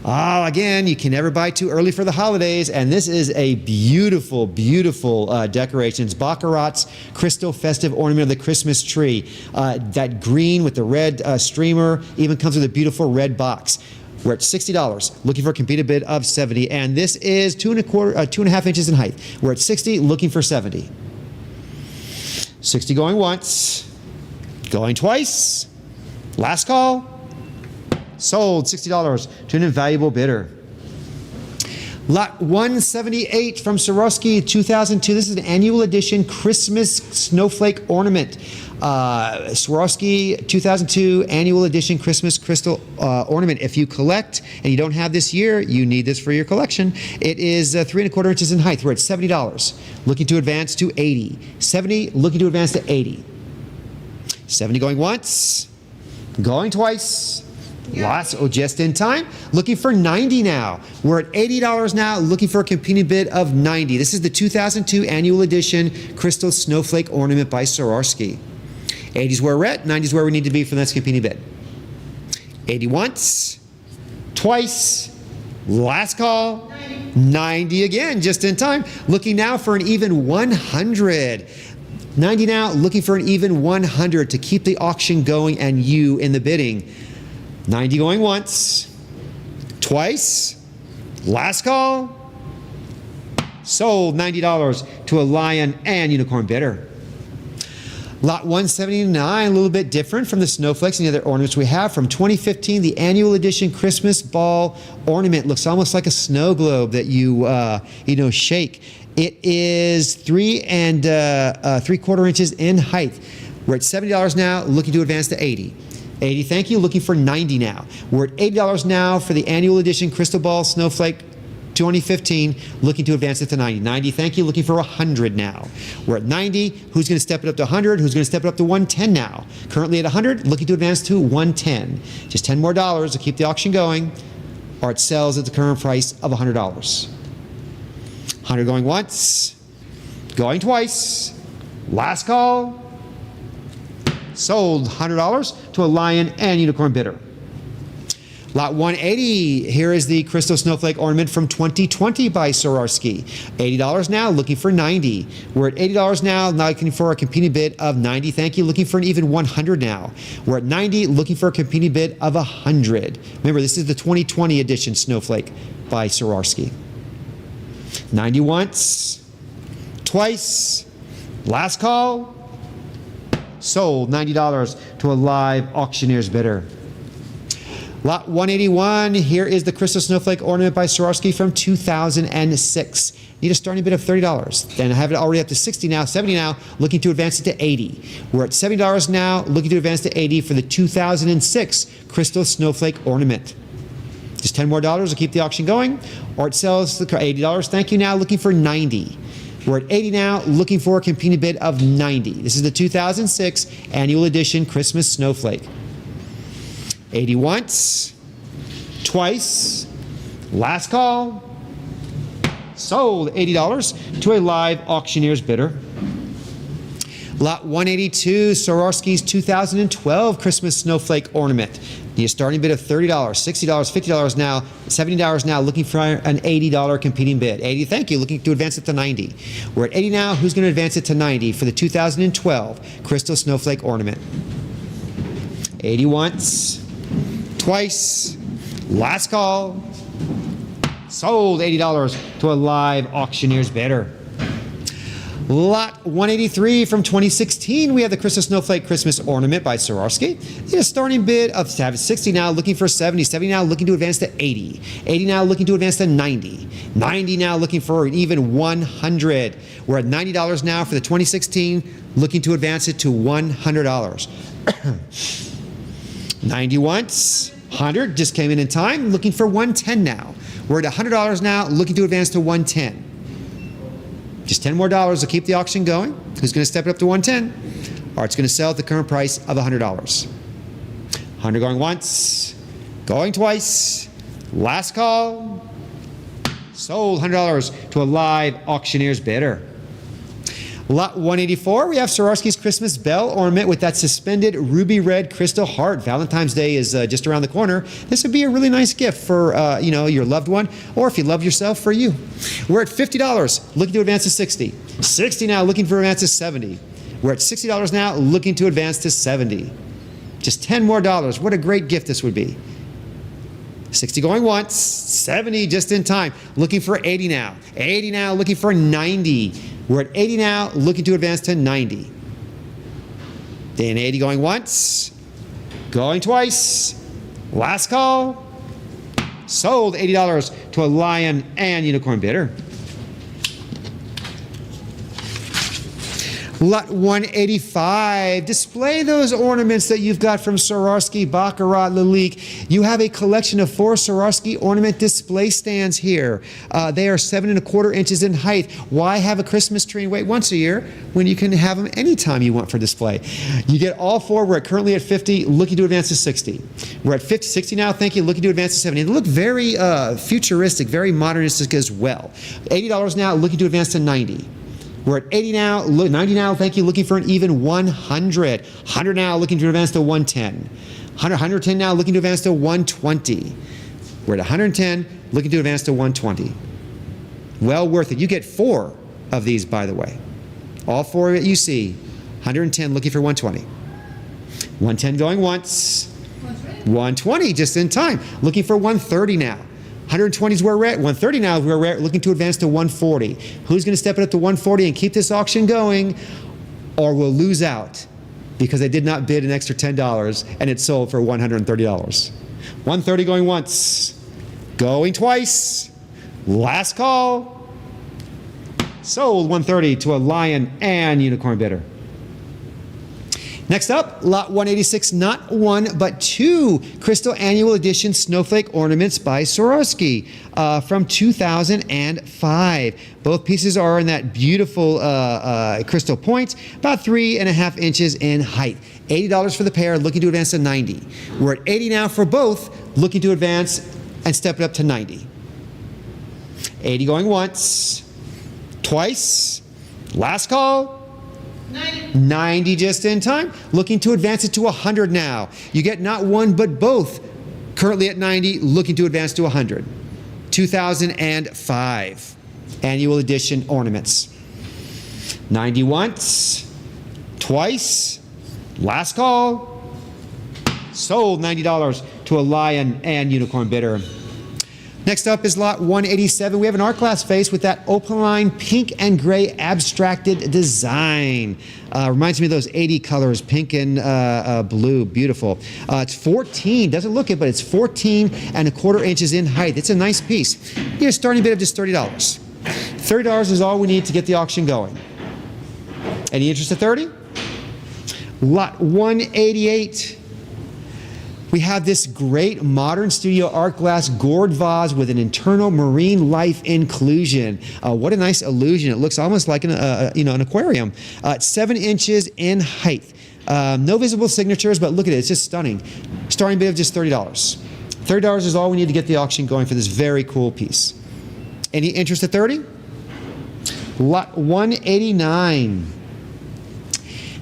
Again, you can never buy too early for the holidays, and this is a beautiful, beautiful decorations. Baccarat's crystal festive ornament of the Christmas tree. That green with the red streamer even comes with a beautiful red box. We're at $60, looking for a competed bid of 70, and this is 2 1/4 inches in height. We're at 60, looking for 70. 60 going once, going twice, last call. Sold $60 to an invaluable bidder. Lot 178 from Swarovski 2002. This is an annual edition Christmas snowflake ornament. Swarovski 2002 annual edition Christmas crystal ornament. If you collect and you don't have this year, you need this for your collection. It is 3 1/4 inches in height. We're at $70. Looking to advance to 80. 70, looking to advance to 80. 70 going once, going twice. Lots, just in time. Looking for 90 now. We're at $80 now, looking for a competing bid of 90. This is the 2002 annual edition Crystal Snowflake Ornament by Swarovski. 80 is where we're at, 90 is where we need to be for the next competing bid. 80 once, twice, last call, 90 again, just in time. Looking now for an even 100. 90 now, looking for an even 100 to keep the auction going and you in the bidding. 90 going once, twice, last call. Sold $90 to a lion and unicorn bidder. Lot 179, a little bit different from the snowflakes and the other ornaments we have. From 2015, the annual edition Christmas ball ornament. Looks almost like a snow globe that you shake. It is 3 3/4 inches in height. We're at $70 now, looking to advance to 80. 80, thank you, looking for 90 now. We're at $80 now for the annual edition Crystal Ball Snowflake 2015, looking to advance it to 90. 90, thank you, looking for 100 now. We're at 90, who's going to step it up to 100? Who's going to step it up to 110 now? Currently at 100, looking to advance to 110. Just 10 more dollars to keep the auction going, or it sells at the current price of $100. 100 going once, going twice, last call. Sold $100 to a lion and unicorn bidder. Lot 180, here is the Crystal Snowflake Ornament from 2020 by Swarovski. $80 now, looking for 90. We're at $80 now, looking for a competing bid of 90. Thank you, looking for an even 100 now. We're at 90, looking for a competing bid of 100. Remember, this is the 2020 edition Snowflake by Swarovski. 90 once, twice, last call. Sold $90 to a live auctioneer's bidder. Lot 181, here is the Crystal Snowflake Ornament by Swarovski from 2006. Need a starting bid of $30. Then I have it already up to 60 now, 70 now, looking to advance it to 80. We're at $70 now, looking to advance to 80 for the 2006 Crystal Snowflake Ornament. Just 10 more dollars to keep the auction going, or it sells for $80. Thank you now, looking for 90. We're at 80 now, looking for a competing bid of 90. This is the 2006 annual edition Christmas Snowflake. 80 once, twice, last call. Sold $80 to a live auctioneer's bidder. Lot 182, Swarovski's 2012 Christmas Snowflake Ornament. Need a starting bid of $30, $60, $50 now, $70 now, looking for an $80 competing bid. 80, thank you, looking to advance it to 90. We're at 80 now, who's going to advance it to 90 for the 2012 Crystal Snowflake Ornament? 80 once, twice, last call. Sold $80 to a live auctioneer's bidder. Lot 183 from 2016, we have the Crystal Snowflake Christmas Ornament by Swarovski. A starting bid of 60 now, looking for 70. 70 now, looking to advance to 80. 80 now, looking to advance to 90. 90 now, looking for an even 100. We're at $90 now for the 2016, looking to advance it to $100. 90 once, 100, just came in time, looking for 110 now. We're at $100 now, looking to advance to 110. Just 10 more dollars to keep the auction going. Who's going to step it up to 110? Or it's going to sell at the current price of $100. 100 going once, going twice. Last call. Sold $100 to a live auctioneer's bidder. Lot 184, we have Swarovski's Christmas Bell Ornament with that suspended ruby red crystal heart. Valentine's Day is just around the corner. This would be a really nice gift for your loved one, or if you love yourself, for you. We're at $50, looking to advance to 60. 60 now, looking for advance to 70. We're at $60 now, looking to advance to 70. Just 10 more dollars. What a great gift this would be. 60 going once, 70 just in time, looking for 80 now. 80 now, looking for 90. We're at 80 now, looking to advance to 90. Then 80 going once, going twice. Last call. Sold $80 to a lion and unicorn bidder. Lot 185, display those ornaments that you've got from Swarovski, Baccarat, Lalique. You have a collection of 4 Swarovski ornament display stands here. They are 7 1/4 inches in height. Why have a Christmas tree and wait once a year when you can have them anytime you want for display? You get all 4. We're currently at 50, looking to advance to 60. We're at 50, 60 now, thank you, looking to advance to 70. They look very futuristic, very modernistic as well. $80 now, looking to advance to 90. We're at 80 now, 90 now, thank you, looking for an even 100. 100 now, looking to advance to 110. 110 now, looking to advance to 120. We're at 110, looking to advance to 120. Well worth it. You get 4 of these, by the way. All 4 that you see, 110, looking for 120. 110 going once. 120 just in time, looking for 130 now. 120 is where we're at. 130 now is where we're at, looking to advance to 140. Who's going to step it up to 140 and keep this auction going, or will lose out because they did not bid an extra $10 and it sold for $130. 130 going once, going twice. Last call. Sold 130 to a lion and unicorn bidder. Next up, lot 186, not 1 but 2 Crystal Annual Edition Snowflake Ornaments by Swarovski from 2005. Both pieces are in that beautiful crystal point, about 3.5 inches in height. $80 for the pair, looking to advance to 90. We're at 80 now for both, looking to advance and step it up to 90. 80 going once, twice, last call. 90 just in time, looking to advance it to 100 now. You get not 1 but both, currently at 90, looking to advance to 100. 2005 Annual Edition Ornaments. 90 once, twice, last call. Sold $90 to a lion and unicorn bidder. Next up is lot 187. We have an art glass vase with that opaline pink and gray abstracted design. Reminds me of those 80 colors, pink and blue, beautiful. It's 14, doesn't look it, but it's 14 1/4 inches in height. It's a nice piece. You get a starting bid of just $30. $30 is all we need to get the auction going. Any interest at 30? Lot 188. We have this great modern studio art glass gourd vase with an internal marine life inclusion. What a nice illusion. It looks almost like an aquarium. It's 7 inches in height. No visible signatures, but look at it. It's just stunning. Starting bid of just $30. $30 is all we need to get the auction going for this very cool piece. Any interest at 30? Lot 189.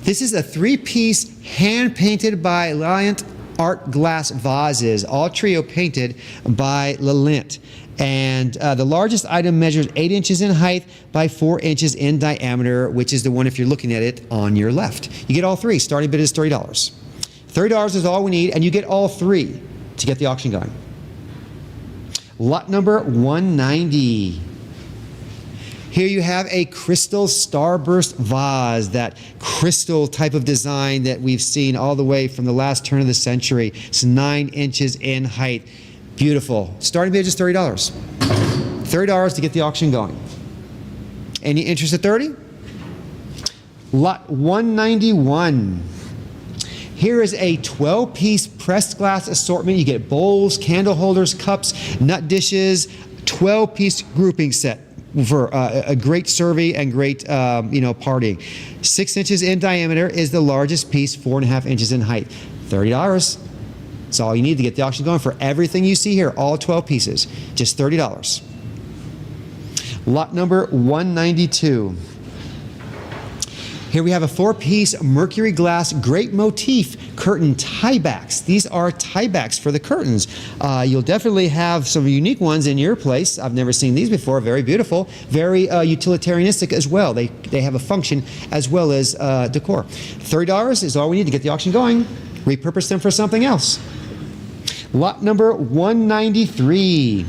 This is a 3-piece hand-painted by Liant art glass vases, all trio painted by Lalint. And the largest item measures 8 inches in height by 4 inches in diameter, which is the one if you're looking at it on your left. You get all 3. Starting bid is $30. $30 is all we need, and you get all 3 to get the auction going. Lot number 190. Here you have a crystal starburst vase, that crystal type of design that we've seen all the way from the last turn of the century. It's 9 inches in height. Beautiful. Starting bid is just $30. $30 to get the auction going. Any interest at 30? Lot 191. Here is a 12-piece pressed glass assortment. You get bowls, candle holders, cups, nut dishes, 12-piece grouping set for a great serving and great partying. 6 inches in diameter is the largest piece, 4.5 inches in height. $30. That's all you need to get the auction going for everything you see here, all 12 pieces. Just $30. Lot number 192. Here we have a 4-piece mercury glass great motif curtain tiebacks. These are tiebacks for the curtains. You'll definitely have some unique ones in your place. I've never seen these before. Very beautiful. Very utilitarianistic as well. They have a function as well as decor. $30 is all we need to get the auction going. Repurpose them for something else. Lot number 193.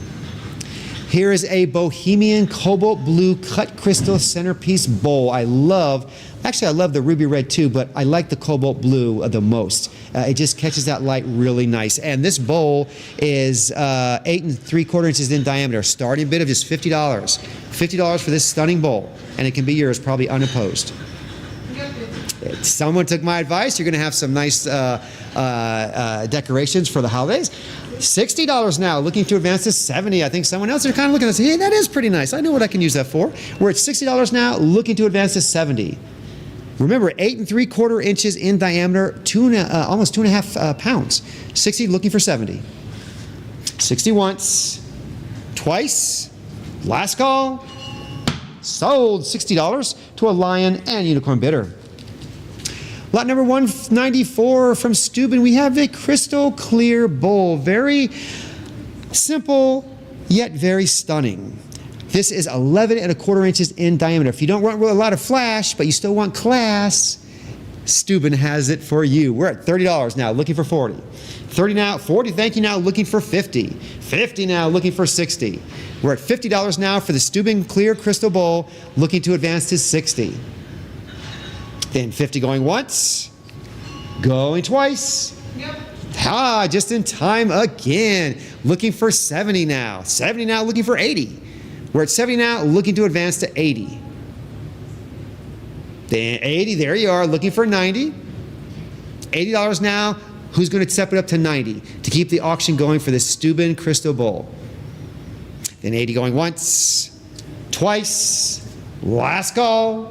Here is a Bohemian Cobalt Blue cut crystal centerpiece bowl. I love the ruby red too, but I like the cobalt blue the most. It just catches that light really nice. And this bowl is 8 3/4 inches in diameter. Starting bid of just $50. $50 for this stunning bowl, and it can be yours probably unopposed. If someone took my advice, you're going to have some nice decorations for the holidays. $60 now, looking to advance to $70. I think someone else are kind of looking and say, hey, that is pretty nice. I know what I can use that for. We're at $60 now, looking to advance to $70. Remember, 8 3/4 inches in diameter, almost 2.5 pounds. 60, looking for 70. 60 once, twice, last call, sold. $60 to a lion and unicorn bidder. Lot number 194 from Steuben, we have a crystal clear bowl. Very simple, yet very stunning. This is 11 1/4 inches in diameter. If you don't want a lot of flash, but you still want class, Steuben has it for you. We're at $30 now, looking for 40. 30 now, 40, thank you now, looking for 50. 50 now, looking for 60. We're at $50 now for the Steuben clear crystal bowl, looking to advance to 60. Then 50 going once, going twice. Yep. Just in time again. Looking for 70 now. 70 now, looking for 80. We're at 70 now, looking to advance to 80. Then 80, there you are, looking for 90. $80 now, who's going to step it up to 90 to keep the auction going for this Steuben crystal bowl? Then 80 going once, twice, last call.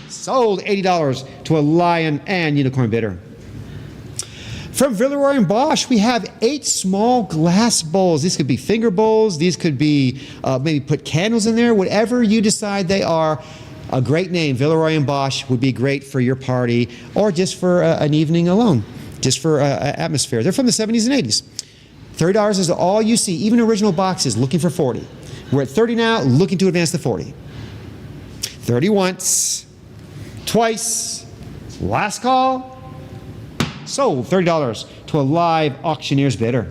Sold. $80 to a lion and unicorn bidder. From Villeroy and Bosch, we have 8 small glass bowls. These could be finger bowls. These could be maybe put candles in there. Whatever you decide they are, a great name, Villeroy and Bosch, would be great for your party or just for an evening alone, just for atmosphere. They're from the 70s and 80s. $30 is all you see, even original boxes, looking for 40. We're at 30 now, looking to advance to 40. 30 once, twice, last call, sold. $30 to a live auctioneer's bidder.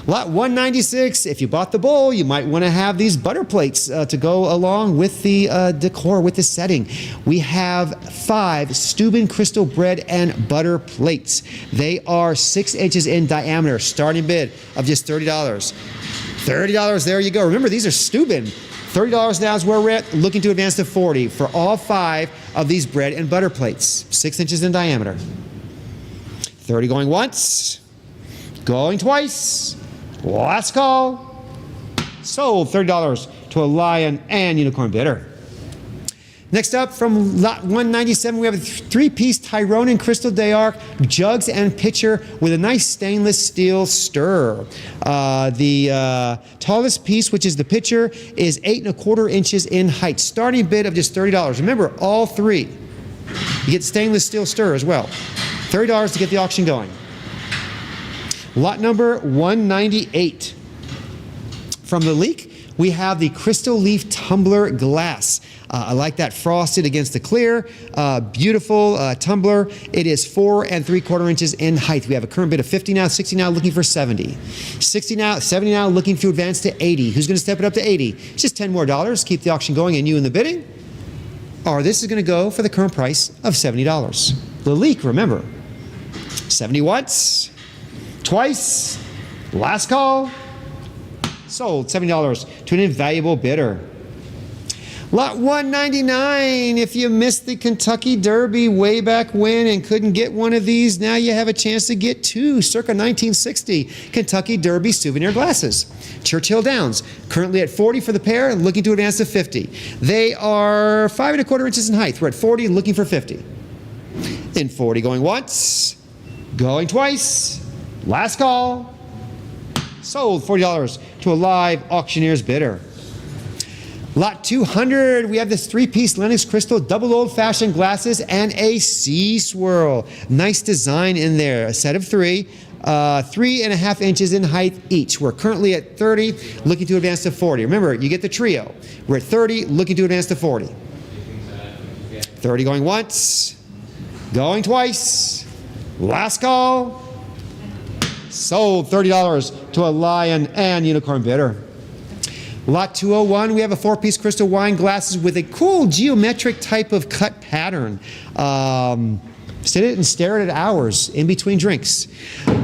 Lot 196, if you bought the bowl, you might want to have these butter plates to go along with the decor, with the setting. We have 5 Steuben crystal bread and butter plates. They are 6 inches in diameter, starting bid of just $30. $30, there you go. Remember, these are Steuben. $30 now is where we're at, looking to advance to 40 for all 5 of these bread and butter plates, 6 inches in diameter. 30 going once, going twice, last call, sold. $30 to a lion and unicorn bidder. Next up, from lot 197, we have a 3-piece Tyrone and Crystal D'Arc jugs and pitcher with a nice stainless steel stir. The tallest piece, which is the pitcher, is 8 1/4 inches in height. Starting bid of just $30. Remember, all 3. You get stainless steel stir as well. $30 to get the auction going. Lot number 198. From the Leak, we have the Crystal Leaf Tumbler Glass. I like that frosted against the clear. Beautiful tumbler. It is 4 3/4 inches in height. We have a current bid of 50 now, 60 now, looking for 70. 60 now, 70 now, looking to advance to 80. Who's going to step it up to 80? It's just 10 more dollars. Keep the auction going and you in the bidding. Or this is going to go for the current price of $70. The leak, remember, 70 once, twice, last call, sold $70 to an invaluable bidder. Lot 199, if you missed the Kentucky Derby way back when and couldn't get one of these, now you have a chance to get two circa 1960 Kentucky Derby souvenir glasses. Churchill Downs, currently at 40 for the pair, looking to advance to 50. They are 5 1/4 inches in height. We're at 40, looking for 50. In 40, going once, going twice, last call, sold $40 to a live auctioneer's bidder. Lot 200, we have this 3-piece Lennox Crystal double old-fashioned glasses and a sea swirl. Nice design in there. A set of 3, 3 1/2 inches in height each. We're currently at 30, looking to advance to 40. Remember, you get the trio. We're at 30, looking to advance to 40. 30 going once, going twice, last call, sold $30 to a lion and unicorn bidder. Lot 201, we have a 4-piece crystal wine glasses with a cool geometric type of cut pattern. Sit it and stare at it hours in between drinks.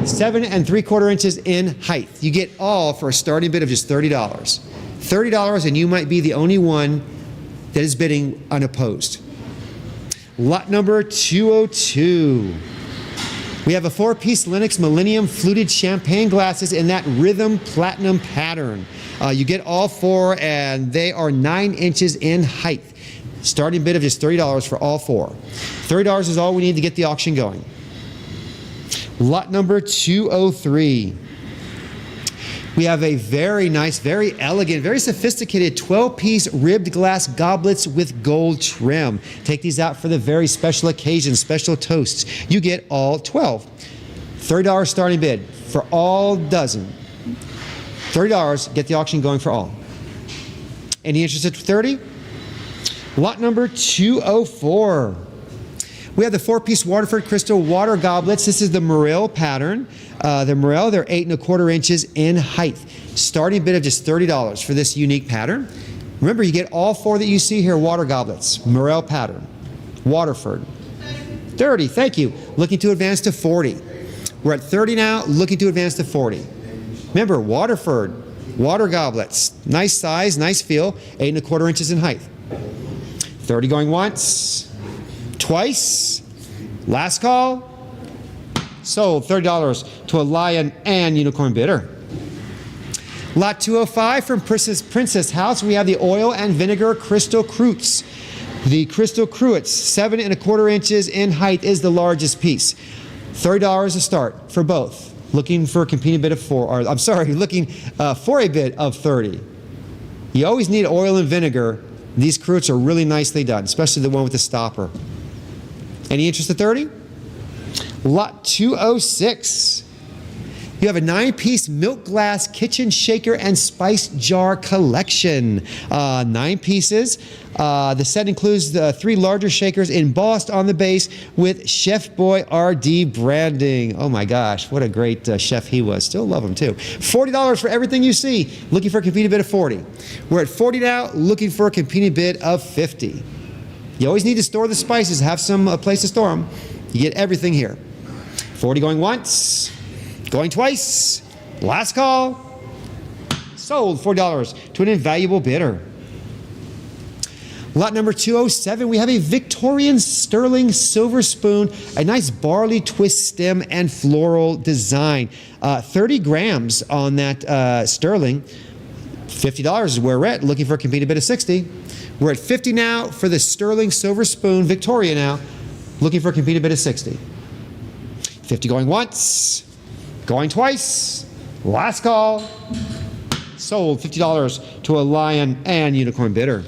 7 3/4 inches in height. You get all for a starting bid of just $30. $30 and you might be the only one that is bidding unopposed. Lot number 202. We have a 4-piece Lennox Millennium fluted champagne glasses in that rhythm platinum pattern. You get all 4 and they are 9 inches in height. Starting bid of just $30 for all 4. $30 is all we need to get the auction going. Lot number 203. We have a very nice, very elegant, very sophisticated 12-piece ribbed glass goblets with gold trim. Take these out for the very special occasions, special toasts. You get all 12. $30 starting bid for all dozen. $30, get the auction going for all. Any interest at 30? Lot number 204. We have the 4-piece Waterford Crystal water goblets. This is the Morel pattern. The Morel, they're 8 1/4 inches in height. Starting bid of just $30 for this unique pattern. Remember, you get all 4 that you see here, water goblets. Morel pattern. Waterford. 30, thank you. Looking to advance to 40. We're at 30 now, looking to advance to 40. Remember, Waterford, water goblets. Nice size, nice feel, 8 1/4 inches in height. 30 going once, twice, last call, sold $30 to a lion and unicorn bidder. Lot 205 from Princess House, we have the oil and vinegar crystal cruets. The crystal cruets, 7 1/4 inches in height, is the largest piece. $30 a start for both. Looking for a competing bid of 4, or I'm sorry, looking for a bid of 30. You always need oil and vinegar. These cruets are really nicely done, especially the one with the stopper. Any interest at 30? Lot 206. You have a 9-piece milk glass kitchen shaker and spice jar collection. 9 pieces. The set includes the 3 larger shakers embossed on the base with Chef Boy RD branding. Oh my gosh, what a great chef he was. Still love him too. $40 for everything you see. Looking for a competing bid of 40. We're at 40 now, looking for a competing bid of 50. You always need to store the spices, have some place to store them. You get everything here. 40 going once, going twice, last call, sold $40 to an invaluable bidder. Lot number 207, we have a Victorian sterling silver spoon, a nice barley twist stem and floral design. 30 grams on that sterling. $50 is where we're at, looking for a competing bid of 60. We're at 50 now for the sterling silver spoon, Victoria now, looking for a competing bid of 60. 50 going once, going twice, last call, sold $50 to a lion and unicorn bidder.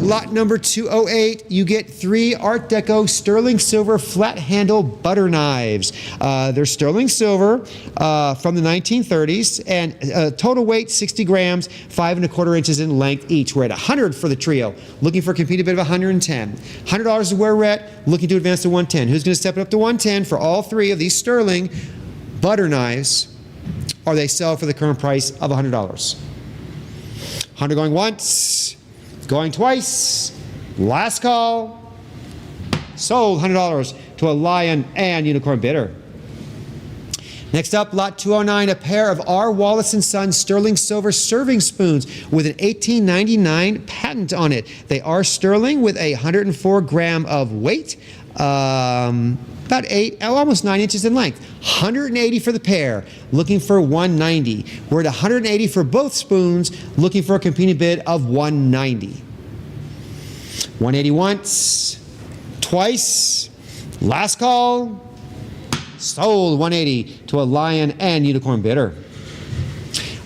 Lot number 208, you get 3 Art Deco sterling silver flat handle butter knives. They're sterling silver from the 1930s, and total weight 60 grams, 5 1/4 inches in length each. We're at 100 for the trio. Looking for a competing bid of 110. $100 is where we're at. Looking to advance to 110. Who's going to step it up to 110 for all 3 of these sterling butter knives? Or they sell for the current price of $100. 100 going once, going twice. Last call. Sold $100 to a Lion and Unicorn bidder. Next up, lot 209, a pair of R. Wallace & Sons sterling silver serving spoons with an 1899 patent on it. They are sterling with a 104 gram of weight, about almost 9 inches in length. 180 for the pair, looking for 190. We're at 180 for both spoons, looking for a competing bid of 190. 180 once, twice, last call. Sold 180 to a Lion and Unicorn bidder.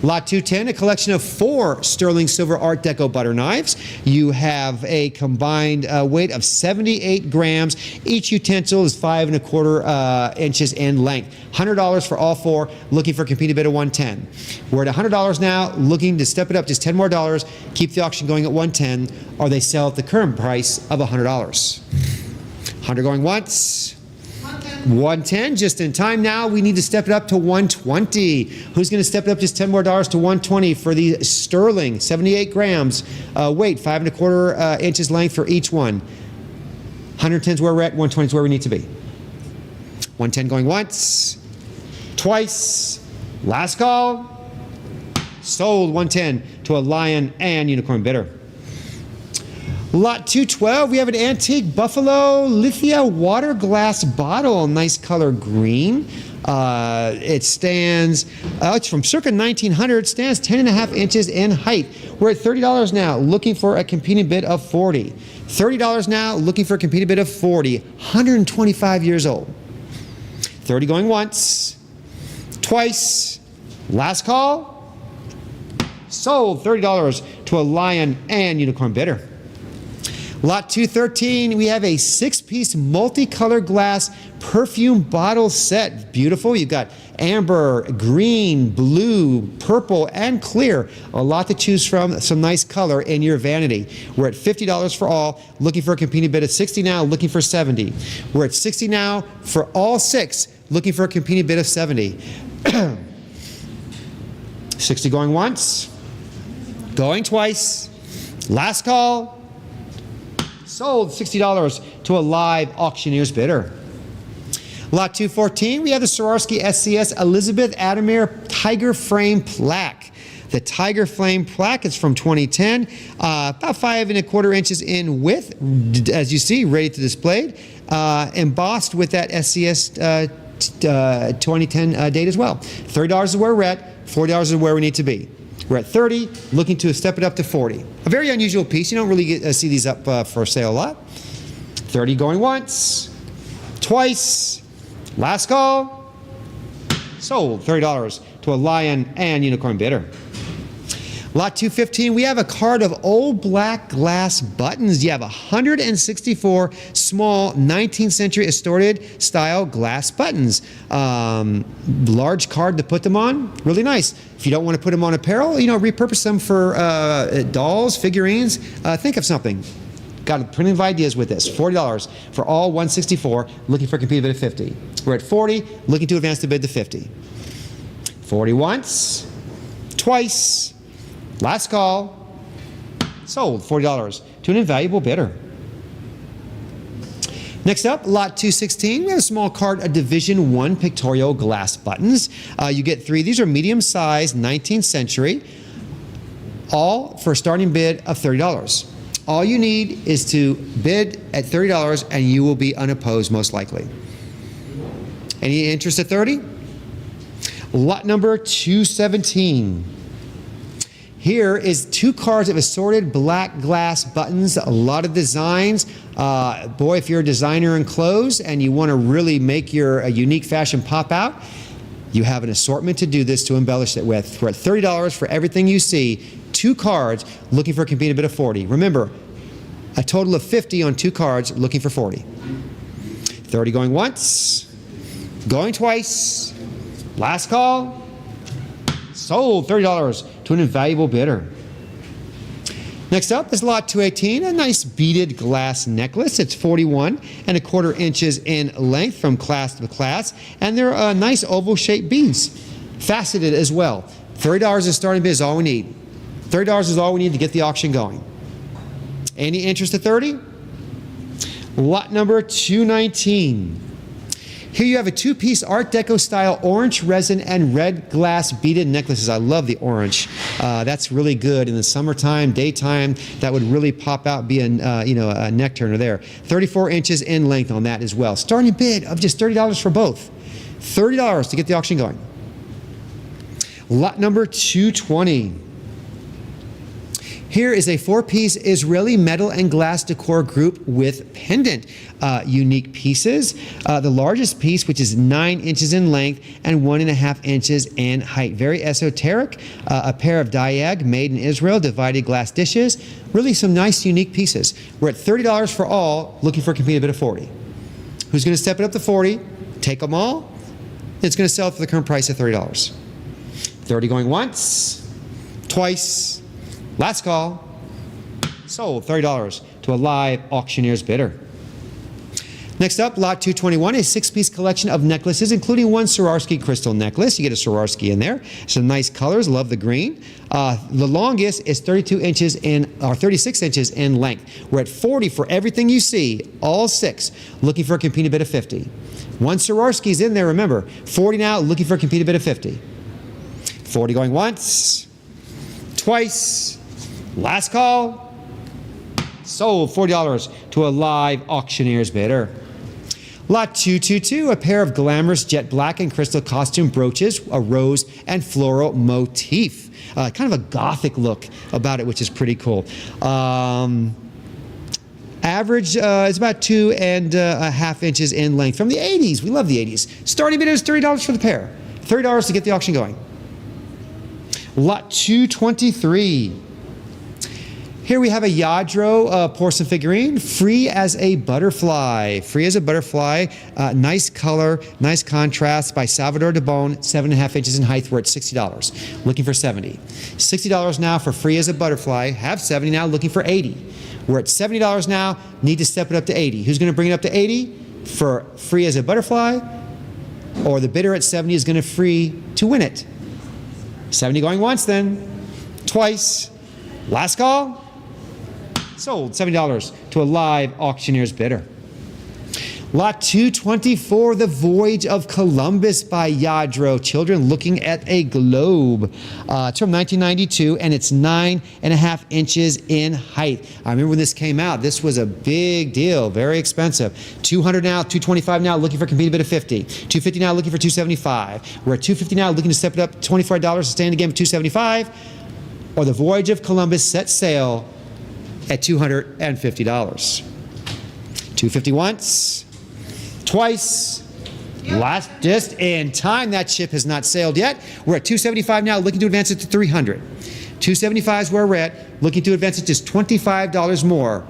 Lot 210, a collection of 4 sterling silver Art Deco butter knives. You have a combined weight of 78 grams. Each utensil is 5 1/4 inches in length. $100 for all 4, looking for a competing bid of 110. We're at $100 now, looking to step it up just $10 more, keep the auction going at 110, or they sell at the current price of $100. 100 going once. 110, just in time now. We need to step it up to 120. Who's going to step it up just $10 more to 120 for the sterling, 78 grams weight, 5 1/4 inches length for each one. 110 is where we're at, 120 is where we need to be. 110 going once, twice, last call. Sold 110 to a Lion and Unicorn bidder. Lot 212, we have an antique Buffalo Lithia water glass bottle, nice color green. It stands, it's from circa 1900, stands 10 1/2 inches in height. We're at $30 now, looking for a competing bid of 40. $30 now, looking for a competing bid of 40. 125 years old. 30 going once, twice, last call. Sold $30 to a Lion and Unicorn bidder. Lot 213, we have a 6-piece multicolored glass perfume bottle set. Beautiful. You've got amber, green, blue, purple, and clear. A lot to choose from. Some nice color in your vanity. We're at $50 for all, looking for a competing bid of 60 now, looking for 70. We're at 60 now for all 6, looking for a competing bid of 70. 60 going once, going twice, last call. Sold $60 to a live auctioneer's bidder. Lot 214, we have the Swarovski SCS Elizabeth Adamir Tiger Frame Plaque. The Tiger Frame Plaque is from 2010, about 5 1/4 inches in width, as you see, ready to display, embossed with that SCS 2010 date as well. $30 is where we're at, $40 is where we need to be. We're at 30, looking to step it up to 40. A very unusual piece. You don't really see these up for sale a lot. 30 going once, twice, last call. Sold $30 to a Lion and Unicorn bidder. Lot 215, we have a card of old black glass buttons. You have 164 small 19th century assorted style glass buttons. Large card to put them on, really nice. If you don't want to put them on apparel, repurpose them for dolls, figurines. Think of something. Got plenty of ideas with this. $40 for all 164, looking for a competing bid of 50. We're at 40, looking to advance the bid to 50. 40 once, twice, last call. Sold $40 to an invaluable bidder. Next up, lot 216, we have a small card of Division I pictorial glass buttons. You get 3. These are medium-sized, 19th century, all for a starting bid of $30. All you need is to bid at $30 and you will be unopposed most likely. Any interest at 30? Lot number 217. Here is 2 cards of assorted black glass buttons, a lot of designs. Boy, if you're a designer in clothes and you want to really make your unique fashion pop out, you have an assortment to do this, to embellish it with. We're at $30 for everything you see. 2 cards, looking for a competing bid of 40. Remember, A total of 50 on 2 cards, looking for 40. 30 going once, going twice. Last call. Sold, $30 to an invaluable bidder. Next up is lot 218, a nice beaded glass necklace. It's 41¼ inches in length from class to class, and they're nice oval-shaped beads, faceted as well. $30 is starting bid is all we need. $30 is all we need to get the auction going. Any interest at 30? Lot number 219. Here you have a 2-piece Art Deco style orange resin and red glass beaded necklaces. I love the orange. That's really good in the summertime, daytime. That would really pop out, be a neck turner there. 34 inches in length on that as well. Starting bid of just $30 for both. $30 to get the auction going. Lot number 220. Here is a 4-piece Israeli metal and glass decor group with pendant. Unique pieces. The largest piece, which is 9 inches in length and 1.5 inches in height. Very esoteric. A pair of diag made in Israel, divided glass dishes. Really some nice, unique pieces. We're at $30 for all, looking for a competing bid of 40. Who's going to step it up to 40? Take them all. It's going to sell for the current price of $30. 30 going once, twice. Last call. Sold, $30 to a live auctioneer's bidder. Next up, lot 221, a 6-piece collection of necklaces, including one Swarovski crystal necklace. You get a Swarovski in there. Some nice colors. Love the green. The longest is 36 inches in length. We're at 40 for everything you see, all 6. Looking for a competing bid of 50. One Swarovski's in there, remember. 40 now, looking for a competing bid of 50. 40 going once, twice. Last call. Sold, $40 to a live auctioneer's bidder. Lot 222, a pair of glamorous jet black and crystal costume brooches, a rose and floral motif. Kind of a gothic look about it, which is pretty cool. Average is about 2.5 inches in length from the 80s. We love the 80s. Starting bid is $30 for the pair. $30 to get the auction going. Lot 223. Here we have a Yadro porcelain figurine, free as a butterfly. Free as a butterfly. Nice color, nice contrast by Salvador de Bon, 7.5 inches in height. We're at $60. Looking for 70. $60 now for free as a butterfly. Have 70 now, looking for 80. We're at $70 now, need to step it up to 80. Who's going to bring it up to 80 for free as a butterfly? Or the bidder at 70 is going to free to win it. 70 going once then, twice. Last call. Sold, $70 to a live auctioneer's bidder. Lot 224, The Voyage of Columbus by Yadro. Children looking at a globe. It's from 1992, and it's 9.5 inches in height. I remember when this came out. This was a big deal, very expensive. $200 now, $225 now, looking for a competing bid of $50. $250 now, looking for $275. We're at $250 now, looking to step it up $25 to stay in the game at $275. Or The Voyage of Columbus set sail at $250. $250 once. Twice. Last just in time. That ship has not sailed yet. We're at $275 now, looking to advance it to $300. $275 is where we're at, looking to advance it just $25 more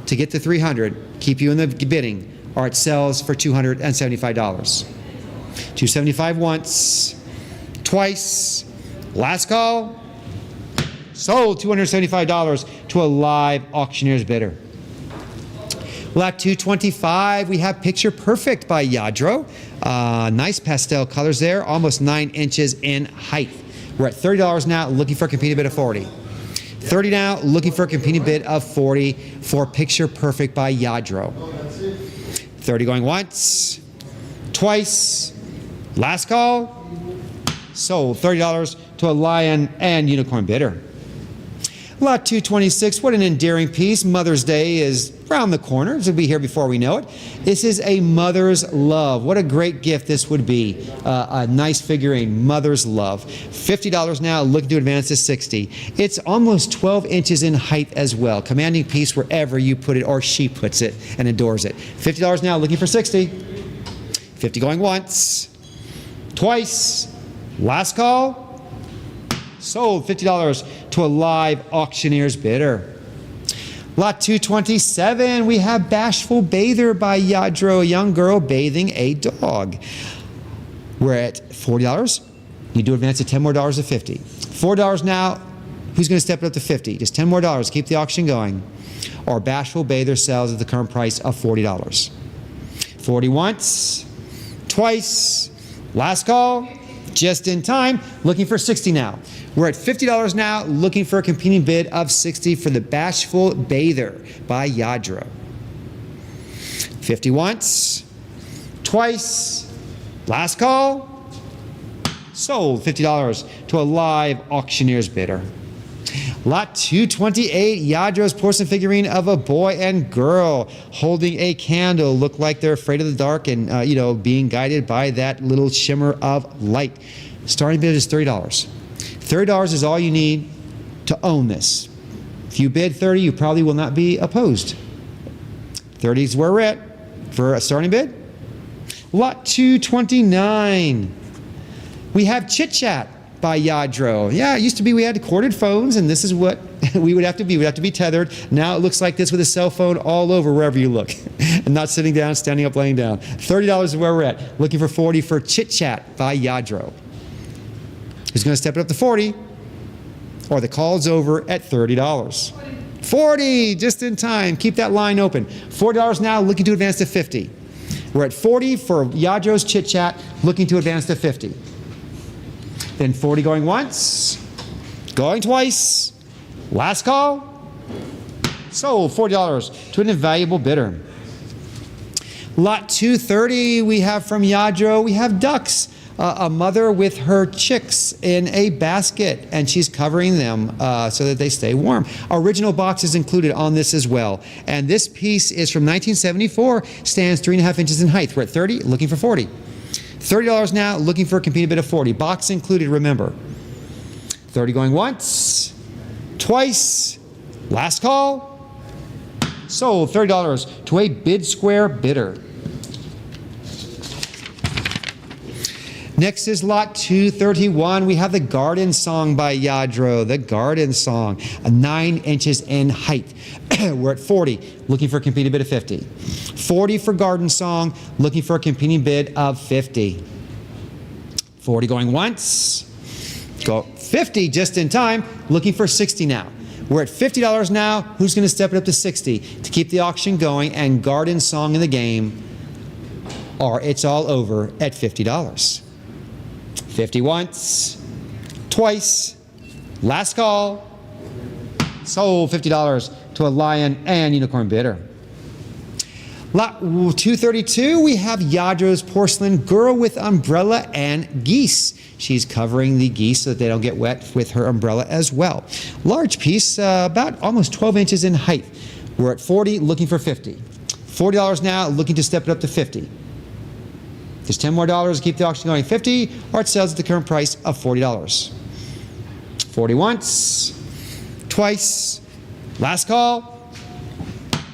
to get to $300. Keep you in the bidding, or it sells for $275. $275 once, twice. Last call. Sold, $275 to a live auctioneer's bidder. Lot 225, we have Picture Perfect by Yadro. Nice pastel colors there, almost 9 inches in height. We're at $30 now, looking for a competing bid of 40. $30 now, looking for a competing bid of 40 for Picture Perfect by Yadro. 30 going once, twice. Last call. Sold, $30 to a lion and unicorn bidder. Lot 226, what an endearing piece. Mother's Day is around the corner. This will be here before we know it. This is a mother's love. What a great gift this would be. A nice figurine, mother's love. $50 now, looking to advance to $60. It's almost 12 inches in height as well. Commanding piece wherever you put it, or she puts it and adores it. $50 now, looking for $60. $50 going once, twice. Last call. Sold, $50 to a live auctioneer's bidder. Lot 227, we have Bashful Bather by Yadro, a young girl bathing a dog. We're at $40. You do advance to $10 more to 50. $4 now. Who's going to step it up to 50? Just $10 more. Keep the auction going. Or Bashful Bather sells at the current price of $40. 40 once, twice, last call, just in time, looking for 60 now. We're at $50 now, looking for a competing bid of 60 for the Bashful Bather by Yadro. 50 once, twice, last call, sold $50 to a live auctioneer's bidder. Lot 228, Yadro's porcelain figurine of a boy and girl holding a candle. Look like they're afraid of the dark and, being guided by that little shimmer of light. Starting bid is $30. $30 is all you need to own this. If you bid 30, you probably will not be opposed. 30 is where we're at for a starting bid. Lot 229, we have Chit Chat by Yadro. Yeah, it used to be we had corded phones, and this is what we would have to be. We'd have to be tethered. Now it looks like this with a cell phone all over wherever you look. And not sitting down, standing up, laying down. $30 is where we're at. Looking for 40 for Chit Chat by Yadro. Who's going to step it up to 40? Or the call's over at $30. 40, just in time. Keep that line open. $40 now, looking to advance to 50. We're at 40 for Yadro's Chit Chat, looking to advance to 50. Then 40 going once, going twice, last call, sold $40 to an invaluable bidder. Lot 230 we have from Yadro, we have ducks. A mother with her chicks in a basket, and she's covering them so that they stay warm. Original box is included on this as well. And this piece is from 1974, stands 3.5 inches in height. We're at 30, looking for 40. $30 now, looking for a competing bid of 40. Box included, remember. 30 going once, twice, last call, sold $30 to a bid square bidder. Next is lot 231. We have the Garden Song by Yadro. The Garden Song, 9 inches in height. We're at 40, looking for a competing bid of 50. 40 for Garden Song, looking for a competing bid of 50. 40 going once. Go 50 just in time, looking for 60 now. We're at $50 now. Who's going to step it up to 60 to keep the auction going and Garden Song in the game? Or it's all over at $50. 50 once, twice, last call, sold $50 to a lion and unicorn bidder. Lot 232, we have Yadro's porcelain girl with umbrella and geese. She's covering the geese so that they don't get wet with her umbrella as well. Large piece, about almost 12 inches in height. We're at 40, looking for 50. $40 now, looking to step it up to 50. Just $10 more to keep the auction going. 50, or it sells at the current price of $40. 40 once, twice, last call,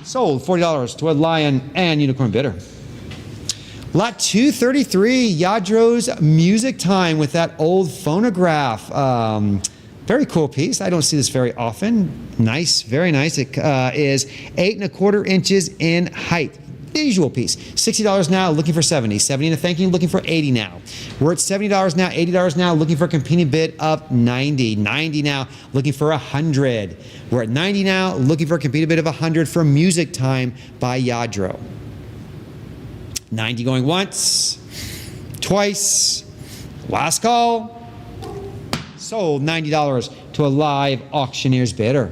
sold $40 to a lion and unicorn bidder. Lot 233, Yadro's Music Time with that old phonograph. Very cool piece. I don't see this very often. Nice, very nice. It is 8.25 inches in height. Visual piece. $60 now, looking for 70. 70 and a thank you, looking for 80 now. We're at $70 now, $80 now, looking for a competing bid of 90. 90 now, looking for 100. We're at 90 now, looking for a competing bid of 100 for Music Time by Yadro. 90 going once, twice, last call, sold $90 to a live auctioneer's bidder.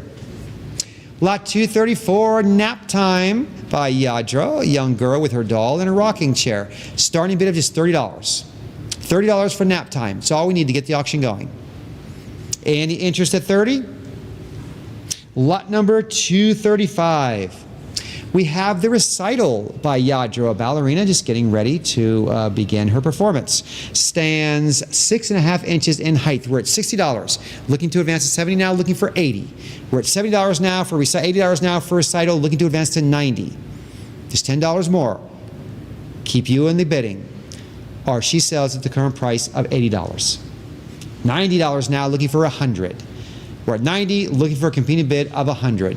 Lot 234, Nap Time by Yadro, a young girl with her doll in a rocking chair. Starting bid of just $30. $30 for Nap Time. It's all we need to get the auction going. Any interest at 30? Lot number 235. We have the Recital by Yadro, a ballerina just getting ready to begin her performance. Stands 6.5 inches in height. We're at $60. Looking to advance to 70 now, looking for 80. We're at $70 now for $80 now for Recital, looking to advance to 90. Just $10 more. Keep you in the bidding. Or she sells at the current price of $80. $90 now, looking for 100. We're at 90, looking for a competing bid of 100.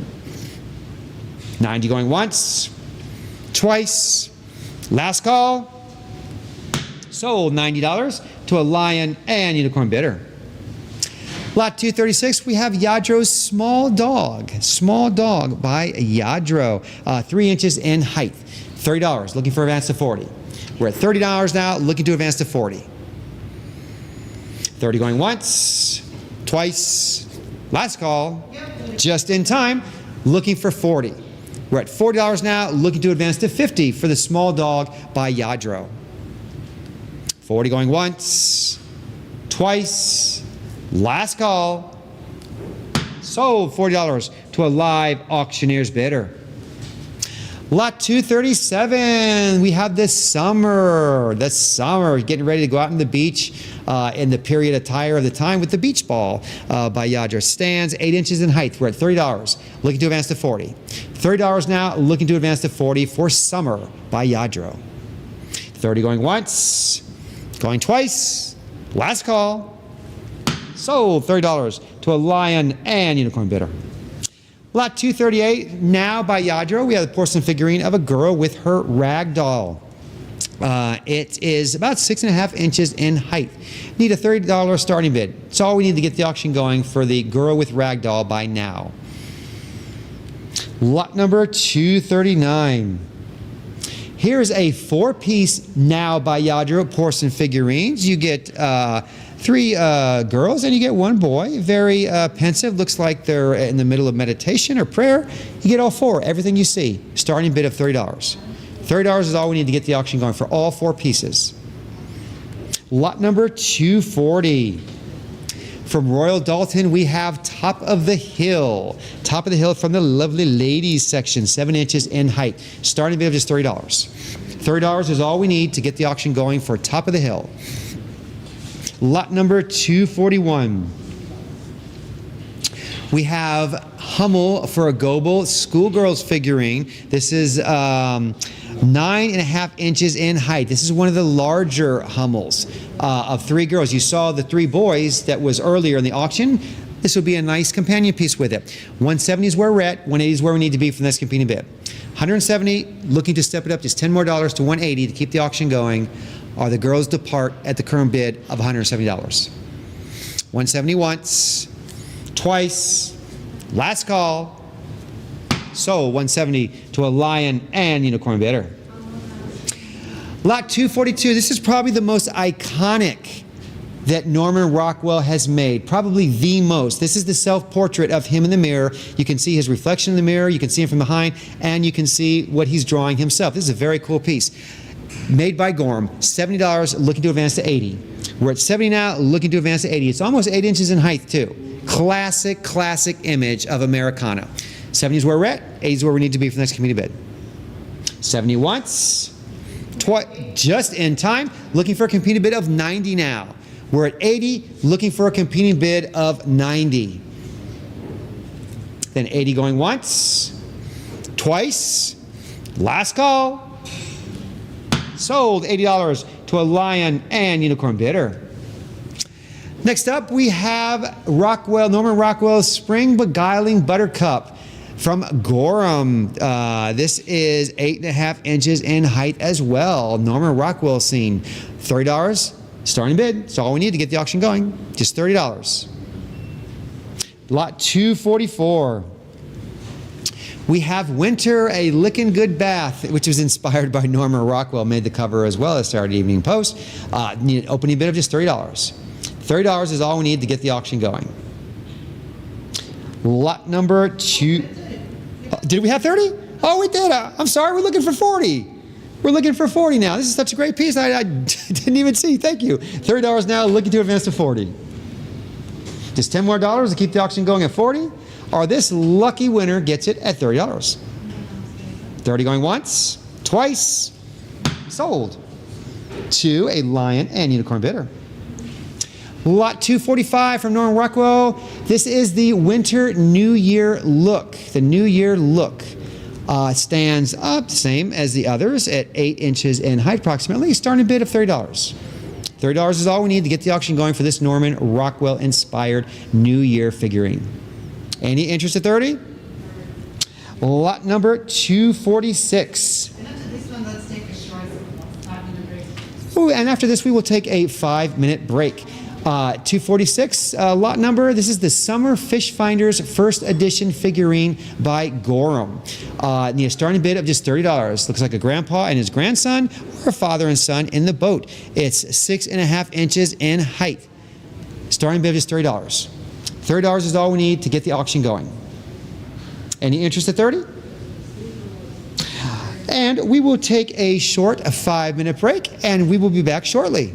90 going once, twice, last call. Sold $90 to a lion and unicorn bidder. Lot 236, we have Yadro's Small Dog by Yadro, 3 inches in height. $30, looking for advance to 40. We're at $30 now, looking to advance to 40. 30 going once, twice, last call, just in time, looking for 40. We're at $40 now, looking to advance to 50 for the Small Dog by Yadro. 40 going once, twice, last call, sold $40 to a live auctioneer's bidder. Lot 237, we have this summer, getting ready to go out on the beach in the period attire of the time with the beach ball by Yadro. Stands 8 inches in height. We're at $30, looking to advance to 40. $30 now, looking to advance to 40 for summer by Yadro. 30 going once, going twice, last call, sold $30 to a lion and unicorn bidder. Lot 238, now by Yadro, we have the porcelain figurine of a girl with her rag doll. It is about 6.5 inches in height. Need a $30 starting bid. That's all we need to get the auction going for the girl with rag doll by now. Lot number 239. Here's a 4-piece now by Yadro porcelain figurines. You get 3 girls and you get 1 boy. Very pensive. Looks like they're in the middle of meditation or prayer. You get all 4. Everything you see. Starting bid of $30. $30 is all we need to get the auction going for all 4 pieces. Lot number 240. From Royal Dalton, we have Top of the Hill. Top of the Hill from the lovely ladies section, 7 inches in height. Starting bid of just $30. $30 is all we need to get the auction going for Top of the Hill. Lot number 241. We have Hummel for a Goebel schoolgirls figurine. This is 9.5 inches in height. This is one of the larger Hummels of 3 girls. You saw the 3 boys that was earlier in the auction. This would be a nice companion piece with it. 170 is where we're at. 180 is where we need to be for the next competing bid. 170, looking to step it up just $10 more to 180 to keep the auction going. Or the girls depart at the current bid of $170. 170 once, twice, last call, sold 170 to a lion and unicorn bidder. Lot 242, this is probably the most iconic that Norman Rockwell has made, probably the most. This is the self-portrait of him in the mirror. You can see his reflection in the mirror, you can see him from behind, and you can see what he's drawing himself. This is a very cool piece. Made by Gorham, $70, looking to advance to 80. We're at 70 now, looking to advance to 80. It's almost 8 inches in height too. Classic image of Americana. 70 is where we're at, 80 is where we need to be for the next community bid. 70 once, twice, just in time, looking for a competing bid of 90 now. We're at 80, looking for a competing bid of 90. Then 80 going once, twice, last call, sold $80 to a lion and unicorn bidder. Next up, we have Norman Rockwell's Spring Beguiling Buttercup from Gorham. This is 8.5 inches in height as well. Norman Rockwell scene. $30, starting bid. That's all we need to get the auction going. Just $30. Lot 244. We have Winter, a Lickin' Good Bath, which was inspired by Norman Rockwell, made the cover as well as Saturday Evening Post. Need an opening bid of just $30. $30 is all we need to get the auction going. Lot number 2. Did we have 30? Oh, we did. I'm sorry, we're looking for 40. We're looking for 40 now. This is such a great piece. I didn't even see. Thank you. $30 now, looking to advance to 40. Just $10 more to keep the auction going at 40. Or this lucky winner gets it at $30. 30 going once, twice, sold to a lion and unicorn bidder. Lot 245 from Norman Rockwell. This is the Winter New Year look. The New Year look stands up, same as the others, at 8 inches in height approximately, starting bid of $30. $30 is all we need to get the auction going for this Norman Rockwell inspired New Year figurine. Any interest at 30? Lot number 246. And after this one, let's take a short 5-minute break. Ooh, and after this, we will take a 5-minute break. 246 lot number. This is the Summer Fish Finders First Edition figurine by Gorham. Need a starting bid of just $30. Looks like a grandpa and his grandson, or a father and son in the boat. It's 6.5 inches in height. Starting bid of just $30. $30 is all we need to get the auction going. Any interest at 30? And we will take a short 5-minute break, and we will be back shortly.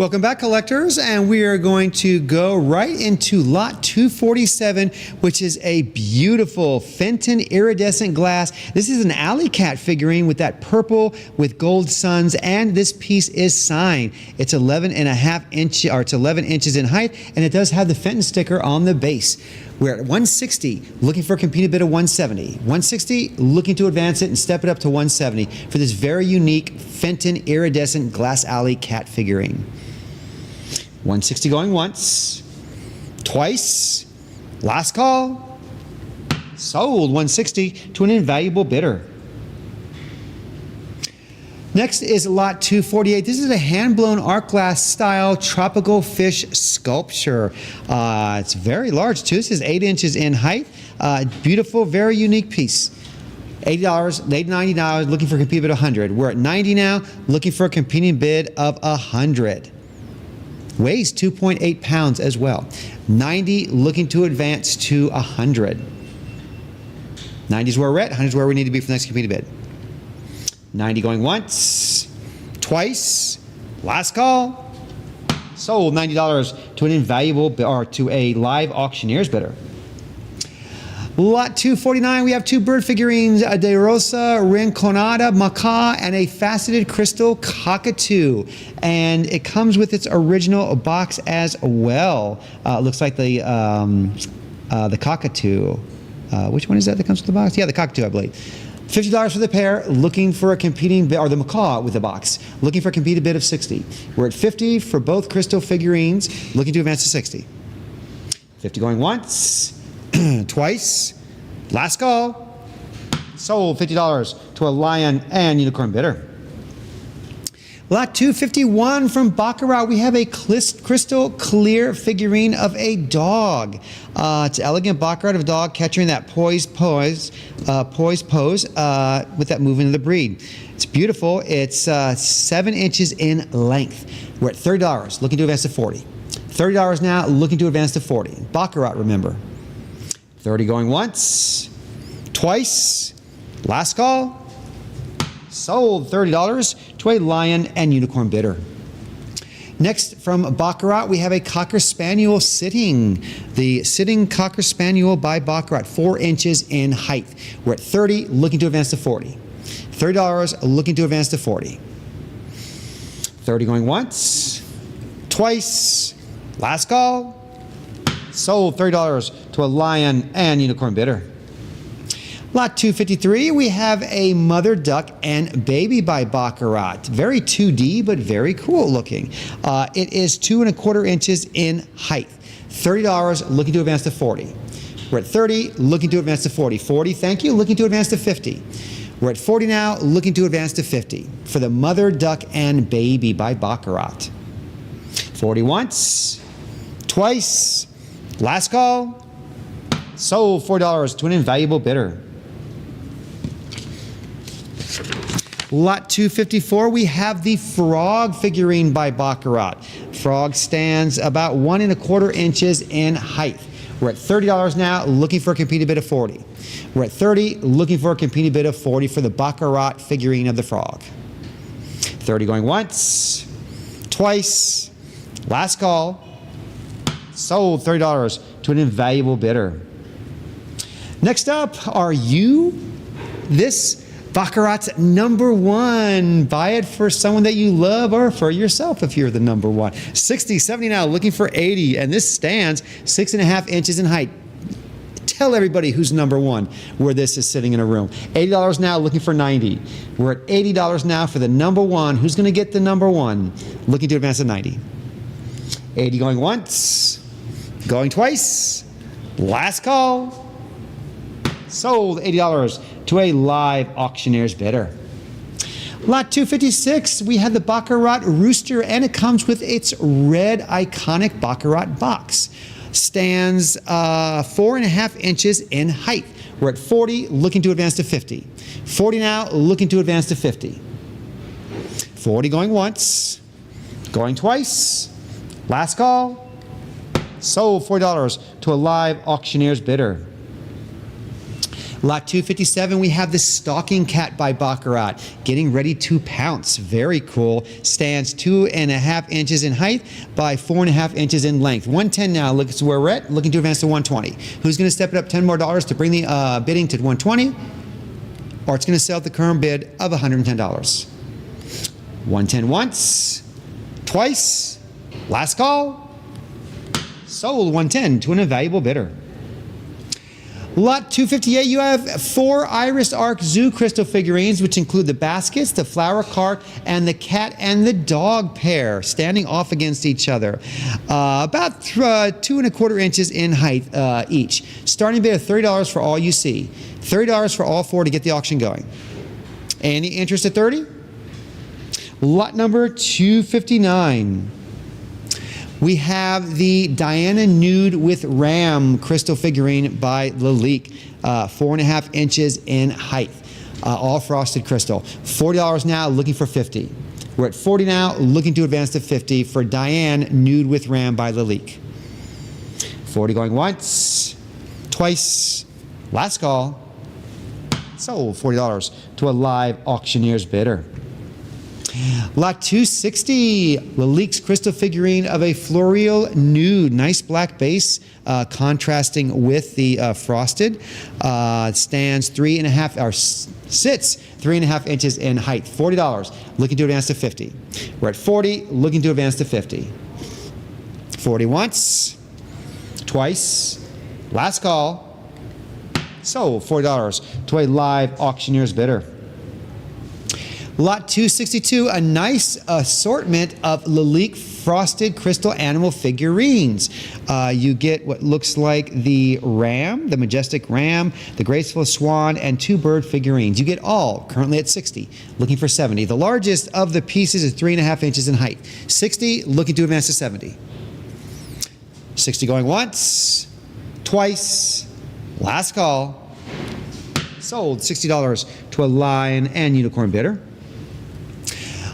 Welcome back, collectors, and we are going to go right into lot 247, which is a beautiful Fenton iridescent glass. This is an alley cat figurine with that purple with gold suns, and this piece is signed. It's 11 inches in height, and it does have the Fenton sticker on the base. We're at 160, looking for a competing bid of 170. 160, looking to advance it and step it up to 170 for this very unique Fenton iridescent glass alley cat figurine. 160 going once, twice, last call, sold 160 to an invaluable bidder. Next is lot 248. This is a hand-blown art glass style tropical fish sculpture. It's very large too. This is 8 inches in height. Beautiful, very unique piece. $80, late $90, looking for a competing bid of 100. We're at 90 now, looking for a competing bid of 100. Weighs 2.8 pounds as well. 90, looking to advance to 100. 90 is where we're at, 100 is where we need to be for the next competing bid. 90 going once, twice, last call, sold $90 to an invaluable, or to a live auctioneer's bidder. Lot 249, we have 2 bird figurines, a De Rosa Rinconada macaw and a faceted crystal cockatoo. And it comes with its original box as well. Looks like the cockatoo. Which one is that comes with the box? Yeah, the cockatoo, I believe. $50 for the pair, looking for a competing bid, or the macaw with the box, looking for a competing bid of 60. We're at 50 for both crystal figurines, looking to advance to 60. 50 going once, twice, last call, sold $50 to a lion and unicorn bidder. Lot 251 from Baccarat, we have a crystal clear figurine of a dog. It's elegant Baccarat of a dog capturing that poised pose with that movement of the breed. It's beautiful. It's 7 inches in length. We're at $30, looking to advance to 40. $30 now, looking to advance to 40. Baccarat, remember. 30 going once, twice, last call, sold $30 to a lion and unicorn bidder. Next from Baccarat, we have a Cocker Spaniel sitting. The sitting Cocker Spaniel by Baccarat, 4 inches in height. We're at 30, looking to advance to 40. $30, looking to advance to 40. 30 going once, twice, last call, sold $30 to a lion and unicorn bidder. Lot 253, we have a mother duck and baby by Baccarat. Very 2D, but very cool looking. It is 2¼ inches in height. $30, looking to advance to 40. We're at 30, looking to advance to 40. 40, thank you, looking to advance to 50. We're at 40 now, looking to advance to 50 for the mother duck and baby by Baccarat. 40 once, twice, last call, sold $4 to an invaluable bidder. Lot 254, we have the frog figurine by Baccarat. Frog stands about 1¼ inches in height. We're at $30 now, looking for a competing bid of 40. We're at 30, looking for a competing bid of 40 for the Baccarat figurine of the frog. 30 going once, twice, last call, sold $30 to an invaluable bidder. Next up, are you this Baccarat's #1? Buy it for someone that you love or for yourself if you're the #1. 60, 70 now, looking for 80, and this stands 6½ inches in height. Tell everybody who's #1 where this is sitting in a room. $80 now, looking for 90. We're at $80 now for the #1. Who's going to get the #1? Looking to advance to 90. 80 going once, going twice, last call, sold $80 to a live auctioneer's bidder. Lot 256, we have the Baccarat Rooster, and it comes with its red iconic Baccarat box. Stands 4½ inches in height. We're at 40, looking to advance to 50. 40 now, looking to advance to 50. 40 going once, going twice, last call, sold $4 to a live auctioneer's bidder. Lot 257, we have the Stalking Cat by Baccarat, getting ready to pounce. Very cool. Stands 2.5 inches in height by 4.5 inches in length. 110 now. Look at where we're at. Looking to advance to 120. Who's going to step it up $10 more to bring the bidding to 120? Or it's going to sell at the current bid of $110. 110 once, twice, last call. Sold 110 to an invaluable bidder. Lot 258, you have 4 Iris Arc Zoo crystal figurines, which include the baskets, the flower cart, and the cat and the dog pair standing off against each other. About 2.25 inches in height each. Starting bid of $30 for all you see. $30 for all 4 to get the auction going. Any interest at 30? Lot number 259. We have the Diana Nude with Ram crystal figurine by Lalique, 4.5 inches in height, all frosted crystal. $40 now, looking for 50. We're at 40 now, looking to advance to 50 for Diane Nude with Ram by Lalique. 40 going once, twice, last call. Sold $40 to a live auctioneer's bidder. Lot 260, Lalique's crystal figurine of a Floreal Nude. Nice black base, contrasting with the frosted. Stands 3.5, or sits 3.5 inches in height. $40, looking to advance to 50. We're at 40, looking to advance to 50. 40 once, twice, last call. Sold $40 to a live auctioneer's bidder. Lot 262, a nice assortment of Lalique frosted crystal animal figurines. You get what looks like the ram, the majestic ram, the graceful swan, and 2 bird figurines. You get all currently at 60, looking for 70. The largest of the pieces is 3.5 inches in height. 60, looking to advance to 70. 60 going once, twice, last call. Sold $60 to a lion and unicorn bidder.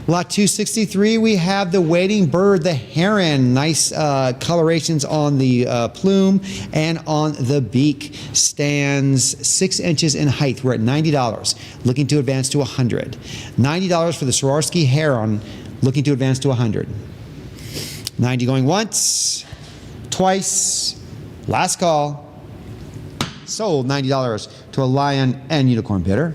Lot 263, we have the wading bird, the heron. Nice colorations on the plume and on the beak. Stands 6 inches in height. We're at $90, looking to advance to 100. $90 for the Swarovski heron, looking to advance to 100. 90 going once, twice, last call. Sold $90 to a lion and unicorn bidder.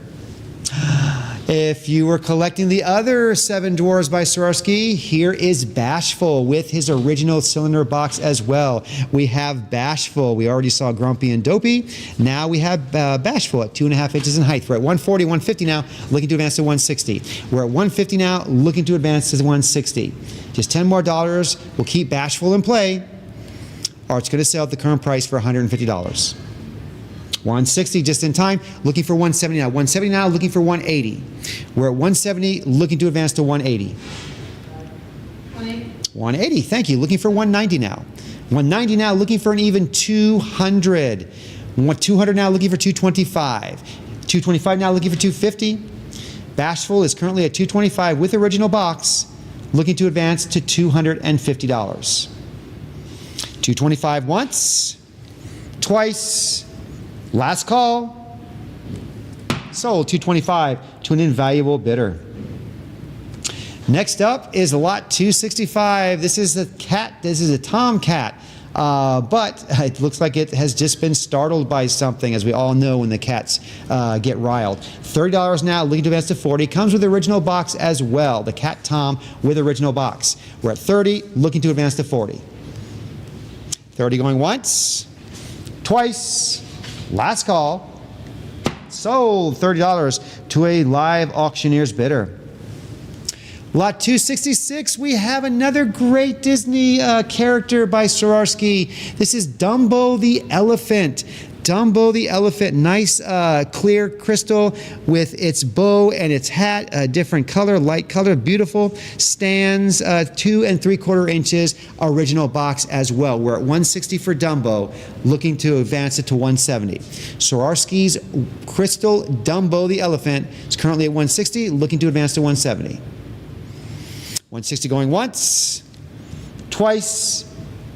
If you were collecting the other 7 dwarves by Swarovski, here is Bashful with his original cylinder box as well. We have Bashful. We already saw Grumpy and Dopey. Now we have Bashful at 2.5 inches in height. We're at 140, 150 now, looking to advance to 160. We're at 150 now, looking to advance to 160. Just $10 more. We'll keep Bashful in play, or it's going to sell at the current price for $150. 160 just in time, looking for 170 now. 170 now, looking for 180. We're at 170, looking to advance to 180. 180, thank you. Looking for 190 now. 190 now, looking for an even 200. 200 now, looking for 225. 225 now, looking for 250. Bashful is currently at 225 with original box, looking to advance to $250. 225 once, twice, last call. Sold $225 to an invaluable bidder. Next up is lot 265. This is a cat. This is a tomcat. But it looks like it has just been startled by something, as we all know when the cats get riled. $30 now, looking to advance to 40. Comes with the original box as well. The Cat Tom with original box. We're at 30, looking to advance to 40. 30 going once, twice, last call. Sold $30 to a live auctioneer's bidder. Lot 266, we have another great Disney character by Swarovski. This is Dumbo the elephant. Dumbo the elephant, nice clear crystal with its bow and its hat, a different color, light color, beautiful. Stands 2 3/4 inches, original box as well. We're at 160 for Dumbo, looking to advance it to 170. Swarovski's crystal Dumbo the elephant is currently at 160, looking to advance to 170. 160 going once, twice,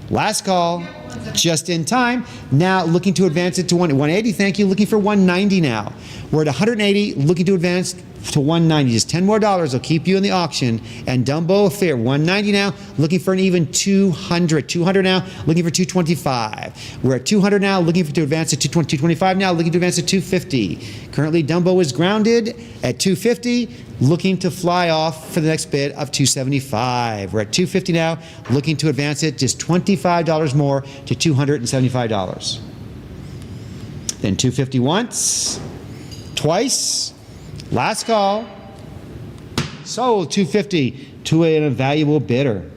last call. Just in time. Now looking to advance it to 180. Thank you. Looking for 190 now. We're at 180. Looking to advance to 190. Just 10 more dollars will keep you in the auction. And Dumbo Affair, 190 now. Looking for an even 200. 200 now. Looking for 225. We're at 200 now. Looking to advance to 225 now. Looking to advance to 250. Currently Dumbo is grounded at 250. Looking to fly off for the next bid of 275. We're at 250 now, looking to advance it just $25 more to $275. Then 250 once, twice, last call, sold 250 to an invaluable bidder.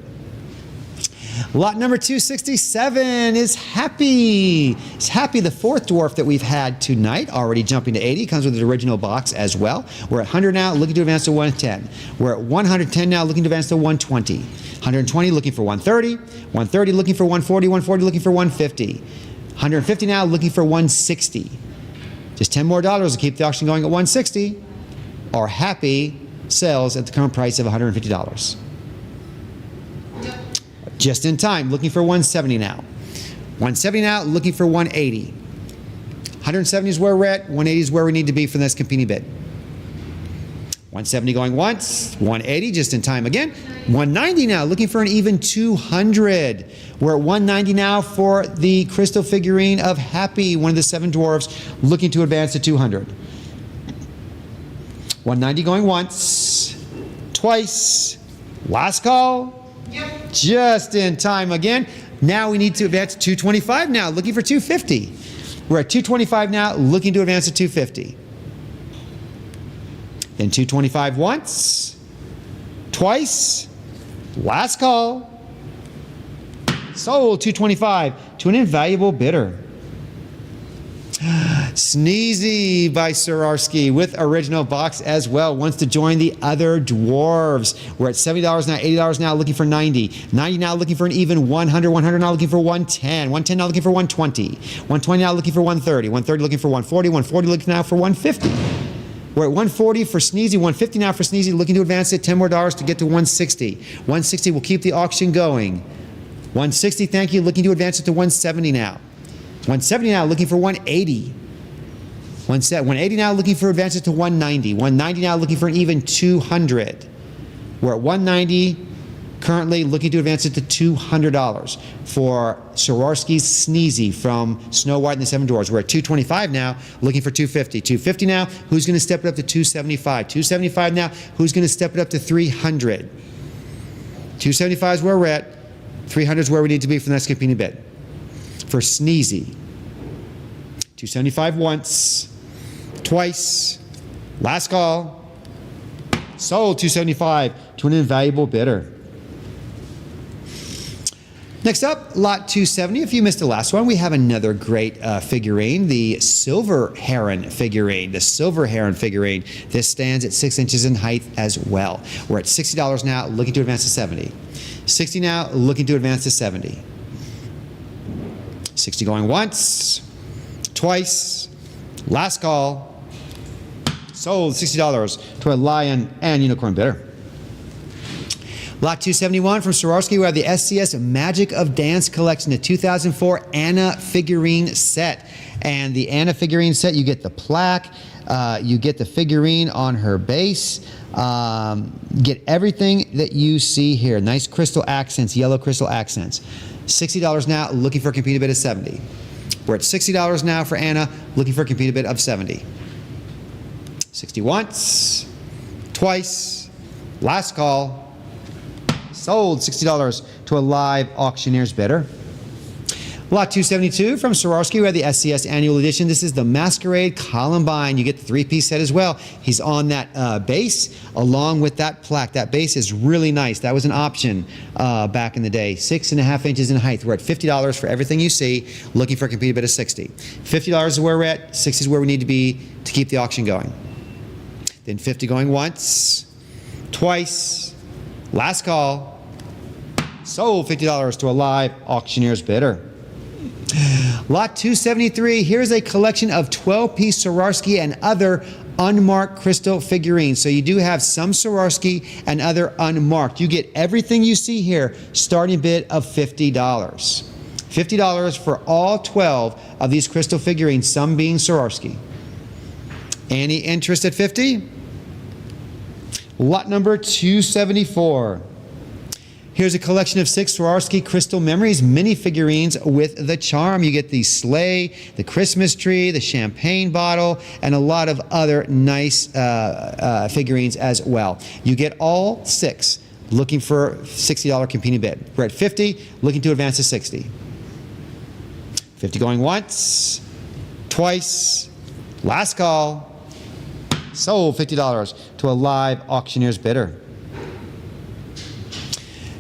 Lot number 267 is Happy. It's Happy, the fourth dwarf that we've had tonight, already jumping to 80. Comes with the original box as well. We're at 100 now, looking to advance to 110. We're at 110 now, looking to advance to 120. 120, looking for 130. 130, looking for 140. 140, looking for 150. 150 now, looking for 160. Just 10 more dollars to keep the auction going at 160. Or Happy sells at the current price of $150. Just in time, looking for 170 now. 170 now, looking for 180. 170 is where we're at, 180 is where we need to be for this competing bid. 170 going once, 180 just in time again. 190 now, looking for an even 200. We're at 190 now for the crystal figurine of Happy, one of the 7 dwarves, looking to advance to 200. 190 going once, twice, last call. Yep. Just in time again. Now we need to advance to 225 now, looking for 250. We're at 225 now, looking to advance to 250. Then 225 once, twice, last call, sold 225 to an invaluable bidder. Sneezy by Swarovski with original box as well. Wants to join the other dwarves. We're at $70 now, $80 now, looking for 90. 90 now, looking for an even 100. 100 now, looking for 110. 110 now, looking for 120. 120 now, looking for 130. 130 looking for 140. 140 looking now for 150. We're at 140 for Sneezy, 150 now for Sneezy, looking to advance it 10 more dollars to get to 160. 160 will keep the auction going. 160, thank you, looking to advance it to 170 now. 170 now, looking for 180. 180 now, looking for advances to 190. 190 now, looking for an even 200. We're at 190, currently looking to advance it to $200 for Swarovski's Sneezy from Snow White and the 7 Dwarfs. We're at 225 now, looking for 250. 250 now, who's going to step it up to 275? 275 now, who's going to step it up to 300? 275 is where we're at. 300 is where we need to be for the next competing bid. For Sneezy, 275 once, twice, last call, sold 275 to an invaluable bidder. Next up, lot 270. If you missed the last one, we have another great figurine, the Silver Heron figurine. The Silver Heron figurine. This stands at 6 inches in height as well. We're at $60 now, looking to advance to 70. 60 now, looking to advance to 70. 60 going once, twice, last call, sold $60 to a lion and unicorn bidder. Lot 271 from Swarovski, we have the SCS Magic of Dance Collection, the 2004 Anna figurine set. And the Anna figurine set, you get the plaque, you get the figurine on her base, get everything that you see here. Nice crystal accents, yellow crystal accents. $60 now, looking for a competing bid of 70. We're at $60 now for Anna, looking for a competing bid of 70. 60 once, twice, last call, sold $60 to a live auctioneer's bidder. Lot 272 from Swarovski, we have the SCS Annual Edition. This is the Masquerade Columbine. You get the 3-piece set as well. He's on that base along with that plaque. That base is really nice. That was an option back in the day. 6.5 inches in height. We're at $50 for everything you see, looking for a competing bid of 60. $50 is where we're at. 60 is where we need to be to keep the auction going. Then 50 going once, twice, last call, sold $50 to a live auctioneer's bidder. Lot 273, here's a collection of 12-piece Swarovski and other unmarked crystal figurines. So you do have some Swarovski and other unmarked. You get everything you see here, starting bid of $50. $50 for all 12 of these crystal figurines, some being Swarovski. Any interest at 50? Lot number 274. Here's a collection of 6 Swarovski Crystal Memories mini figurines with the charm. You get the sleigh, the Christmas tree, the champagne bottle, and a lot of other nice figurines as well. You get all 6 looking for $60 competing bid. We're at 50, looking to advance to 60. 50 going once, twice, last call. Sold $50 to a live auctioneer's bidder.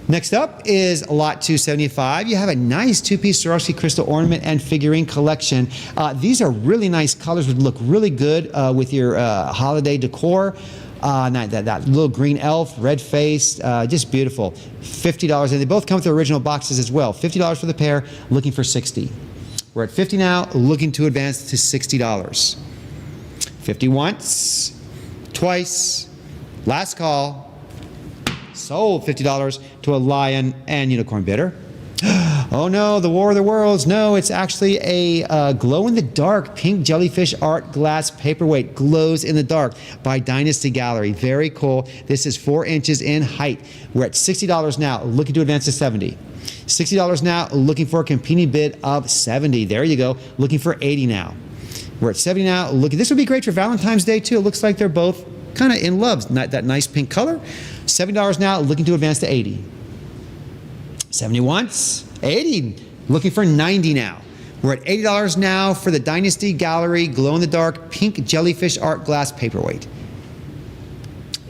Next up is lot 275. You have a nice 2-piece Swarovski crystal ornament and figurine collection. These are really nice colors, would look really good with your holiday decor. That little green elf, red face, just beautiful. $50, and they both come with the original boxes as well. $50 for the pair, looking for $60. We're at 50 now, looking to advance to $60. 50 once, twice, last call. Sold $50 to a lion and unicorn bidder. Oh no, the War of the Worlds. No, it's actually a glow-in-the-dark pink jellyfish art glass paperweight. Glows in the dark by Dynasty Gallery. Very cool. This is 4 inches in height. We're at $60 now, looking to advance to 70. $60 now, looking for a competing bid of 70. There you go, looking for 80 now. We're at 70 now. This would be great for Valentine's Day too. It looks like they're both kind of in love. That nice pink color. $70 now, looking to advance to 80. 70 once, 80, looking for 90 now. We're at $80 now for the Dynasty Gallery glow-in-the-dark pink jellyfish art glass paperweight.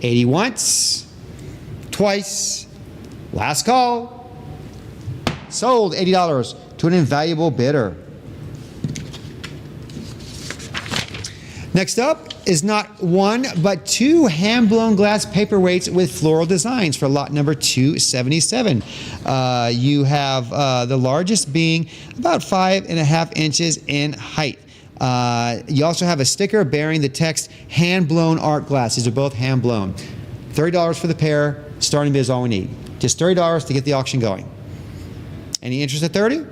80 once, twice, last call. Sold $80 to an invaluable bidder. Next up is not 1, but 2 hand-blown glass paperweights with floral designs for lot number 277. You have the largest being about 5.5 inches in height. You also have a sticker bearing the text hand-blown art glass. These are both hand-blown. $30 for the pair. Starting bid is all we need. Just $30 to get the auction going. Any interest at 30?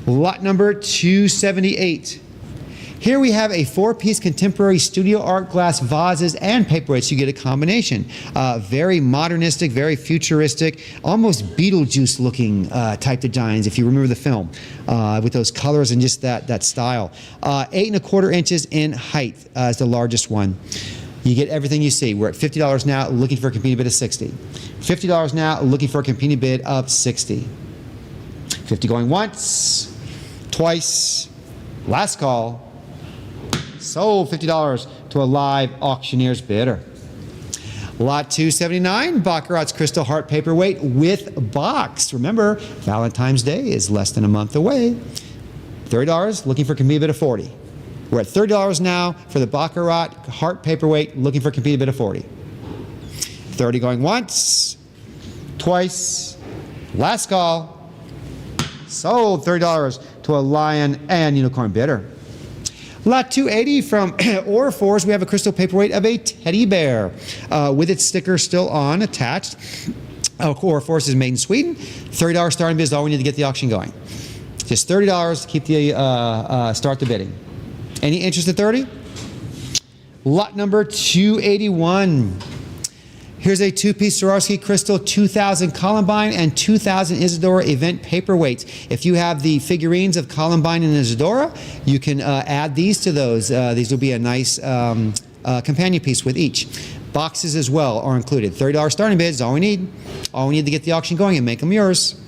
Lot number 278. Here we have a 4-piece contemporary studio art glass vases and paperweights. You get a combination. Very modernistic, very futuristic, almost Beetlejuice looking type designs, if you remember the film, with those colors and just that style. 8.25 inches in height is the largest one. You get everything you see. We're at $50 now, looking for a competing bid of 60. $50 now, looking for a competing bid of 60. 50 going once, twice, last call. Sold $50 to a live auctioneer's bidder. Lot 279, Baccarat's Crystal Heart Paperweight with box. Remember, Valentine's Day is less than a month away. $30, looking for a competing bid of 40. We're at $30 now for the Baccarat Heart Paperweight, looking for a competing bid of 40. 30 going once, twice, last call. Sold $30 to a lion and unicorn bidder. Lot 280 from Orifors, we have a crystal paperweight of a teddy bear with its sticker still on, attached. Orifors is made in Sweden. $30 starting bid is all we need to get the auction going. Just $30 to keep the start the bidding. Any interest at 30? Lot number 281. Here's a 2-piece Swarovski Crystal 2000 Columbine and 2000 Isadora event paperweights. If you have the figurines of Columbine and Isadora, you can add these to those. These will be a nice companion piece with each. Boxes as well are included. $30 starting bid is all we need. All we need to get the auction going and make them yours.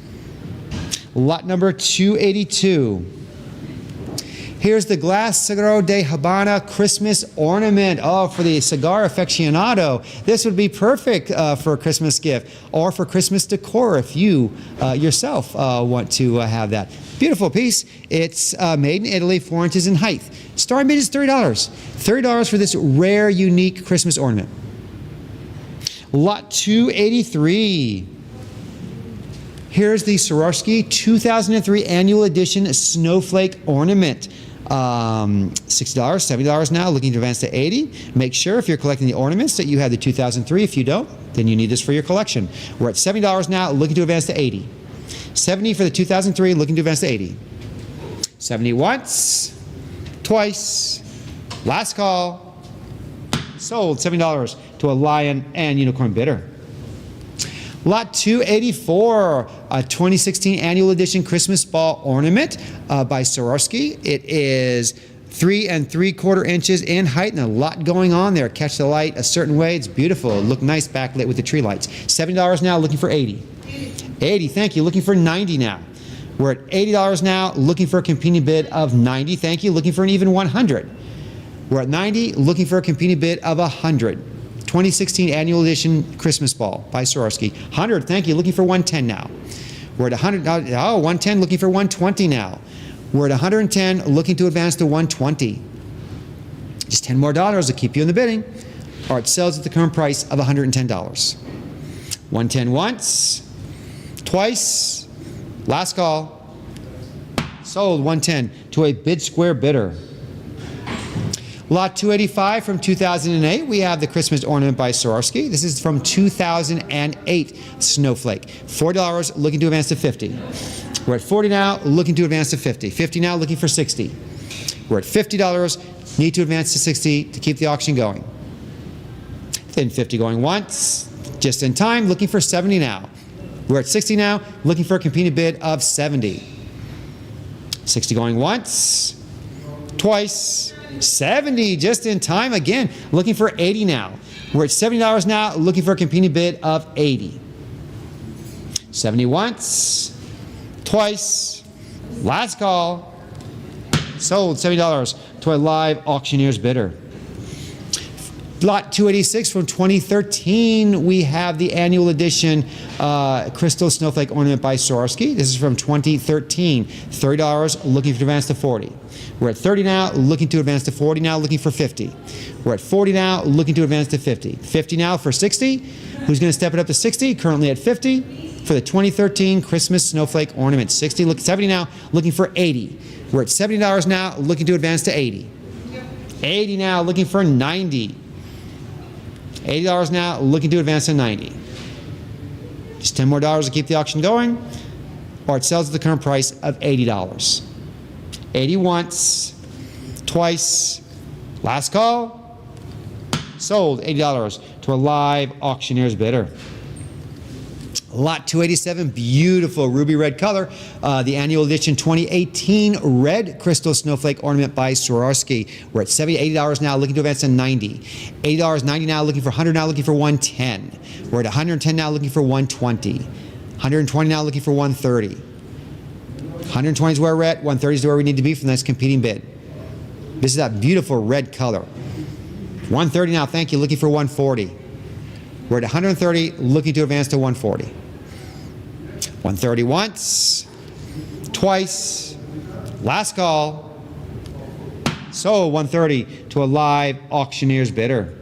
Lot number 282. Here's the glass Cigarro de Habana Christmas ornament. Oh, for the cigar aficionado. This would be perfect for a Christmas gift or for Christmas decor if you yourself want to have that. Beautiful piece. It's made in Italy, 4 inches in height. Starting bid is $30. $30 for this rare, unique Christmas ornament. Lot 283. Here's the Swarovski 2003 Annual Edition Snowflake Ornament. $60, $70 now, looking to advance to 80. Make sure if you're collecting the ornaments that you have the 2003. If you don't, then you need this for your collection. We're at $70 now, looking to advance to 80. 70 for the 2003, looking to advance to 80. 70 once, twice, last call, sold $70 to a Lion and Unicorn bidder. Lot 284, a 2016 annual edition Christmas ball ornament by Swarovski. It is 3 3/4 inches in height and a lot going on there. Catch the light a certain way. It's beautiful. Look nice backlit with the tree lights. $70 now, looking for 80. 80, thank you. Looking for 90 now. We're at $80 now, looking for a competing bid of 90. Thank you. Looking for an even 100. We're at 90, looking for a competing bid of 100. 2016 annual edition Christmas ball by Swarovski. 100, thank you. Looking for 110 now. We're at 100. Oh, 110, looking for 120 now. We're at 110, looking to advance to 120. Just $10 more to keep you in the bidding. Or it sells at the current price of $110. 110 once, twice, last call, sold 110 to a bid square bidder. Lot 285 from 2008, we have the Christmas ornament by Swarovski. This is from 2008 Snowflake. $40, looking to advance to 50. We're at 40 now, looking to advance to 50. 50 now, looking for 60. We're at $50, need to advance to 60 to keep the auction going. Then 50 going once, just in time, looking for 70 now. We're at 60 now, looking for a competing bid of 70. 60 going once, twice, 70 just in time again, looking for 80 now. We're at $70 now, looking for a competing bid of 80. 70 once, twice, last call, sold $70 to a live auctioneer's bidder. Lot 286 from 2013, we have the annual edition Crystal Snowflake ornament by Swarovski. This is from 2013. $30, looking to advance to 40. We're at 30 now, looking to advance to 40 now, looking for 50. We're at 40 now, looking to advance to 50. 50 now for 60. Who's going to step it up to 60? Currently at 50 for the 2013 Christmas Snowflake ornament. 70 now, looking for 80. We're at $70 now, looking to advance to 80. 80 now, looking for 90. $80 now, looking to advance to 90. Just $10 more to keep the auction going, or it sells at the current price of $80. 80 once, twice, last call, sold $80 to a live auctioneer's bidder. Lot 287, beautiful ruby red color, the annual edition 2018 red crystal snowflake ornament by Swarovski. We're at $70, $80 now, looking to advance to 90. $80, 90 now, looking for 100 now, looking for 110. We're at 110 now, looking for 120. 120 now, looking for 130. 120 is where we're at, 130 is where we need to be for the next competing bid. This is that beautiful red color. 130 now, thank you, looking for 140. We're at 130, looking to advance to 140. 130 once, twice, last call, sold 130 to a live auctioneer's bidder.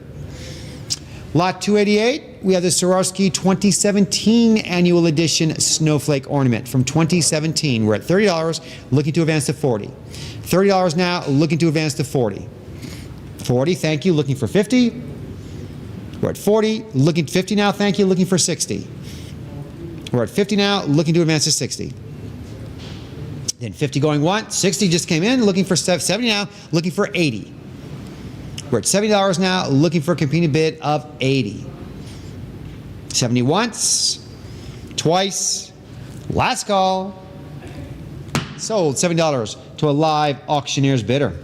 Lot 288, we have the Swarovski 2017 annual edition snowflake ornament from 2017. We're at $30, looking to advance to 40. $30 now, looking to advance to 40. 40, thank you, looking for 50. We're at 40, looking at 50 now, thank you, looking for 60. We're at 50 now, looking to advance to 60. Then 50 going once, 60 just came in, looking for 70 now, looking for 80. We're at $70 now, looking for a competing bid of 80. 70 once, twice, last call, sold $70 to a live auctioneer's bidder.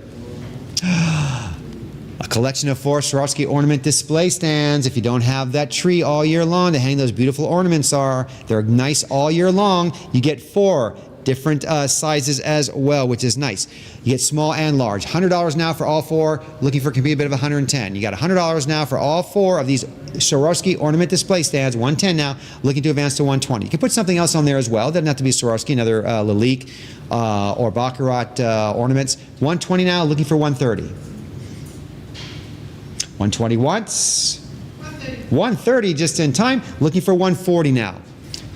A collection of 4 Swarovski ornament display stands. If you don't have that tree all year long to hang those beautiful ornaments they're nice all year long. You get 4 different sizes as well, which is nice. You get small and large. $100 now for all 4, looking for a competing bid of 110. You got $100 now for all 4 of these Swarovski ornament display stands, 110 now, looking to advance to 120. You can put something else on there as well. It doesn't have to be Swarovski, another Lalique or Baccarat ornaments. 120 now, looking for 130. 120 once, 130 just in time, looking for 140 now.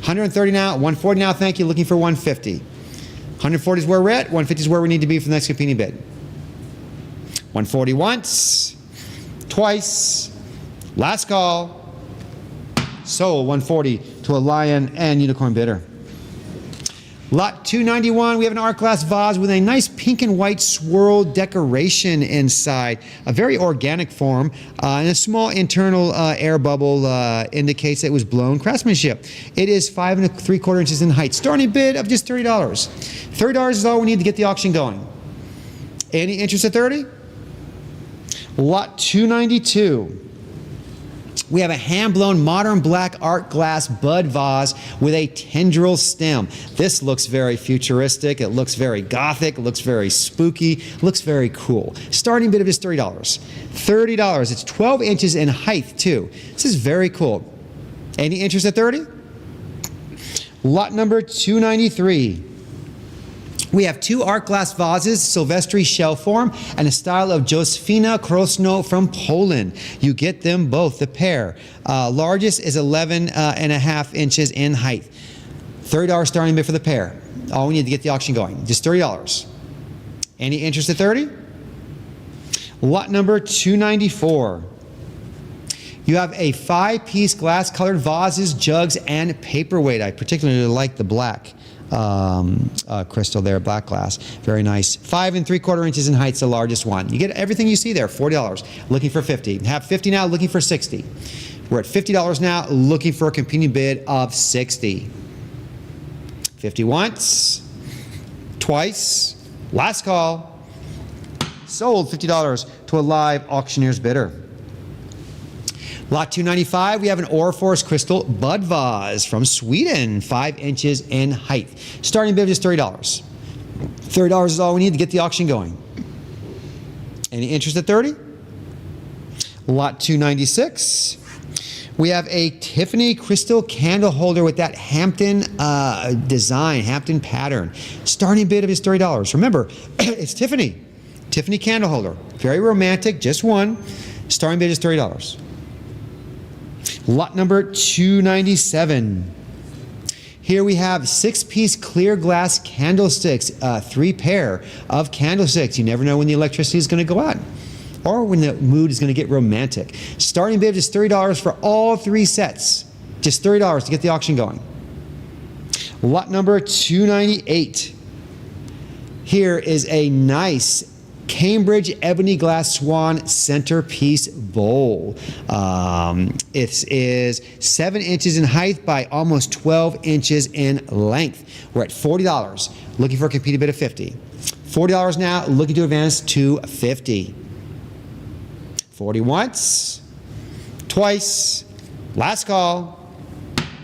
130 now, 140 now, thank you, looking for 150. 140 is where we're at, 150 is where we need to be for the next competing bid. 140 once, twice, last call, sold 140 to a Lion and Unicorn bidder. Lot 291, we have an art glass vase with a nice pink and white swirl decoration inside. A very organic form, and a small internal air bubble indicates that it was blown craftsmanship. It is 5 3/4 inches in height. Starting bid of just $30. $30 is all we need to get the auction going. Any interest at 30? Lot 292. We have a hand-blown modern black art glass bud vase with a tendril stem. This looks very futuristic. It looks very gothic. It looks very spooky. It looks very cool. Starting bid of just $30. $30. It's 12 inches in height, too. This is very cool. Any interest at 30? Lot number 293. We have 2 art glass vases, Silvestri shell form, and a style of Josefina Krosno from Poland. You get them both, the pair. Largest is 11.5 inches in height. $30 starting bid for the pair. All we need to get the auction going. Just $30. Any interest at 30? Lot number 294. You have a 5-piece glass-colored vases, jugs, and paperweight. I particularly like the black crystal there, black glass. Very nice. 5 3/4 inches in height is the largest one. You get everything you see there, $40. Looking for 50. Have 50 now, looking for 60. We're at $50 now, looking for a competing bid of 60. 50 once, twice, last call. Sold $50 to a live auctioneer's bidder. Lot 295, we have an Orforce crystal bud vase from Sweden, 5 inches in height. Starting bid is $30. $30 is all we need to get the auction going. Any interest at 30? Lot 296, we have a Tiffany crystal candle holder with that Hampton design, Hampton pattern. Starting bid of is $30. Remember, it's Tiffany. Tiffany candle holder. Very romantic, just one. Starting bid is $30. Lot number 297. Here we have 6-piece clear glass candlesticks, 3 pair of candlesticks. You never know when the electricity is going to go out or when the mood is going to get romantic. Starting bid is $30 for all 3 sets. Just $30 to get the auction going. Lot number 298. Here is a nice Cambridge ebony glass swan centerpiece bowl. It is 7 inches in height by almost 12 inches in length. We're at $40. Looking for a competing bid of 50. $40 now, looking to advance to 50. 40 once, twice, last call.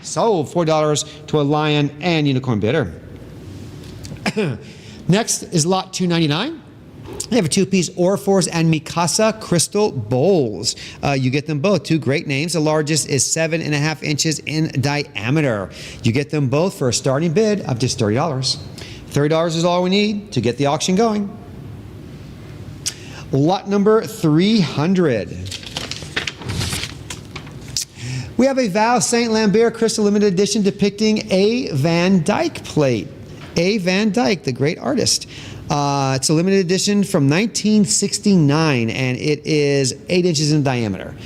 Sold $40 to a lion and unicorn bidder. Next is lot 299. They have a 2-piece Orforce and Mikasa crystal bowls. You get them both, 2 great names. The largest is 7.5 inches in diameter. You get them both for a starting bid of just $30. $30 is all we need to get the auction going. Lot number 300. We have a Val St. Lambert crystal limited edition depicting A. Van Dyke plate. A. Van Dyke, the great artist. It's a limited edition from 1969, and it is 8 inches in diameter.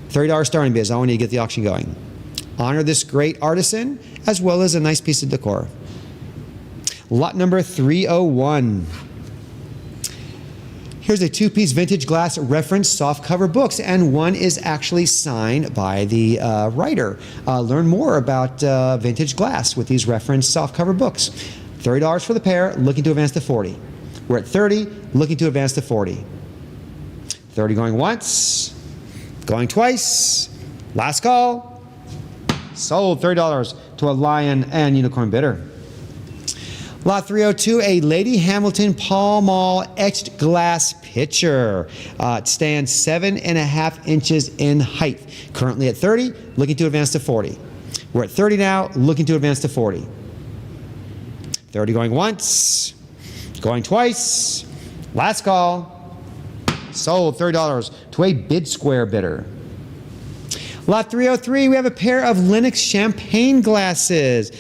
$30 starting bid is all we need to get the auction going. Honor this great artisan, as well as a nice piece of decor. Lot number 301. Here's a 2-piece vintage glass reference softcover books, and one is actually signed by the writer. Learn more about vintage glass with these reference softcover books. $30 for the pair, looking to advance to 40. We're at 30, looking to advance to 40. 30 going once, going twice, last call. Sold $30 to a lion and unicorn bidder. Lot 302, a Lady Hamilton Pall Mall etched glass pitcher. It stands 7.5 inches in height. Currently at 30, looking to advance to 40. We're at 30 now, looking to advance to 40. 30 going once, going twice, last call. Sold $30 to a bid square bidder. Lot 303, we have a pair of Lenox champagne glasses.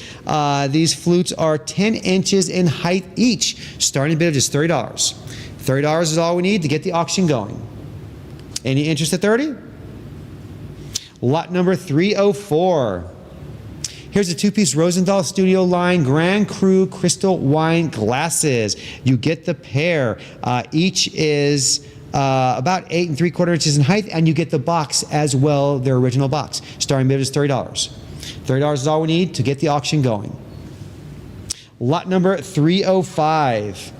These flutes are 10 inches in height each. Starting bid of just $30. $30 is all we need to get the auction going. Any interest at 30? Lot number 304. Here's a two-piece Rosendahl Studio line Grand Cru crystal wine glasses. You get the pair. Each is about 8 3/4 inches in height, and you get the box as well, their original box. Starting bid is $30. $30 is all we need to get the auction going. Lot number 305.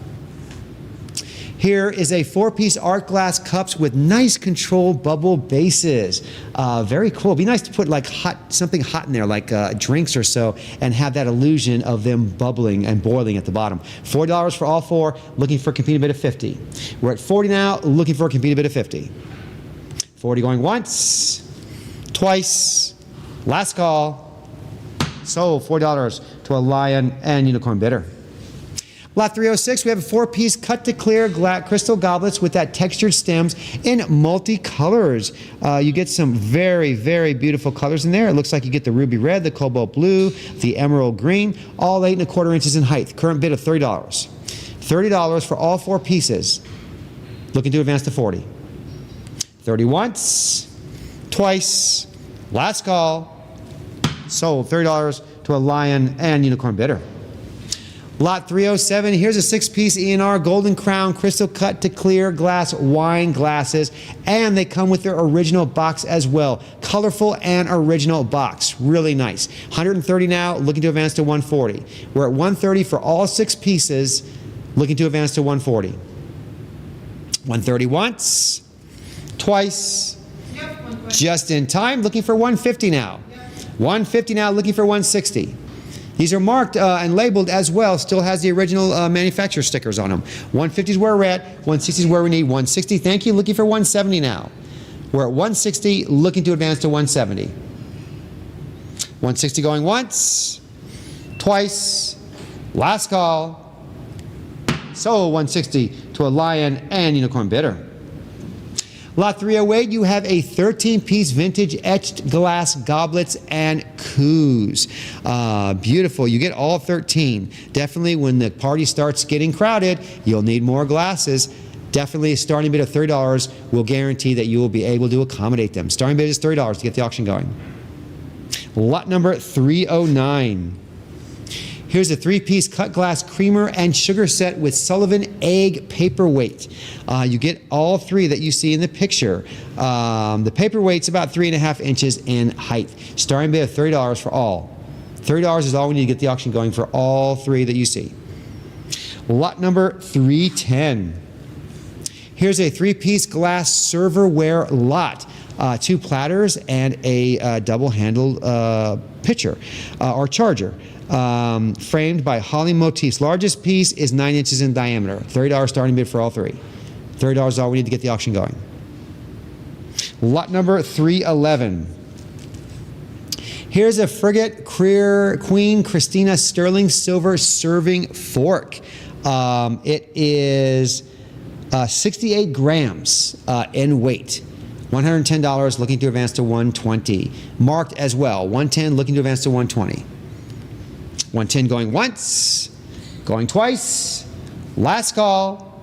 Here is a 4-piece art glass cups with nice controlled bubble bases. Very cool. It'd be nice to put like something hot in there, like drinks or so, and have that illusion of them bubbling and boiling at the bottom. $4 for all 4, looking for a competing bid of 50. We're at 40 now, looking for a competing bid of 50. 40 going once, twice, last call. Sold $4 to a Lion and Unicorn bidder. Lot 306, we have a 4-piece cut to clear crystal goblets with that textured stems in multi-colors. You get some very, very beautiful colors in there. It looks like you get the ruby red, the cobalt blue, the emerald green, all 8 1/4 inches in height. Current bid of $30. $30 for all 4 pieces. Looking to advance to 40. 30 once, twice, last call. Sold $30 to a Lion and Unicorn bidder. Lot 307, here's a 6-piece ENR Golden Crown crystal cut to clear glass wine glasses, and they come with their original box as well. Colorful and original box. Really nice. 130 now, looking to advance to 140. We're at 130 for all 6 pieces, looking to advance to 140. 130 once, twice, just in time, looking for 150 now. 150 now, looking for 160. These are marked and labeled as well. Still has the original manufacturer stickers on them. 150 is where we're at. 160 is where we need. 160, thank you. Looking for 170 now. We're at 160, looking to advance to 170. 160 going once, twice, last call. So 160 to a Lion and Unicorn bidder. Lot 308, you have a 13-piece vintage etched glass goblets and coups. Beautiful. You get all 13. Definitely when the party starts getting crowded, you'll need more glasses. Definitely a starting bid of $30 will guarantee that you will be able to accommodate them. Starting bid is $30 to get the auction going. Lot number 309. Here's a 3-piece cut glass creamer and sugar set with Sullivan egg paperweight. You get all 3 that you see in the picture. The paperweight's about 3 1/2 inches in height. Starting bid of $30 for all. $30 is all we need to get the auction going for all 3 that you see. Lot number 310. Here's a 3-piece glass serverware lot. 2 platters and a double-handled pitcher or charger. Framed by holly motifs. Largest piece is 9 inches in diameter. $30 starting bid for all 3. $30 is all we need to get the auction going. Lot number 311. Here's a Frigate Queen Christina Sterling silver serving fork. It is 68 grams in weight. $110 looking to advance to 120. Marked as well. 110 looking to advance to 120. 110 going once, going twice, last call.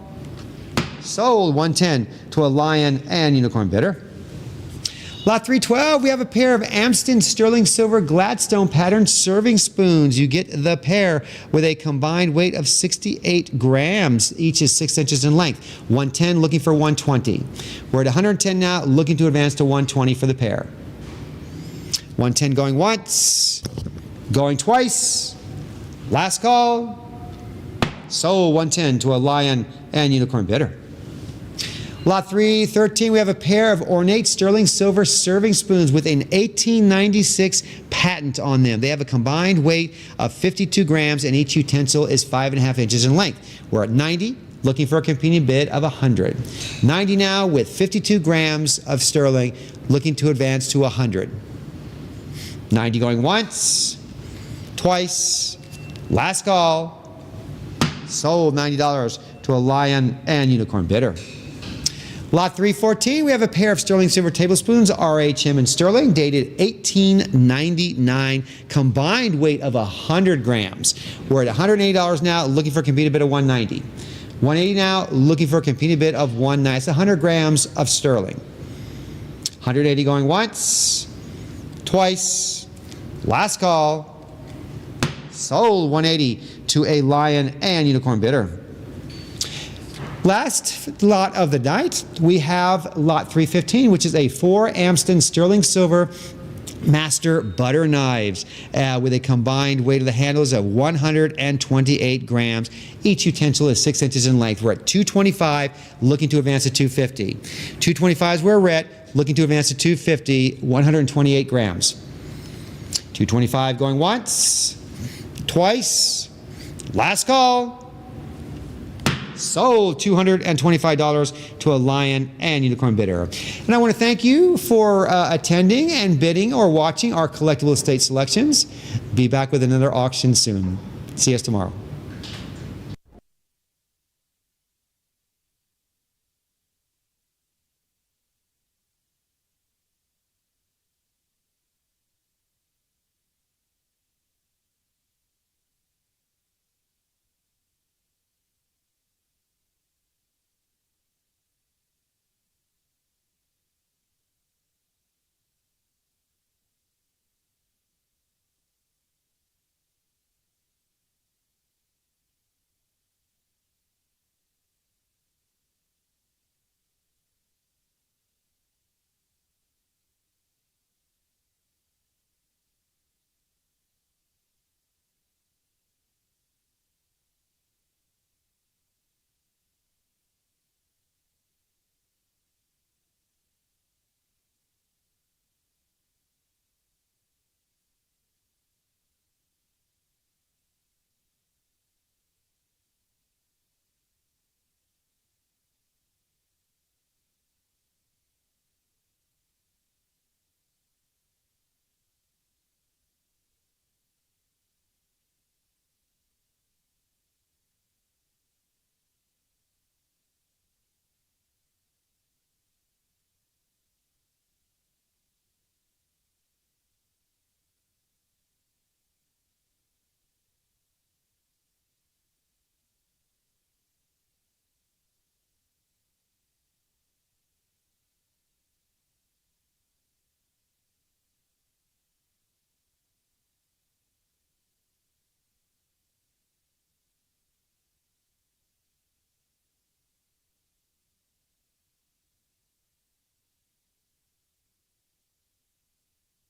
Sold 110 to a Lion and Unicorn bidder. Lot 312, we have a pair of Amston sterling silver Gladstone pattern serving spoons. You get the pair with a combined weight of 68 grams. Each is 6 inches in length. 110 looking for 120. We're at 110 now, looking to advance to 120 for the pair. 110 going once, going twice, last call. Sold 110 to a Lion and Unicorn bidder. Lot 313, we have a pair of ornate sterling silver serving spoons with an 1896 patent on them. They have a combined weight of 52 grams and each utensil is 5 1/2 inches in length. We're at 90, looking for a competing bid of 100. 90 now with 52 grams of sterling, looking to advance to 100. 90 going once, twice, last call. Sold $90 to a Lion and Unicorn bidder. Lot 314, we have a pair of sterling silver tablespoons, RHM and sterling, dated 1899, combined weight of 100 grams. We're at $180 now, looking for a competing bid of 190. 180 now, looking for a competing bid of 190. It's 100 grams of sterling. 180 going once, twice, last call. Sold 180 to a lion and unicorn bidder. Last lot of the night, we have lot 315, which is a 4 Amston sterling silver master butter knives with a combined weight of the handles of 128 grams. Each utensil is 6 inches in length. We're at 225, looking to advance to 250. 225 is where we're at, looking to advance to 250, 128 grams. 225 going once, twice, last call. Sold $225 to a lion and unicorn bidder. And I want to thank you for attending and bidding or watching our collectible estate selections. Be back with another auction soon. See us tomorrow.